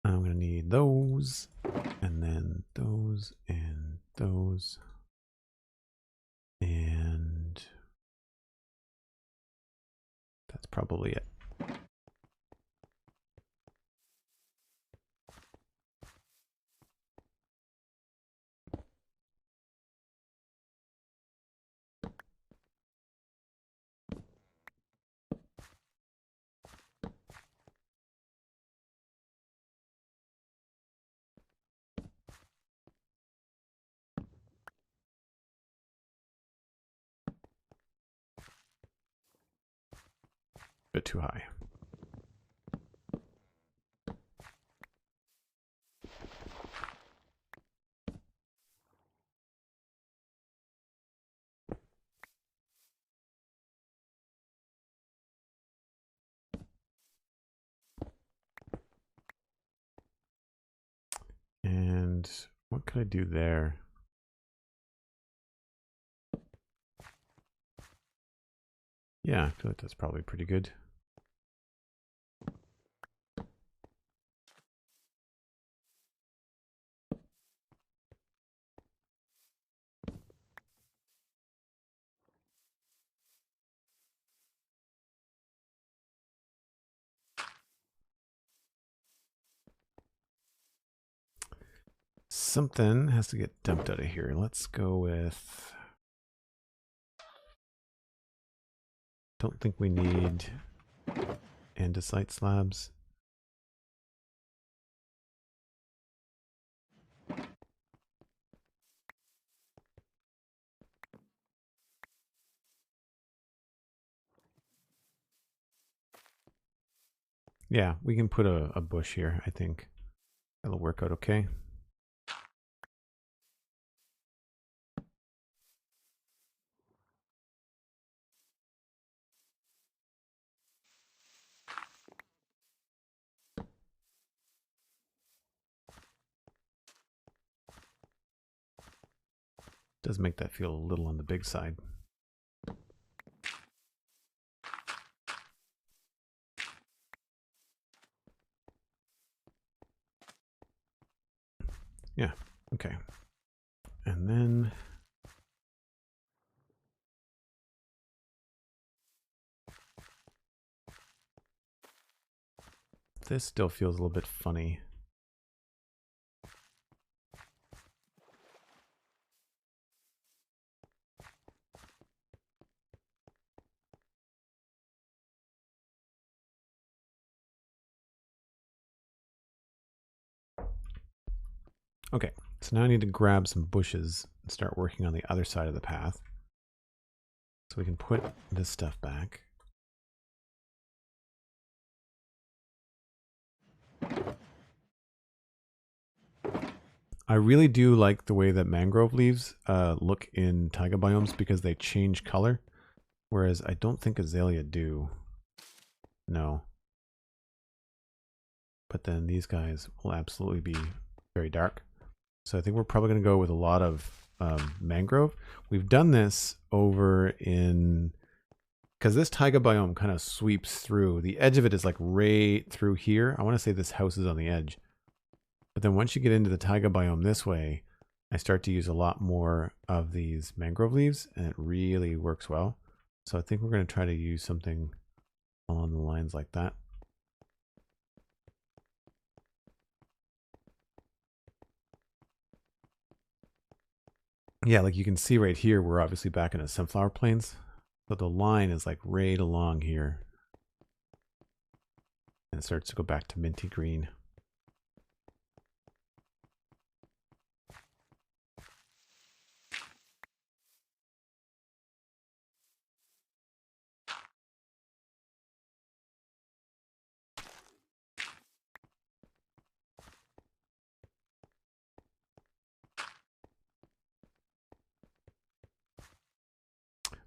S1: I'm going to need those, and then those, and those. And that's probably it. Bit too high. And what could I do there? Yeah, I feel like that's probably pretty good. Something has to get dumped out of here. Let's go with... Don't think we need andesite slabs. Yeah, we can put a bush here, I think. That'll work out okay. Does make that feel a little on the big side. Yeah, okay. And then this still feels a little bit funny. Okay, so now I need to grab some bushes and start working on the other side of the path. So we can put this stuff back. I really do like the way that mangrove leaves look in taiga biomes because they change color, whereas I don't think azalea do. No. But then these guys will absolutely be very dark. So I think we're probably going to go with a lot of mangrove. We've done this over in... Because this taiga biome kind of sweeps through. The edge of it is like right through here. I want to say this house is on the edge. But then once you get into the taiga biome this way, I start to use a lot more of these mangrove leaves, and it really works well. So I think we're going to try to use something along the lines like that. Yeah, like you can see right here, we're obviously back in a sunflower plains. So the line is like right along here. And it starts to go back to minty green.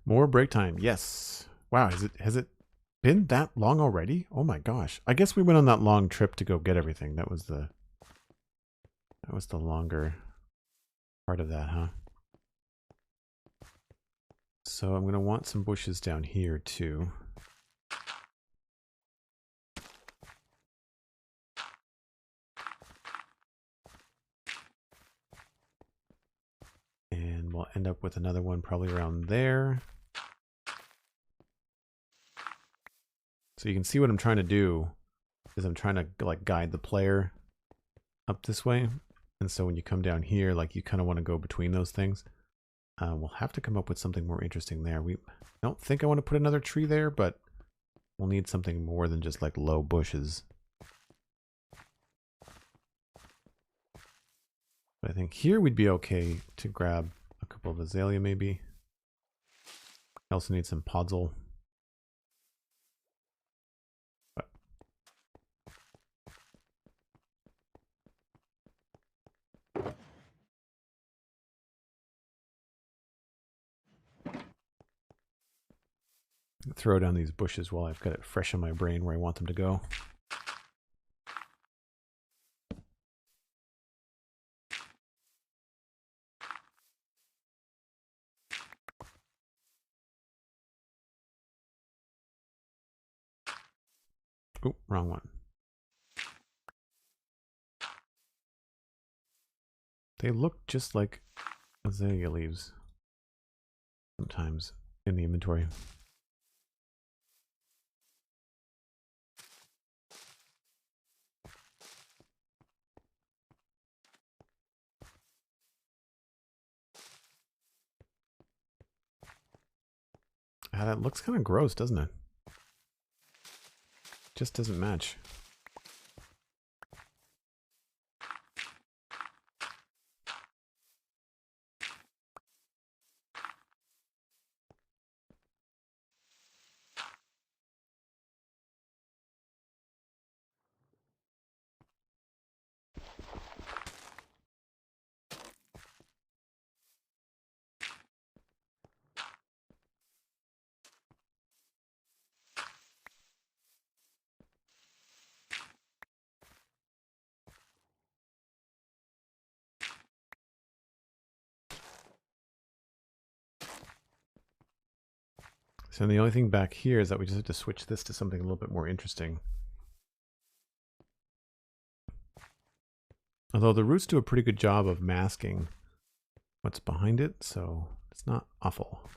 S1: More break time. Yes. Wow. Has it been that long already? Oh my gosh. I guess we went on that long trip to go get everything. That was the That was the longer part of that, huh? So I'm going to want some bushes down here too. And we'll end up with another one probably around there. So you can see what I'm trying to do is I'm trying to like guide the player up this way. And so when you come down here, like you kind of want to go between those things. We'll have to come up with something more interesting there. We don't think I want to put another tree there, but we'll need something more than just like low bushes. But I think here we'd be okay to grab a couple of azalea maybe. I also need some podzol. Throw down these bushes while I've got it fresh in my brain where I want them to go. Oh, wrong one. They look just like azalea leaves sometimes in the inventory. Ah, that looks kind of gross, doesn't it? Just doesn't match. So the only thing back here is that we just have to switch this to something a little bit more interesting. Although the roots do a pretty good job of masking what's behind it, so it's not awful.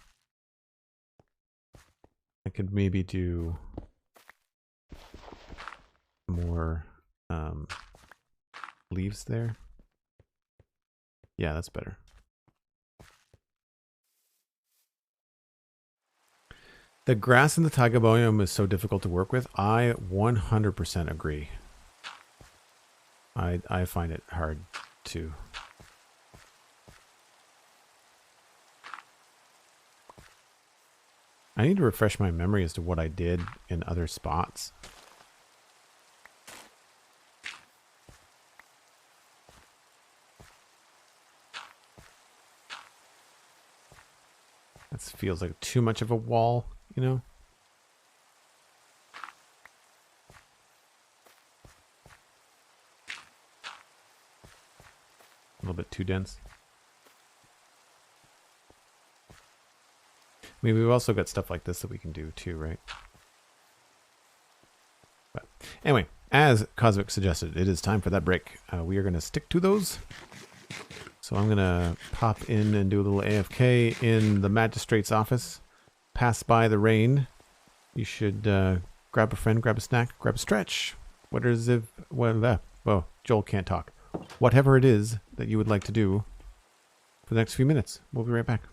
S1: I could maybe do more leaves there. Yeah, that's better. The grass in the taiga biome is so difficult to work with. I 100% agree. I find it hard too. I need to refresh my memory as to what I did in other spots. That feels like too much of a wall, you know? A little bit too dense. I mean, we've also got stuff like this that we can do too, right? But anyway, as Cosmic suggested, it is time for that break. We are going to stick to those. So I'm going to pop in and do a little AFK in the magistrate's office. Pass by the rain. You should grab a friend, grab a snack, grab a stretch. What is it? Well, Joel can't talk. Whatever it is that you would like to do for the next few minutes. We'll be right back.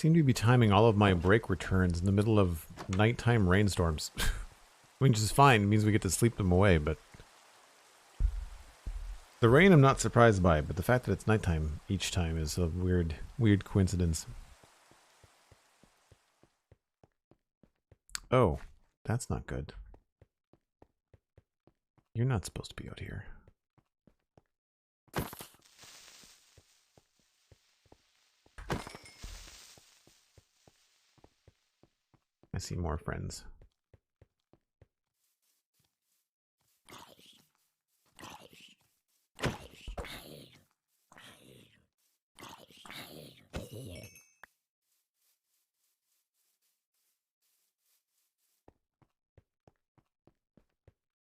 S1: seem to be timing all of my break returns in the middle of nighttime rainstorms. Which is fine, it means we get to sleep them away, but the rain I'm not surprised by, but the fact that it's nighttime each time is a weird coincidence. Oh, that's not good. You're not supposed to be out here. I see more friends.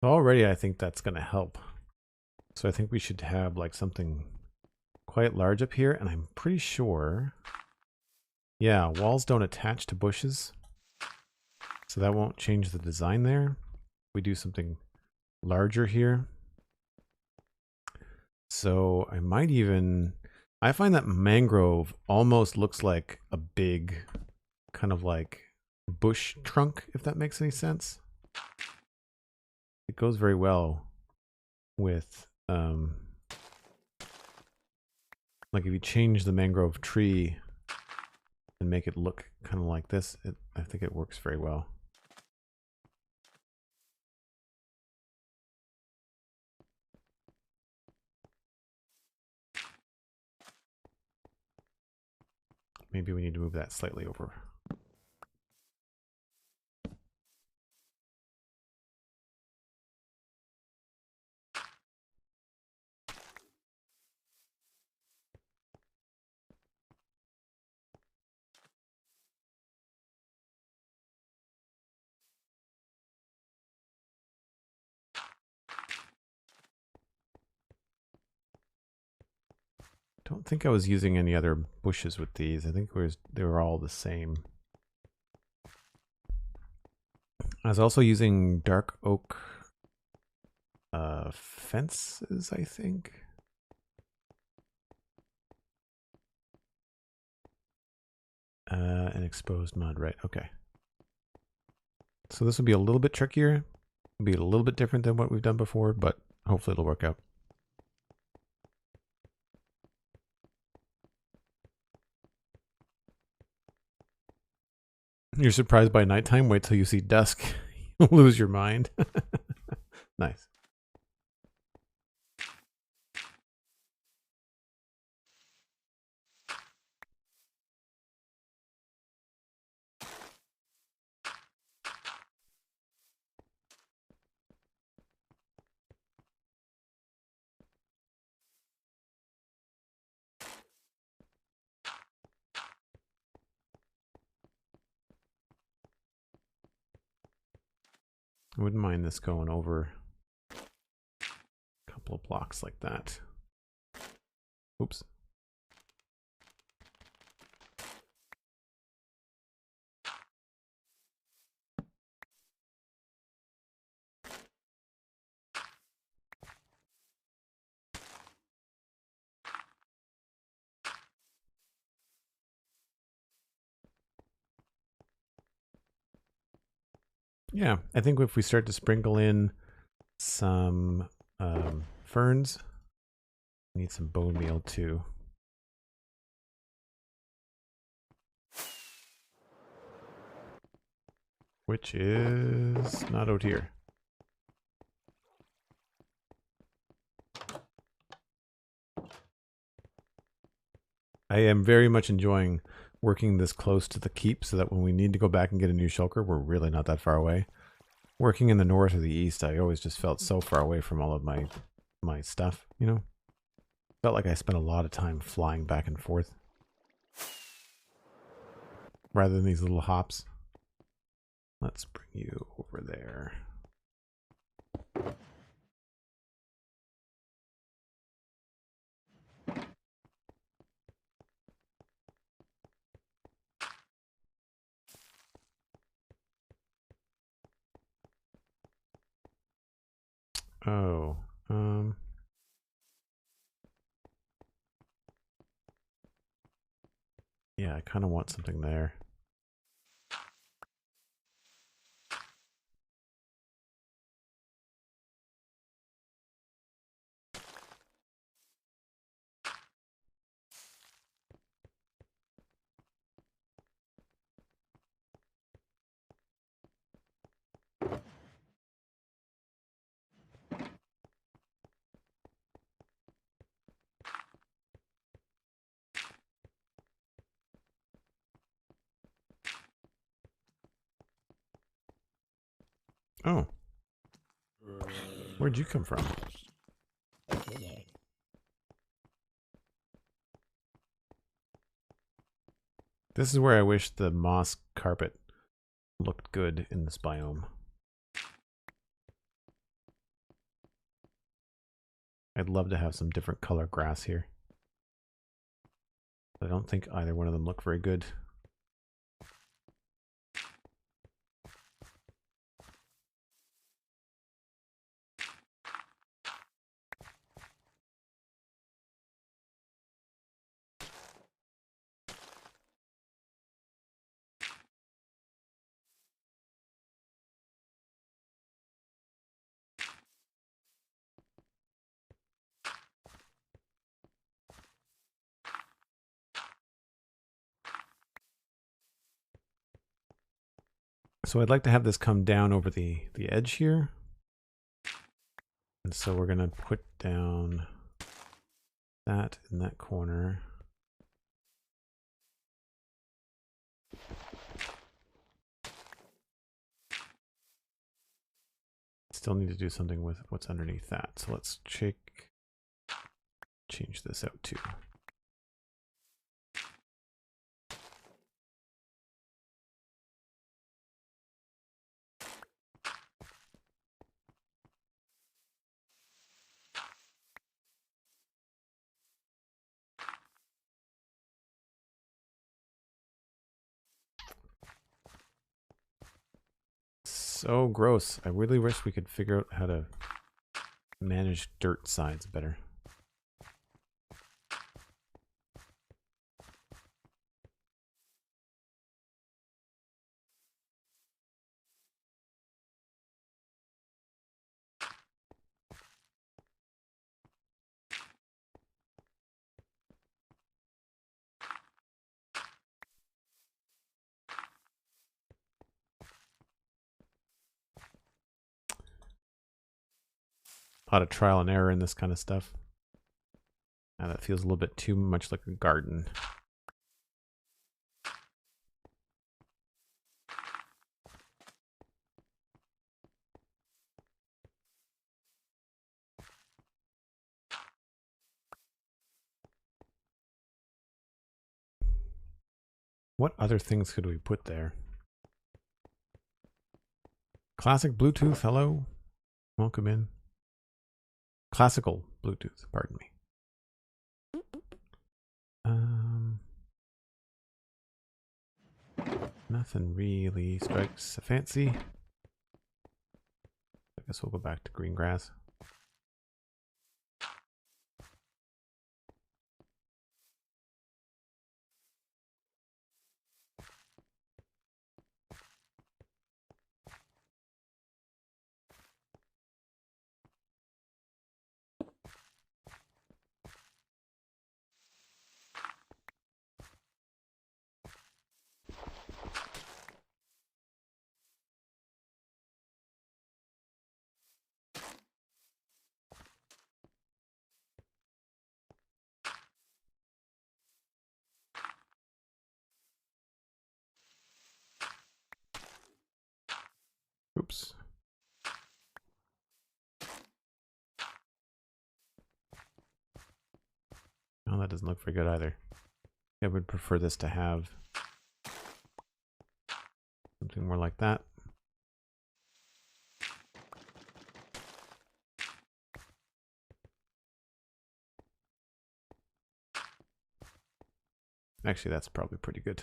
S1: Already I think that's going to help. So I think we should have like something quite large up here, and I'm pretty sure, yeah, walls don't attach to bushes. So that won't change the design there. We do something larger here. So I might even, I find that mangrove almost looks like a big kind of like bush trunk, if that makes any sense. It goes very well with, like if you change the mangrove tree and make it look kind of like this, I think it works very well. Maybe we need to move that slightly over. Don't think I was using any other bushes with these. I think they were all the same. I was also using dark oak fences, I think. And exposed mud, right? Okay. So this will be a little bit trickier. It'll be a little bit different than what we've done before, but hopefully it'll work out. You're surprised by nighttime? Wait till you see dusk. You'll lose your mind. Nice. I wouldn't mind this going over a couple of blocks like that. Oops. Yeah, I think if we start to sprinkle in some ferns, we need some bone meal too. Which is not out here. I am very much enjoying working this close to the keep so that when we need to go back and get a new shulker, we're really not that far away. Working in the north or the east, I always just felt so far away from all of my stuff, you know? Felt like I spent a lot of time flying back and forth rather than these little hops. Let's bring you over there. Oh, Yeah, I kind of want something there. Oh. Where'd you come from? This is where I wish the moss carpet looked good in this biome. I'd love to have some different color grass here. I don't think either one of them look very good. So I'd like to have this come down over the edge here. And so we're going to put down that in that corner. Still need to do something with what's underneath that. So let's change this out too. So gross. I really wish we could figure out how to manage dirt sides better. A lot of trial and error in this kind of stuff. Now that feels a little bit too much like a garden. What other things could we put there? Classic Bluetooth, hello. Welcome in. Classical Bluetooth, pardon me. Nothing really strikes a fancy. I guess we'll go back to green grass. Oops. Oh, that doesn't look very good either. I would prefer this to have something more like that. Actually, that's probably pretty good.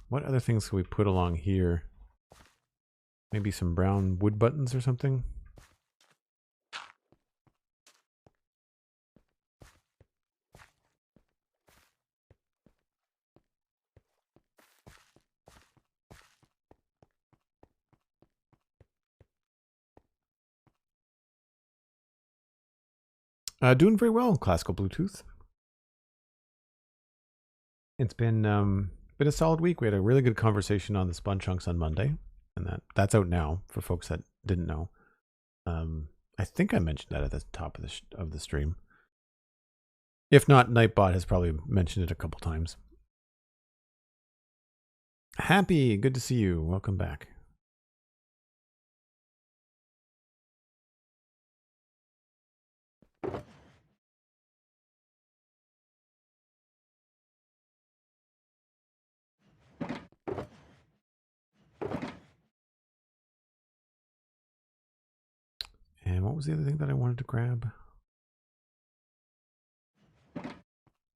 S1: What other things can we put along here Maybe some brown wood buttons or something. Doing very well, classical Bluetooth. It's been a solid week. We had a really good conversation on the Spun Chunks on Monday, and that's out now for folks that didn't know. I think I mentioned that at the top of the stream. If not, Nightbot has probably mentioned it a couple times. Happy, good to see you. Welcome back. And what was the other thing that I wanted to grab?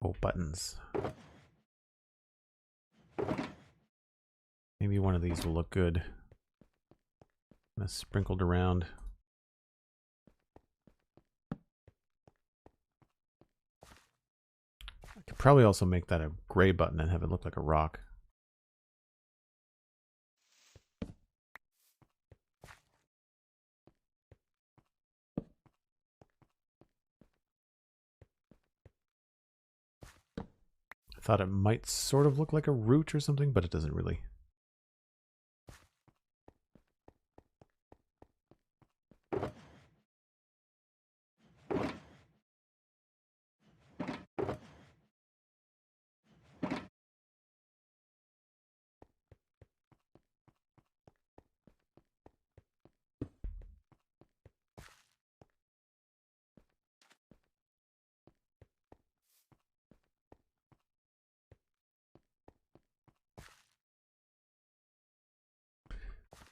S1: Oh, buttons. Maybe one of these will look good. Sprinkled around. I could probably also make that a gray button and have it look like a rock. I thought it might sort of look like a root or something, but it doesn't really.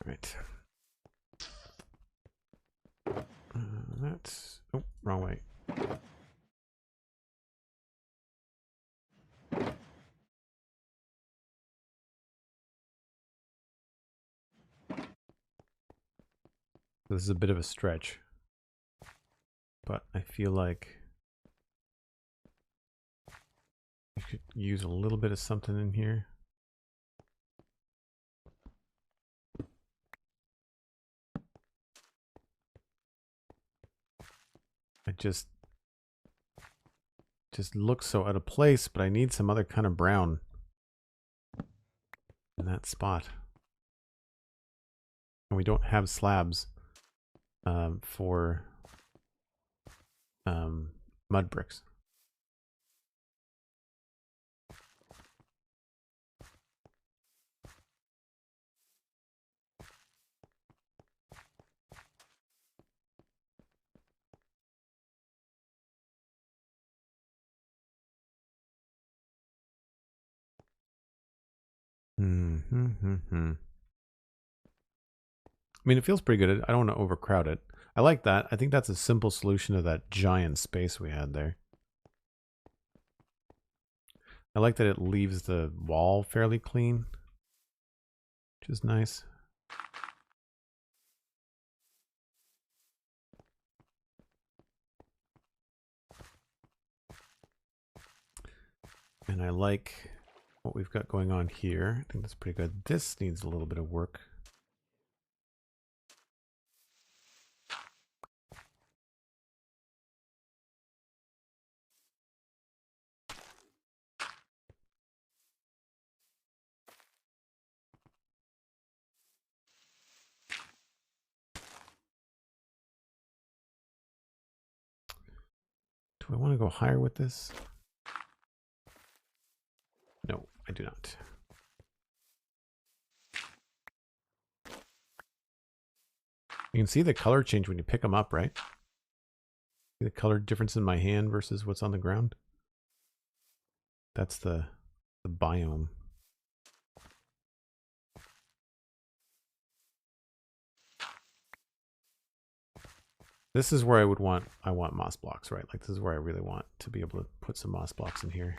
S1: Right. That's... Oh, wrong way. This is a bit of a stretch, but I feel like you could use a little bit of something in here. It just looks so out of place, but I need some other kind of brown in that spot. And we don't have slabs for mud bricks. I mean, it feels pretty good. I don't want to overcrowd it. I like that. I think that's a simple solution to that giant space we had there. I like that it leaves the wall fairly clean, which is nice. And I like what we've got going on here. I think that's pretty good. This needs a little bit of work. Do I want to go higher with this? No, I do not. You can see the color change when you pick them up, right? See the color difference in my hand versus what's on the ground? That's the biome. This is where I want moss blocks, right? Like this is where I really want to be able to put some moss blocks in here.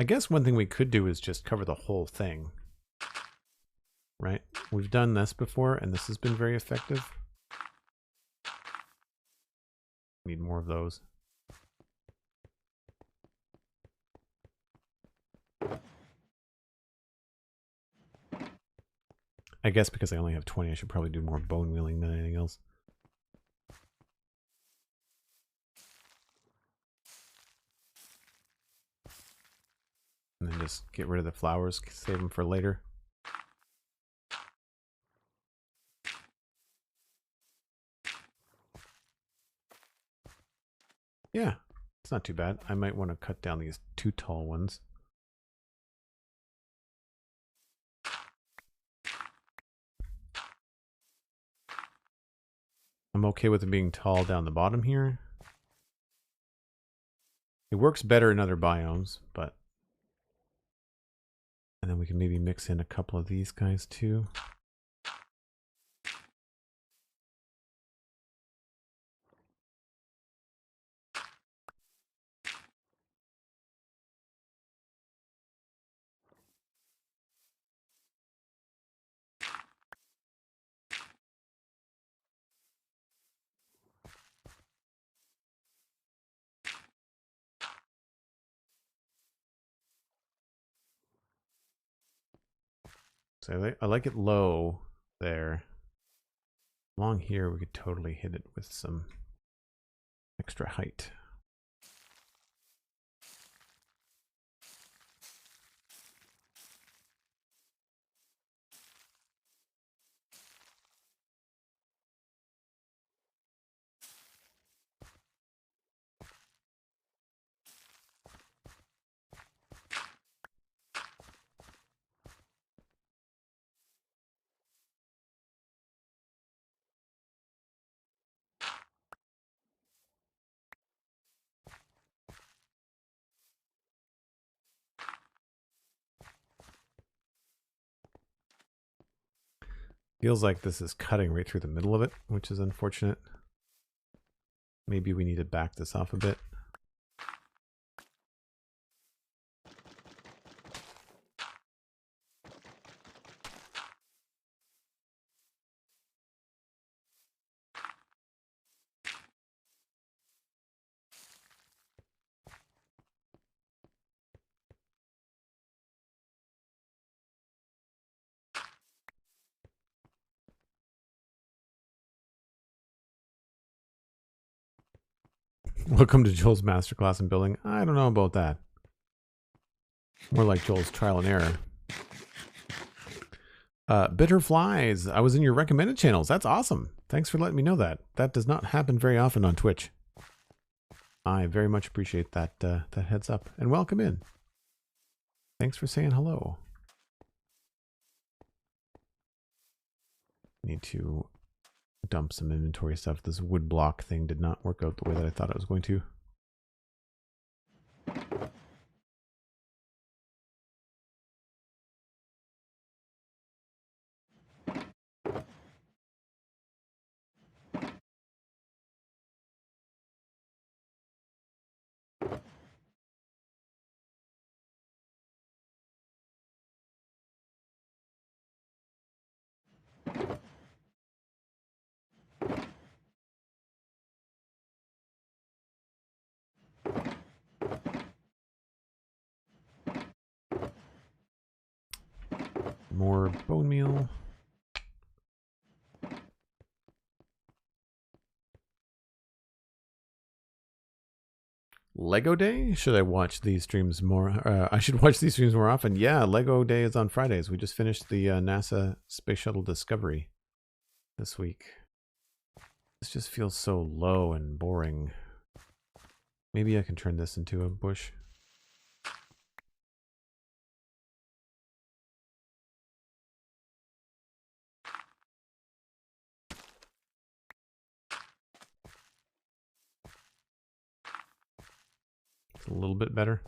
S1: I guess one thing we could do is just cover the whole thing. Right? We've done this before, and this has been very effective. Need more of those. I guess because I only have 20, I should probably do more bone mealing than anything else. And then just get rid of the flowers, save them for later. Yeah, it's not too bad. I might want to cut down these 2 tall ones. I'm okay with it being tall down the bottom here. It works better in other biomes, but... And then we can maybe mix in a couple of these guys too. So I like it low there. Along here, we could totally hit it with some extra height. Feels like this is cutting right through the middle of it, which is unfortunate. Maybe we need to back this off a bit. Welcome to Joel's masterclass in building. I don't know about that. More like Joel's trial and error. Bitter Flies. I was in your recommended channels. That's awesome. Thanks for letting me know that. That does not happen very often on Twitch. I very much appreciate that that heads up. And welcome in. Thanks for saying hello. Need to dump some inventory stuff. This wood block thing did not work out the way that I thought it was going to. More bone meal. Lego Day? Should I watch these streams more? I should watch these streams more often. Yeah, Lego Day is on Fridays. We just finished the NASA Space Shuttle Discovery this week. This just feels so low and boring. Maybe I can turn this into a bush. It's a little bit better.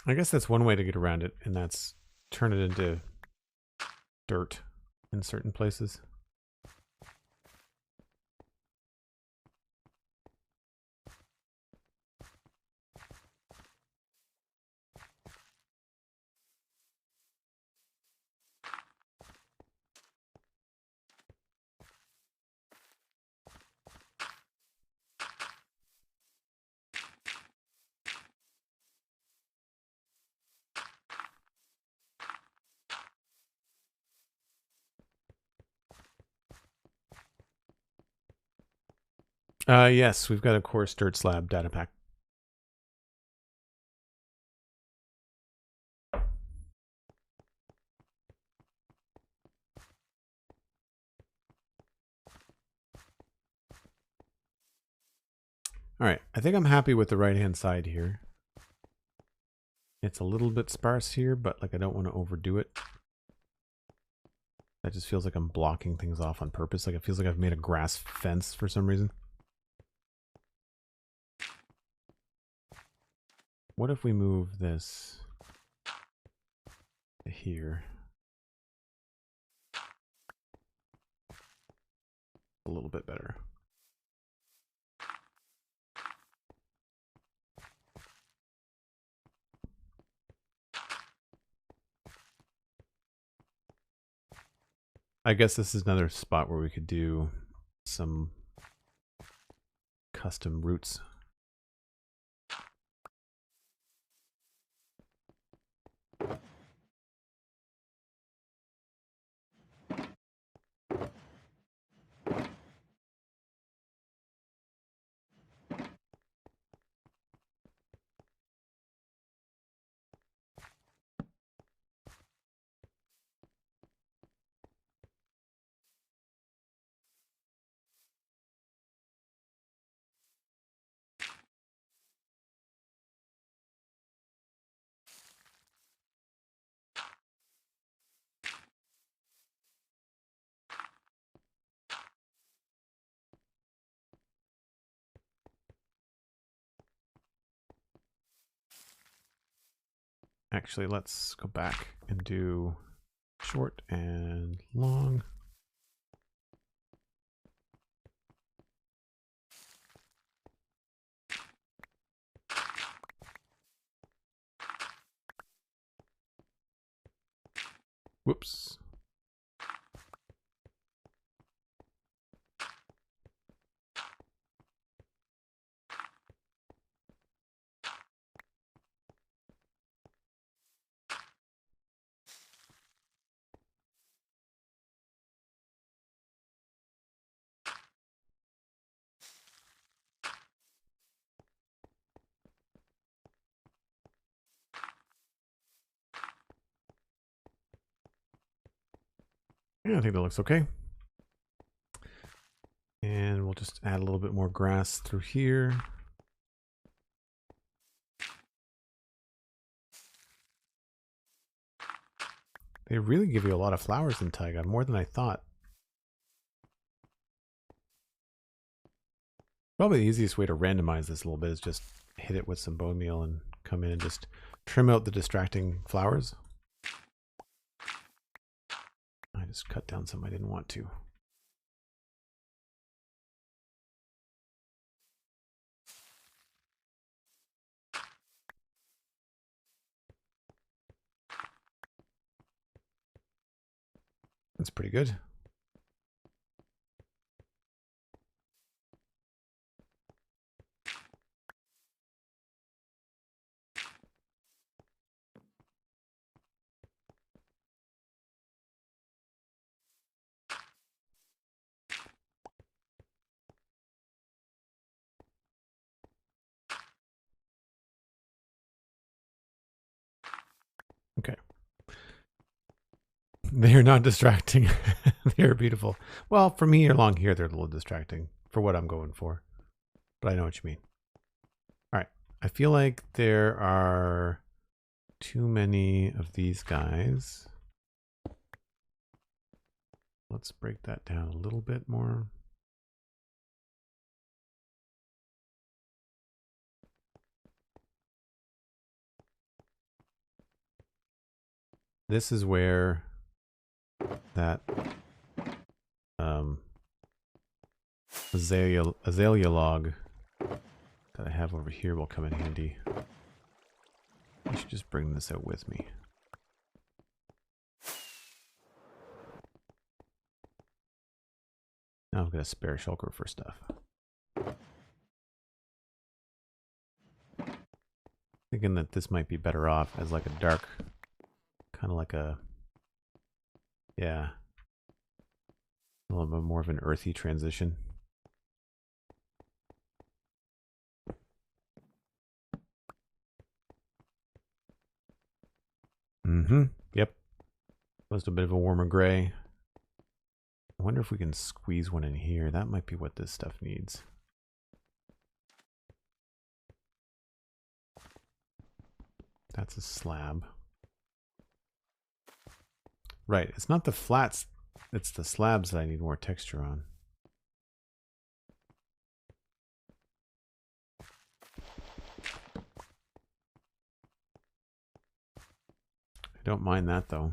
S1: I guess that's one way to get around it, and that's turn it into dirt in certain places. Yes, we've got a coarse dirt slab data pack. All right, I think I'm happy with the right-hand side here. It's a little bit sparse here, but like I don't want to overdo it. That just feels like I'm blocking things off on purpose. Like it feels like I've made a grass fence for some reason. What if we move this to here? A little bit better. I guess this is another spot where we could do some custom routes. Actually, let's go back and do short and long. Whoops. Yeah, I think that looks okay. And we'll just add a little bit more grass through here. They really give you a lot of flowers in taiga, more than I thought. Probably the easiest way to randomize this a little bit is just hit it with some bone meal and come in and just trim out the distracting flowers. I just cut down some I didn't want to. That's pretty good. Okay. They are not distracting. They are beautiful. Well, for me along here, they're a little distracting for what I'm going for. But I know what you mean. All right. I feel like there are too many of these guys. Let's break that down a little bit more. this is where that azalea log that I have over here will come in handy. I should just bring this out with me. Now I'm going to spare shulker for stuff. Thinking that this might be better off as like a dark, kind of like a, yeah, a little bit more of an earthy transition. Yep. Just a bit of a warmer gray. I wonder if we can squeeze one in here. That might be what this stuff needs. That's a slab. Right, it's not the flats, it's the slabs that I need more texture on. I don't mind that though.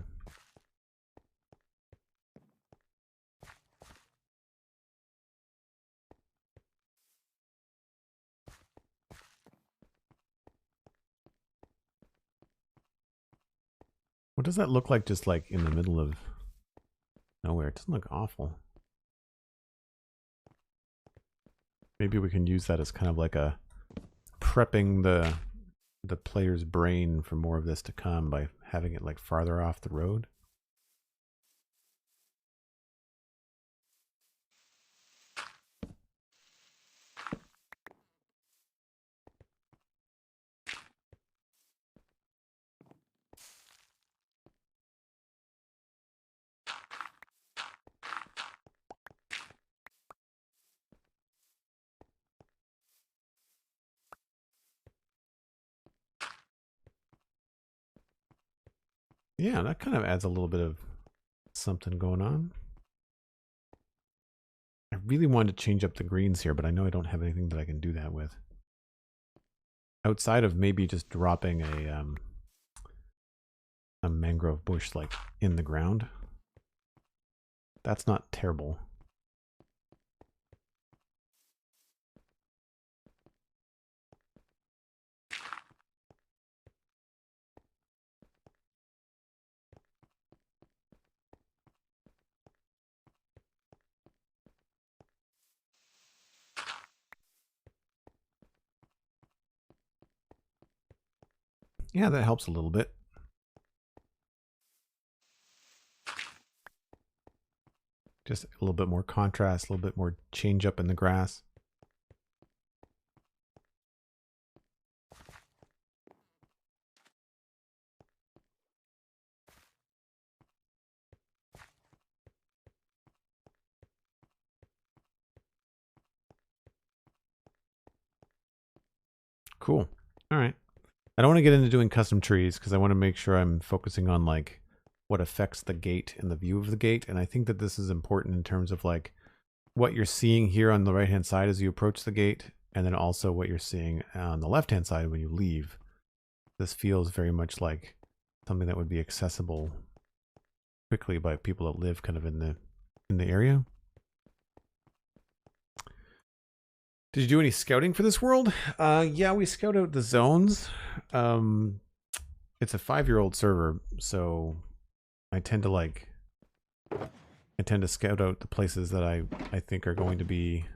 S1: What does that look like just like in the middle of nowhere? It doesn't look awful. Maybe we can use that as kind of like a prepping the player's brain for more of this to come by having it like farther off the road. Yeah, that kind of adds a little bit of something going on. I really wanted to change up the greens here, but I know I don't have anything that I can do that with. Outside of maybe just dropping a mangrove bush like in the ground. That's not terrible. Yeah, that helps a little bit. Just a little bit more contrast, a little bit more change up in the grass. Cool. All right. I don't want to get into doing custom trees because I want to make sure I'm focusing on like what affects the gate and the view of the gate. And I think that this is important in terms of like what you're seeing here on the right hand side as you approach the gate, and then also what you're seeing on the left hand side when you leave. This feels very much like something that would be accessible quickly by people that live kind of in the area. Did you do any scouting for this world? Yeah, we scout out the zones. It's a 5-year-old server, so I tend to scout out the places that I think are going to be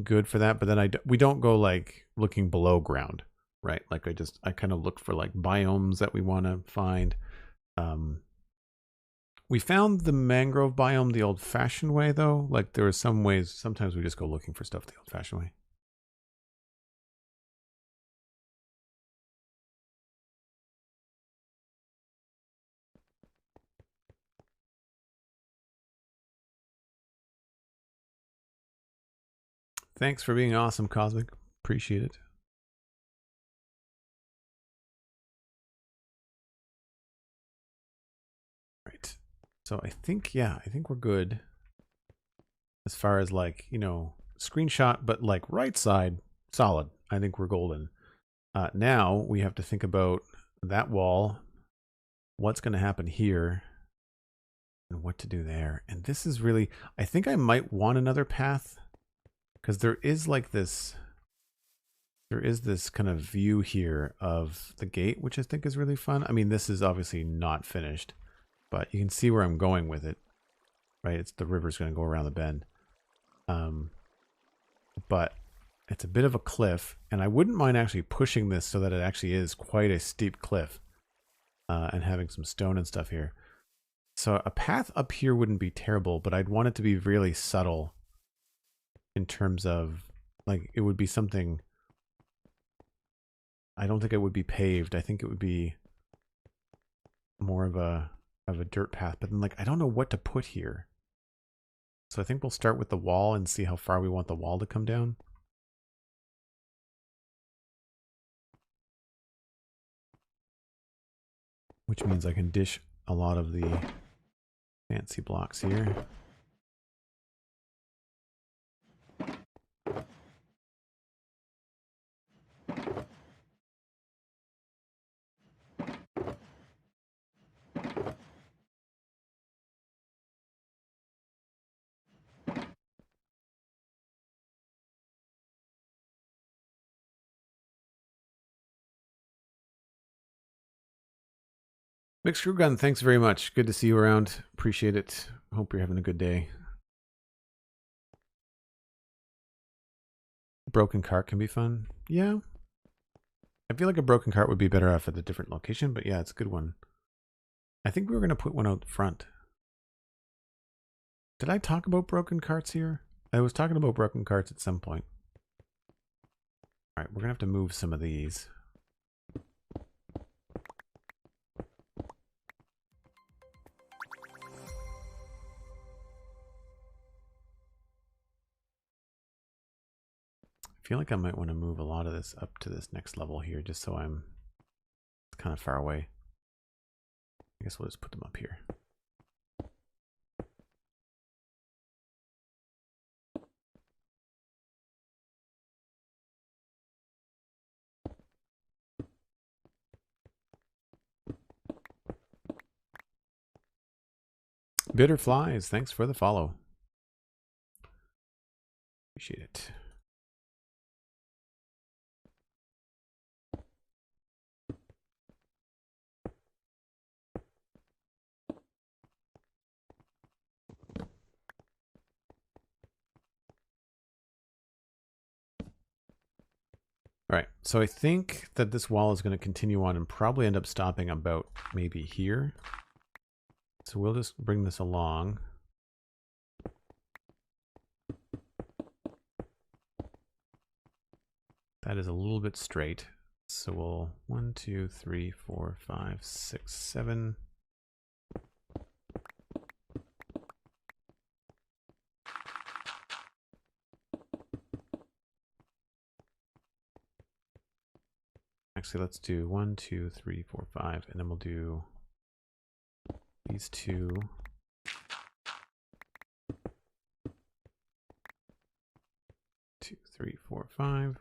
S1: good for that. But then we don't go like looking below ground, right? Like I kind of look for like biomes that we want to find. We found the mangrove biome the old-fashioned way, though. Like, there are some ways, sometimes we just go looking for stuff the old-fashioned way. Thanks for being awesome, Cosmic. Appreciate it. Right. So I think, yeah, I think we're good as far as like, you know, screenshot, but like right side, solid. I think we're golden. Now we have to think about that wall what's going to happen here and what to do there. And this is really, I think I might want another path because there is like this, there is this kind of view here of the gate, which I think is really fun. I mean, this is obviously not finished, but you can see where I'm going with it, right? It's the river's going to go around the bend. But it's a bit of a cliff, and I wouldn't mind actually pushing this so that it actually is quite a steep cliff, and having some stone and stuff here. So a path up here wouldn't be terrible, but I'd want it to be really subtle in terms of, like, it would be something. I don't think it would be paved. I think it would be more of a dirt path, but then, like, I don't know what to put here. So I think we'll start with the wall and see how far we want the wall to come down. Which means I can dish a lot of the fancy blocks here. McScrewgunn, thanks very much. Good to see you around. Appreciate it. Hope you're having a good day. Broken cart can be fun. Yeah. I feel like a broken cart would be better off at a different location, but yeah, it's a good one. I think we were going to put one out front. Did I talk about broken carts here? I was talking about broken carts at some point. All right, we're going to have to move some of these. I feel like I might want to move a lot of this up to this next level here, just so I'm kind of far away. I guess we'll just put them up here. Bitter Flies, thanks for the follow. Appreciate it. All right, so I think that this wall is going to continue on and probably end up stopping about maybe here. So we'll just bring this along. That is a little bit straight. So we'll 1, 2, 3, 4, 5, 6, 7. Actually, let's do 1, 2, 3, 4, 5, and then we'll do these two. 2, 3, 4, 5.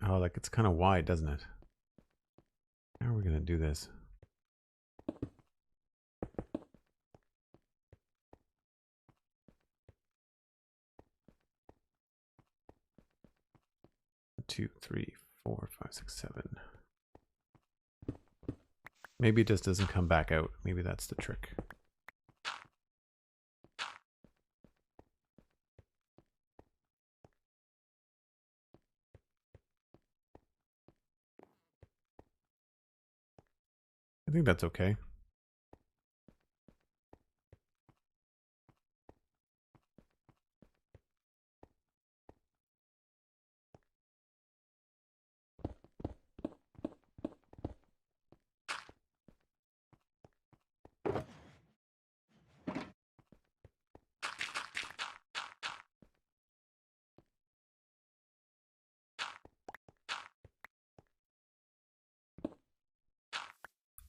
S1: Oh, like it's kind of wide, doesn't it? How are we going to do this? Two, 3, 4, 5, 6, 7. Maybe it just doesn't come back out. Maybe that's the trick. I think that's okay.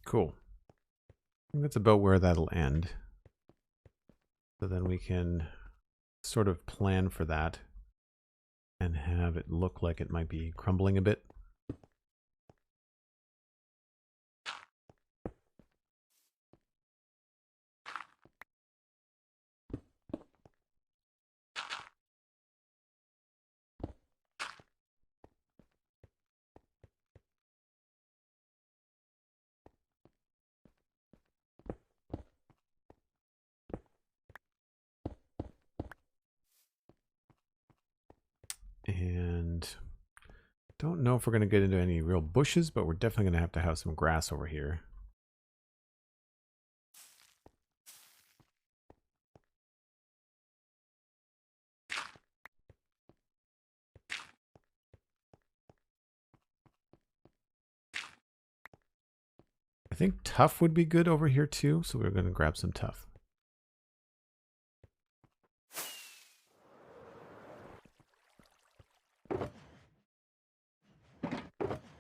S1: Cool. I think that's about where that'll end. So then we can sort of plan for that and have it look like it might be crumbling a bit. And don't know if we're going to get into any real bushes, but we're definitely going to have some grass over here. I think tuff would be good over here too, so we're going to grab some tuff.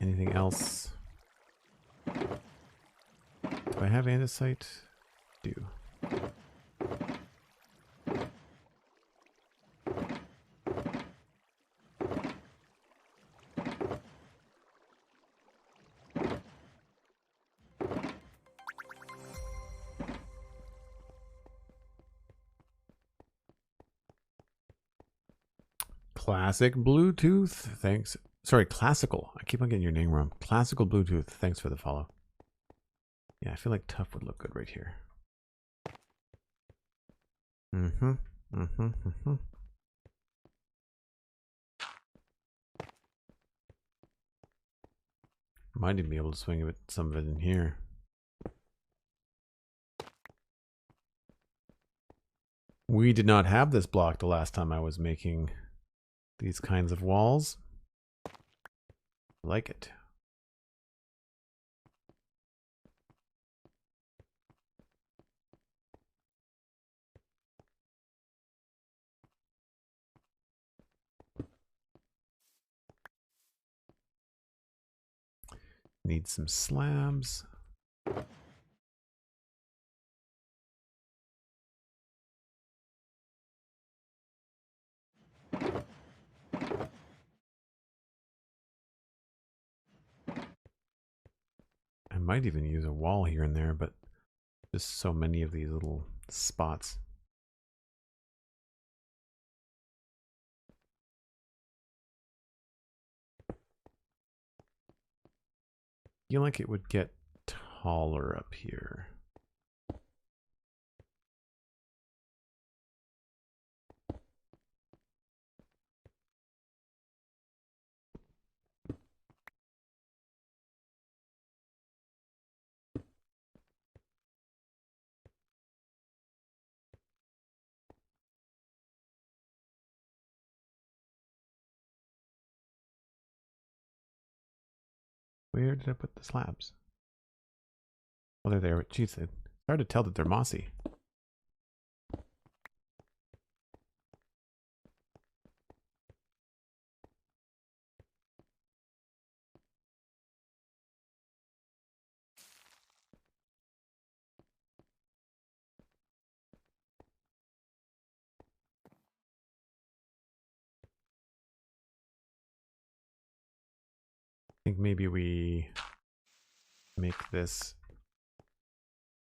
S1: Anything else? Do I have andesite? Do. Classic Bluetooth. Thanks. Sorry, classical. I keep on getting your name wrong. Classical Bluetooth. Thanks for the follow. Yeah, I feel like tuff would look good right here. Might even be able to swing a bit, some of it in here. We did not have this block the last time I was making these kinds of walls. I like it. Need some slabs. I might even use a wall here and there, but just so many of these little spots. I feel like it would get taller up here. Where did I put the slabs? Oh, they're there. Jeez, it's hard to tell that they're mossy. I think maybe we make this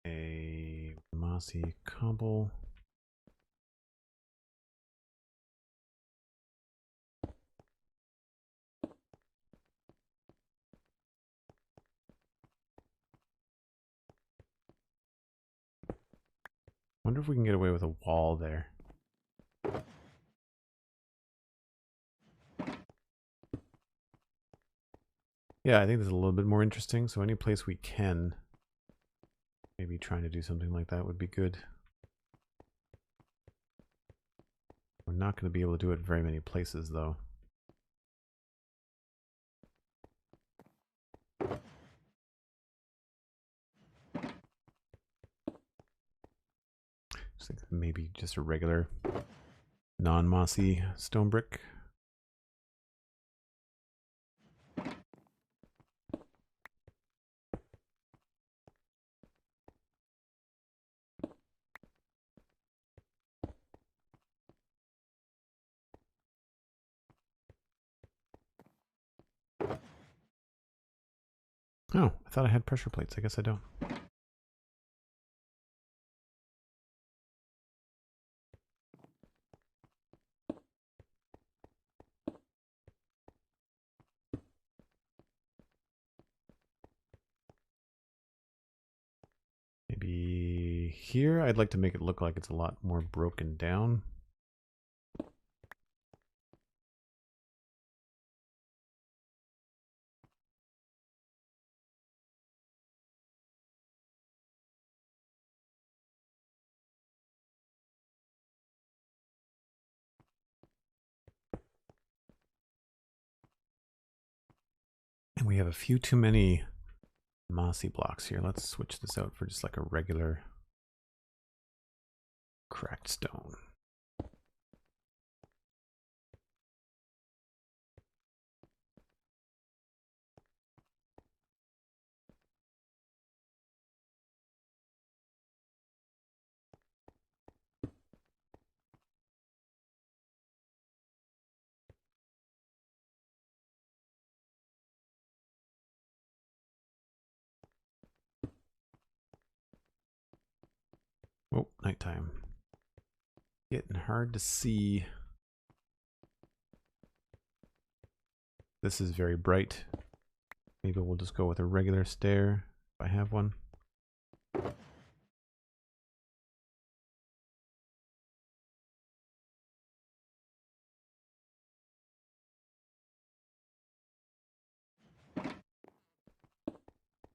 S1: a mossy cobble. Wonder if we can get away with a wall there. Yeah, I think this is a little bit more interesting. So any place we can, maybe trying to do something like that would be good. We're not going to be able to do it very many places though. Just think maybe just a regular non-mossy stone brick. Oh, I thought I had pressure plates. I guess I don't. Maybe here, I'd like to make it look like it's a lot more broken down. And we have a few too many mossy blocks here. Let's switch this out for just like a regular cracked stone. Oh, nighttime. Getting hard to see. This is very bright. Maybe we'll just go with a regular stair if I have one.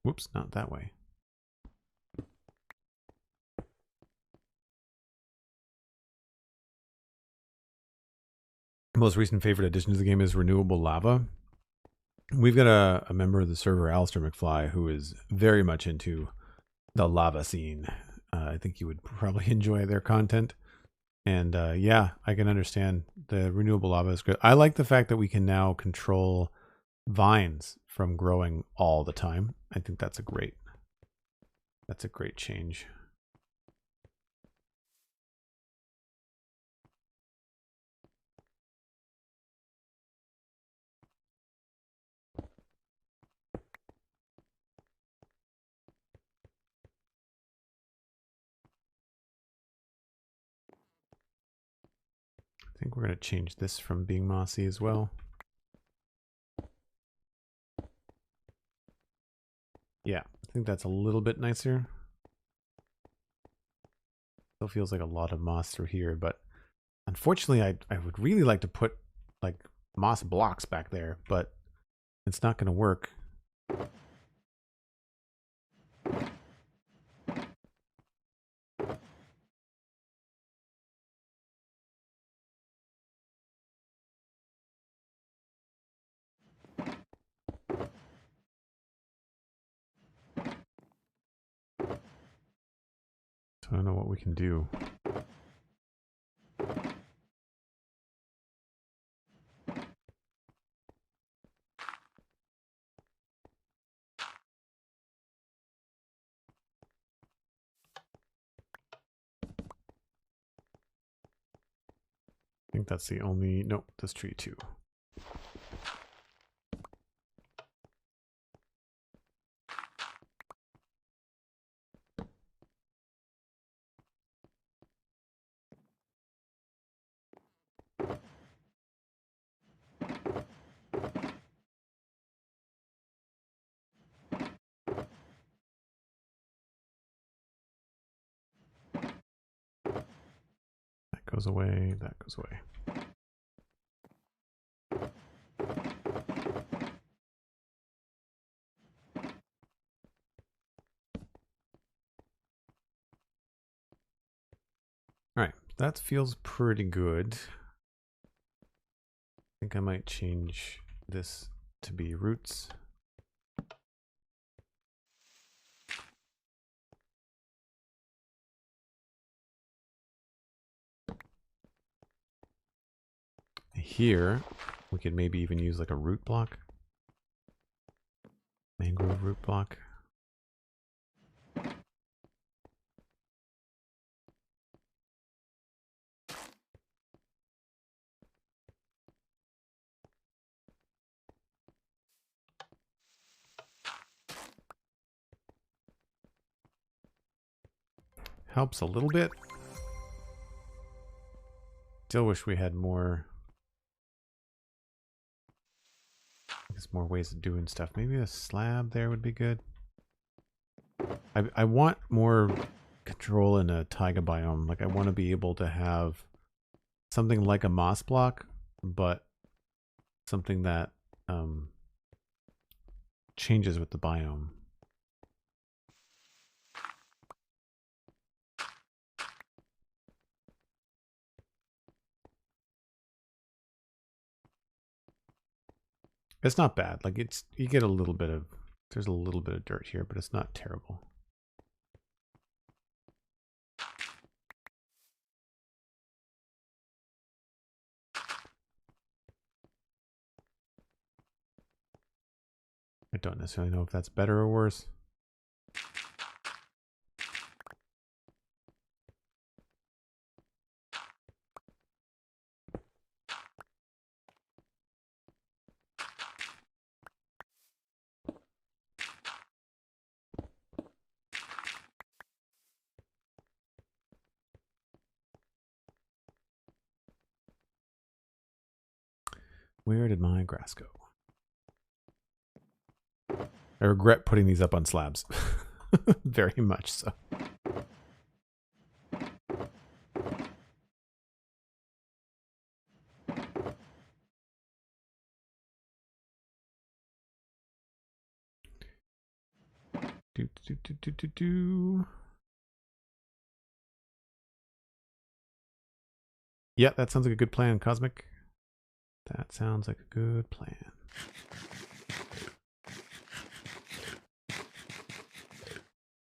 S1: Whoops, not that way. Most recent favorite addition to the game is renewable lava. We've got a member of the server, Alistair McFly, who is very much into the lava scene. I think you would probably enjoy their content. And yeah, I can understand the renewable lava is good. I like the fact that we can now control vines from growing all the time. I think that's a great change. I think we're going to change this from being mossy as well. Yeah, I think that's a little bit nicer. Still feels like a lot of moss through here, but unfortunately I would really like to put like moss blocks back there, but it's not going to work. So I don't know what we can do. I think that's the only, nope, this tree too. That goes away, that goes away. All right, that feels pretty good. I think I might change this to be roots. Here, we could maybe even use like a root block. Mangrove root block. helps a little bit. Still wish we had more. There's more ways of doing stuff. Maybe a slab there would be good. I want more control in a taiga biome. Like I want to be able to have something like a moss block, but something that changes with the biome. It's not bad. Like it's, you get a little bit of, there's a little bit of dirt here, but it's not terrible. I don't necessarily know if that's better or worse. Where did my grass go? I regret putting these up on slabs. Very much so. Yeah, that sounds like a good plan, Cosmic. That sounds like a good plan.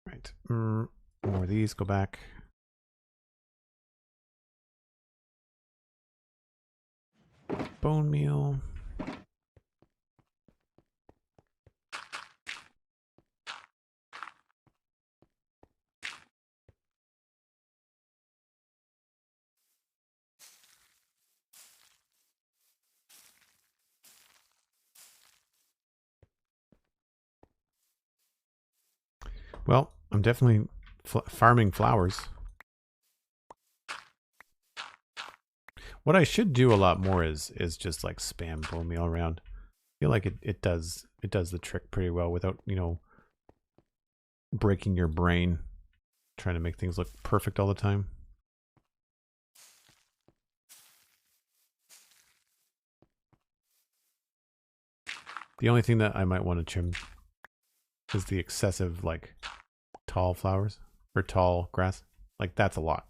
S1: Right. More of these, go back. Bone meal. Well, I'm definitely farming flowers. What I should do a lot more is just like spam bone meal around. I feel like it does the trick pretty well without, you know, breaking your brain trying to make things look perfect all the time. The only thing that I might want to trim is the excessive, like, tall flowers or tall grass. Like, that's a lot.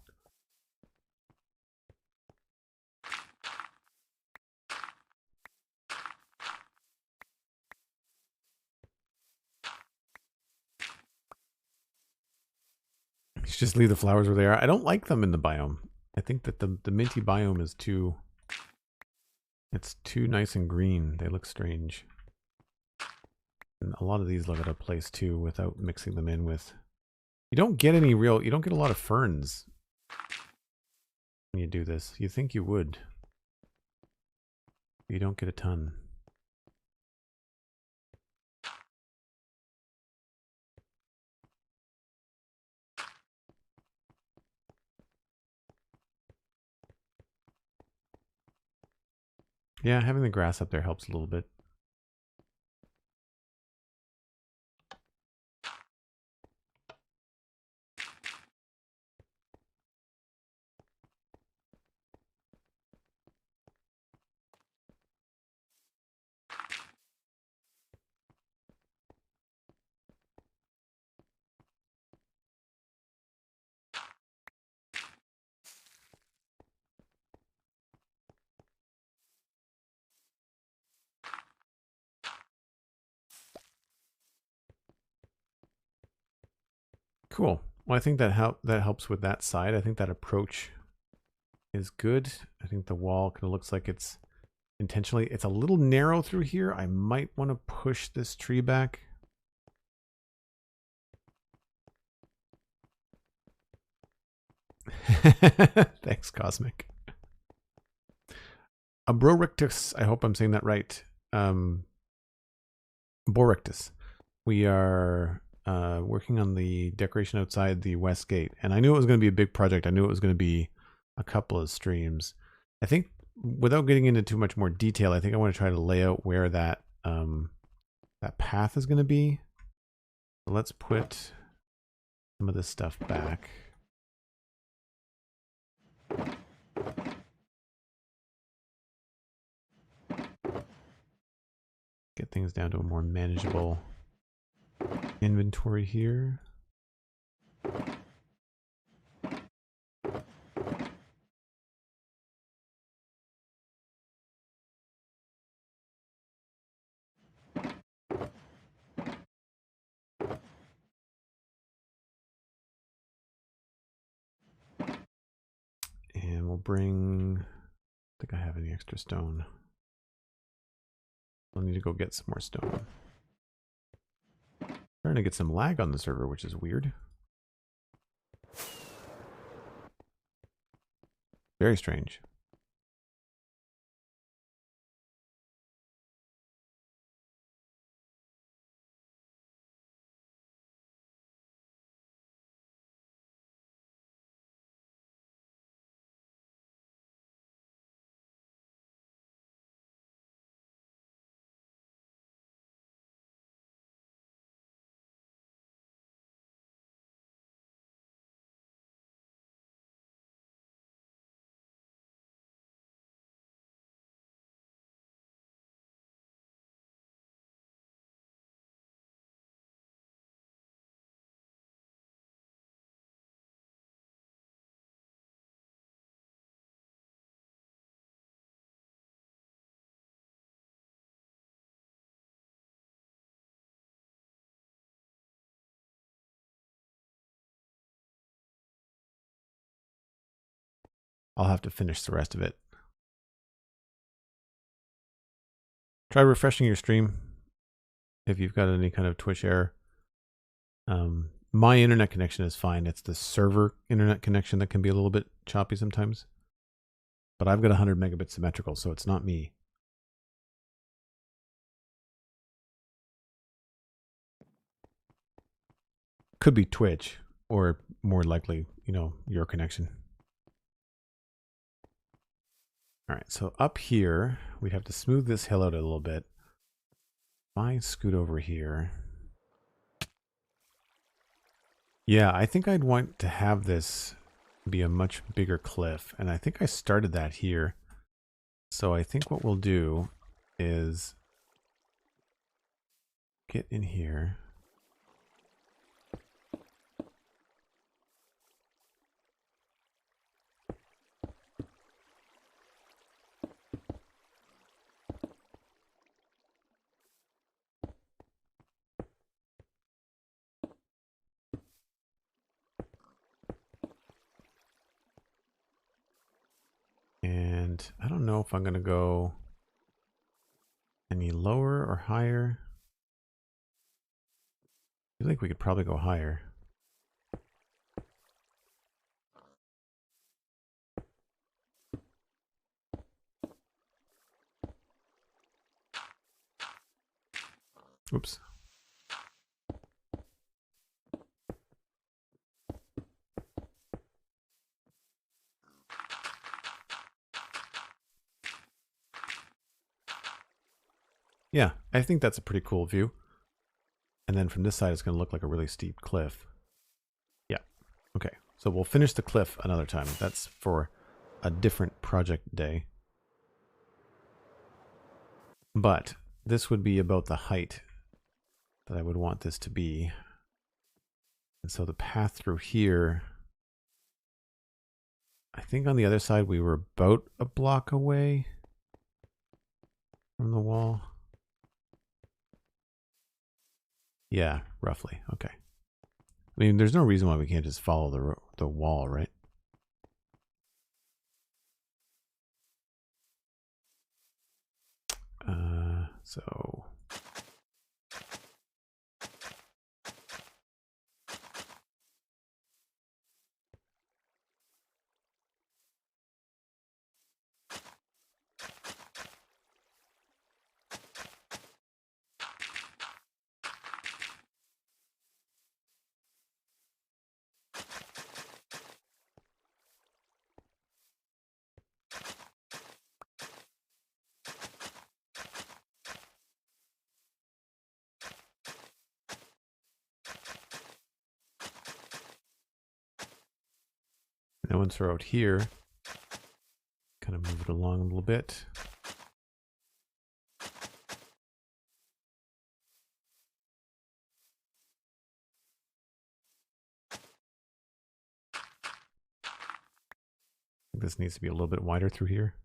S1: You should just leave the flowers where they are. I don't like them in the biome. I think that the minty biome is too... It's too nice and green. They look strange. And a lot of these look out of place too without mixing them in with... You don't get any real... You don't get a lot of ferns when you do this. You think you would. You don't get a ton. Yeah, having the grass up there helps a little bit. Cool. Well, I think that helps with that side. I think that approach is good. I think the wall kind of looks like it's intentionally... It's a little narrow through here. I might want to push this tree back. Thanks, Cosmic. Abrorictus, I hope I'm saying that right. Borictus. We are working on the decoration outside the west gate. And I knew it was going to be a big project. I knew it was going to be a couple of streams. I think without getting into too much more detail, I think I want to try to lay out where that that path is going to be. So let's put some of this stuff back. Get things down to a more manageable inventory here. And we'll bring, I think I have any extra stone. I'll need to go get some more stone. Starting to get some lag on the server, which is weird. Very strange. I'll have to finish the rest of it. Try refreshing your stream if you've got any kind of Twitch error. My internet connection is fine. It's the server internet connection that can be a little bit choppy sometimes. But I've got 100 megabits symmetrical, so it's not me. Could be Twitch, or more likely, you know, your connection. All right, so up here, we'd have to smooth this hill out a little bit. If I scoot over here. Yeah, I think I'd want to have this be a much bigger cliff, and I think I started that here. So I think what we'll do is get in here. And I don't know if I'm going to go any lower or higher. I think we could probably go higher. Oops. Yeah, I think that's a pretty cool view. And then from this side, it's going to look like a really steep cliff. Yeah. Okay. So we'll finish the cliff another time. That's for a different project day. But this would be about the height that I would want this to be. And so the path through here, I think on the other side we were about a block away from the wall. Yeah, roughly. Okay. I mean, there's no reason why we can't just follow the wall, right? So once we're out here, kind of move it along a little bit. This needs to be a little bit wider through here.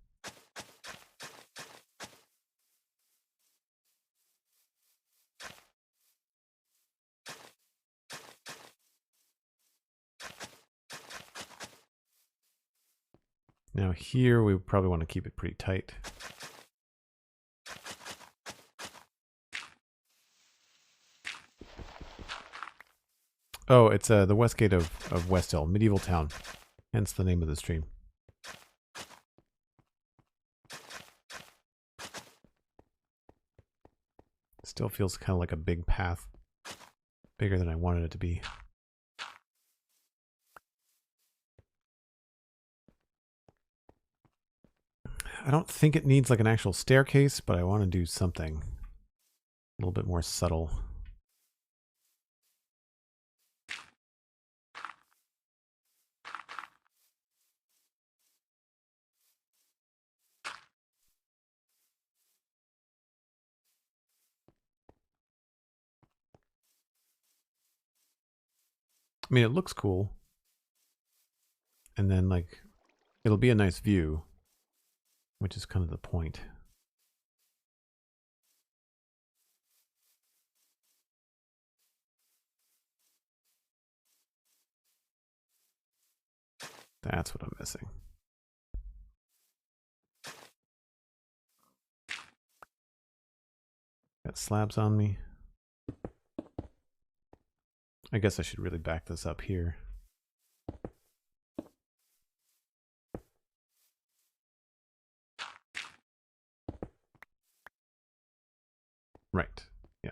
S1: Now here we probably want to keep it pretty tight. Oh, it's the west gate of Westhill, medieval town. Hence the name of the stream. Still feels kind of like a big path. Bigger than I wanted it to be. I don't think it needs like an actual staircase, but I want to do something a little bit more subtle. I mean, it looks cool. And then, like, it'll be a nice view, which is kind of the point. That's what I'm missing. Got slabs on me. I guess I should really back this up here. Right. Yeah.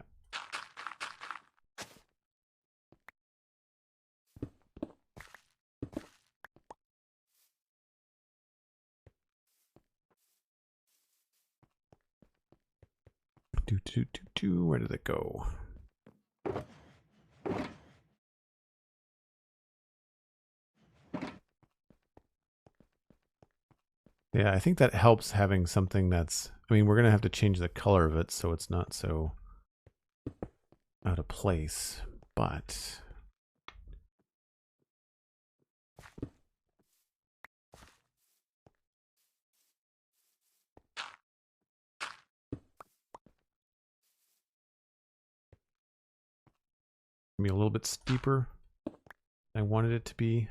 S1: Where did it go? Yeah, I think that helps having something that's, I mean, we're going to have to change the color of it so it's not so out of place, but maybe a little bit steeper than I wanted it to be.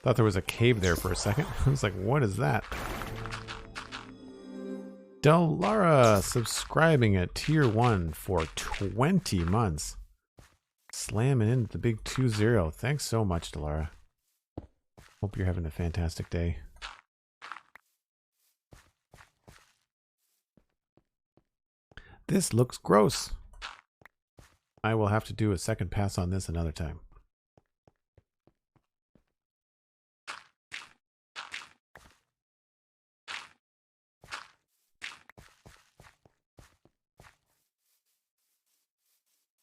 S1: Thought there was a cave there for a second. I was like, what is that? Delara subscribing at tier 1 for 20 months. Slamming into the big 2-0. Thanks so much, Delara. Hope you're having a fantastic day. This looks gross. I will have to do a second pass on this another time.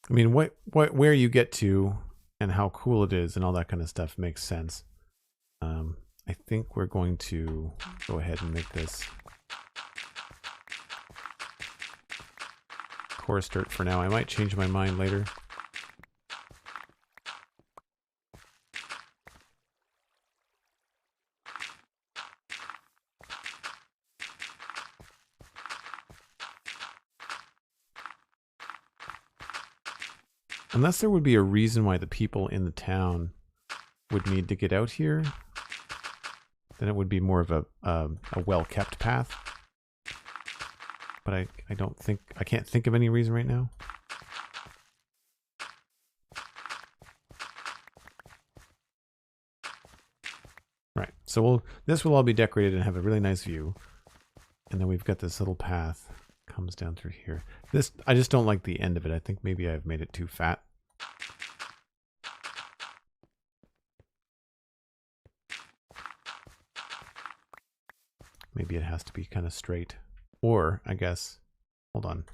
S1: I mean, where you get to and how cool it is and all that kind of stuff makes sense. I think we're going to go ahead and make this coarse dirt for now. I might change my mind later. Unless there would be a reason why the people in the town would need to get out here, then it would be more of a well-kept path. But I can't think of any reason right now. Right, so this will all be decorated and have a really nice view. And then we've got this little path comes down through here. This, I just don't like the end of it. I think maybe I've made it too fat. Maybe it has to be kind of straight. Or, I guess, hold on.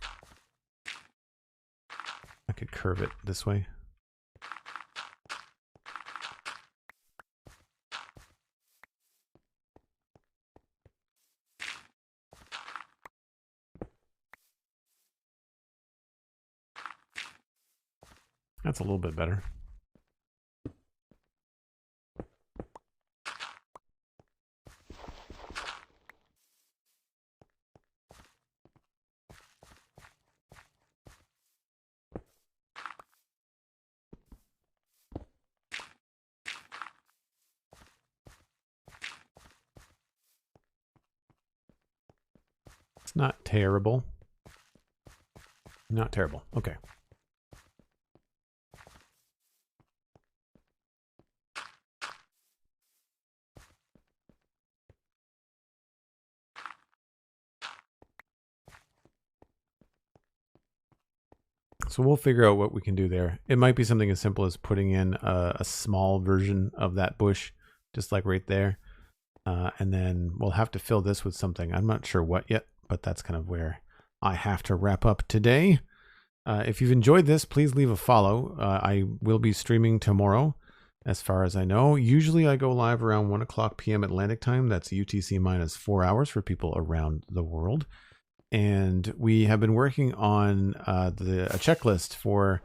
S1: I could curve it this way. That's a little bit better. It's not terrible. Not terrible. Okay. So we'll figure out what we can do there. It might be something as simple as putting in a small version of that bush, just like right there. And then we'll have to fill this with something. I'm not sure what yet, but that's kind of where I have to wrap up today. If you've enjoyed this, please leave a follow. I will be streaming tomorrow, as far as I know. Usually I go live around 1 o'clock p.m. Atlantic time. That's UTC minus 4 hours for people around the world. And we have been working on a checklist for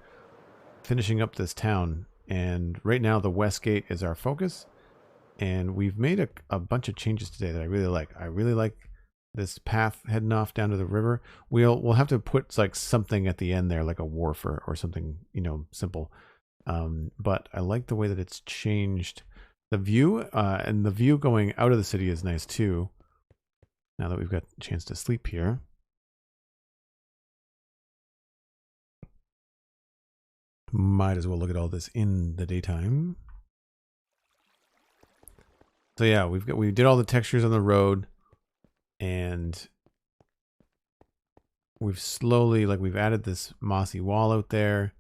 S1: finishing up this town. And right now the West Gate is our focus. And we've made a bunch of changes today that I really like. I really like this path heading off down to the river. We'll have to put like something at the end there, like a wharf or something, you know, simple. But I like the way that it's changed the view, and the view going out of the city is nice too. Now that we've got a chance to sleep here. Might as well look at all this in the daytime. So yeah, we did all the textures on the road, and we've slowly, like, we've added this mossy wall out there.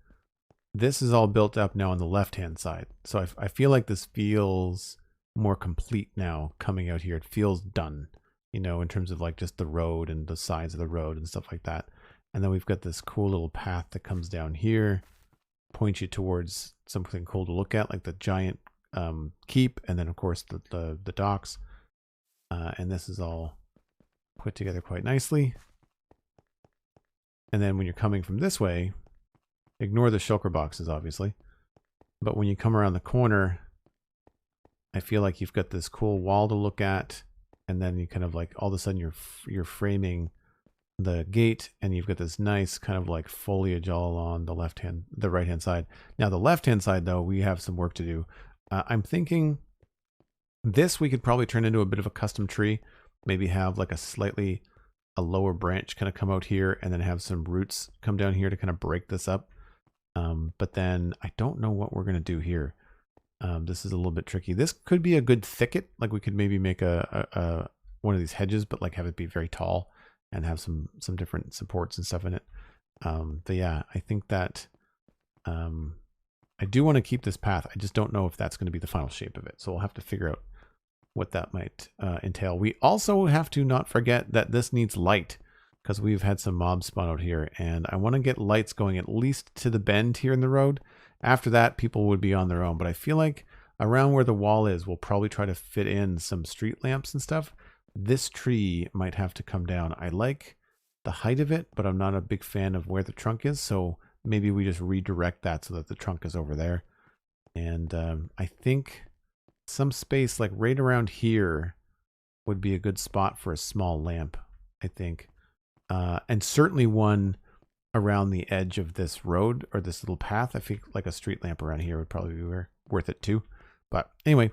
S1: This is all built up now on the left-hand side. So I feel like this feels more complete now coming out here. It feels done, you know, in terms of like just the road and the sides of the road and stuff like that. And then we've got this cool little path that comes down here, points you towards something cool to look at, like the giant keep, and then of course the docks. And this is all put together quite nicely. And then when you're coming from this way, ignore the shulker boxes obviously, but when you come around the corner, I feel like you've got this cool wall to look at, and then you kind of like all of a sudden you're framing the gate, and you've got this nice kind of like foliage all along the right hand side. Now the left hand side though, we have some work to do. I'm thinking this we could probably turn into a bit of a custom tree, maybe have like a lower branch kind of come out here, and then have some roots come down here to kind of break this up. But then I don't know what we're going to do here. This is a little bit tricky. This could be a good thicket. Like we could maybe make one of these hedges, but like have it be very tall and have some different supports and stuff in it. But yeah, I think that I do want to keep this path. I just don't know if that's going to be the final shape of it. So we'll have to figure out what that might entail. We also have to not forget that this needs light, because we've had some mobs spawn out here, and I want to get lights going at least to the bend here in the road. After that, people would be on their own, but I feel like around where the wall is, we'll probably try to fit in some street lamps and stuff. This tree might have to come down. I like the height of it, but I'm not a big fan of where the trunk is, so maybe we just redirect that so that the trunk is over there. And I think some space like right around here would be a good spot for a small lamp, I think. And certainly one around the edge of this road or this little path. I think like a street lamp around here would probably be worth it too. But anyway,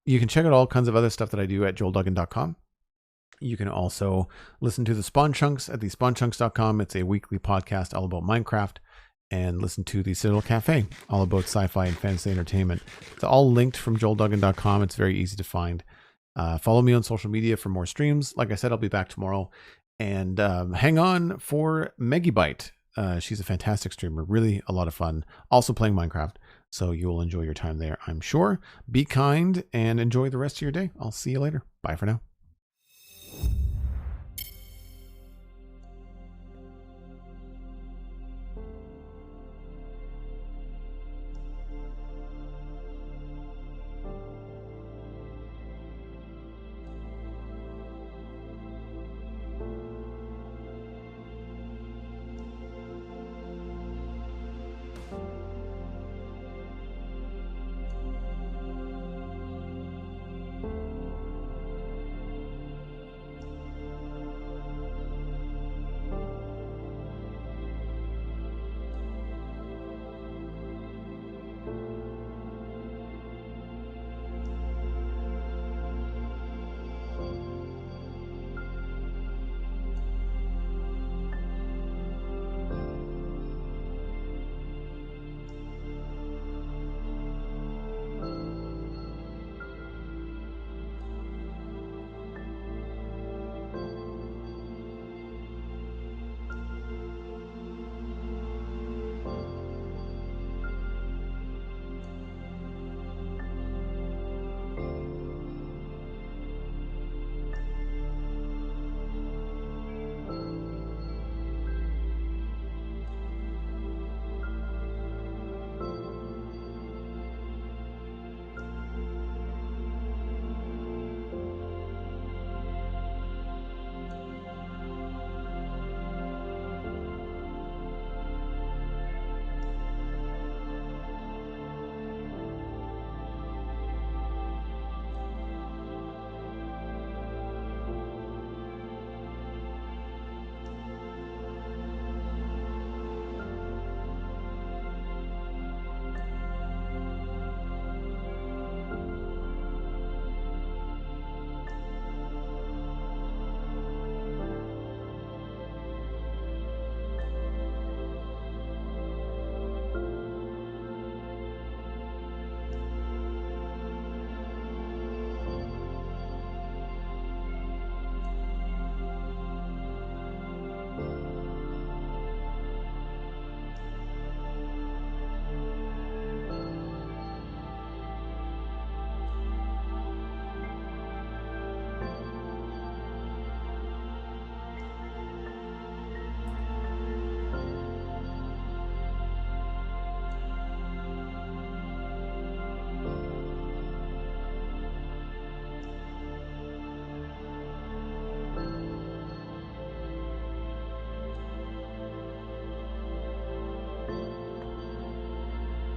S1: You can check out all kinds of other stuff that I do at joelduggan.com. You can also listen to the Spawn Chunks at thespawnchunks.com. It's a weekly podcast all about Minecraft. And listen to the Citadel Cafe, all about sci-fi and fantasy entertainment. It's all linked from joelduggan.com. It's very easy to find. Follow me on social media for more streams. Like I said, I'll be back tomorrow. And hang on for Megabyte. She's a fantastic streamer. Really a lot of fun. Also playing Minecraft. So you will enjoy your time there, I'm sure. Be kind and enjoy the rest of your day. I'll see you later. Bye for now.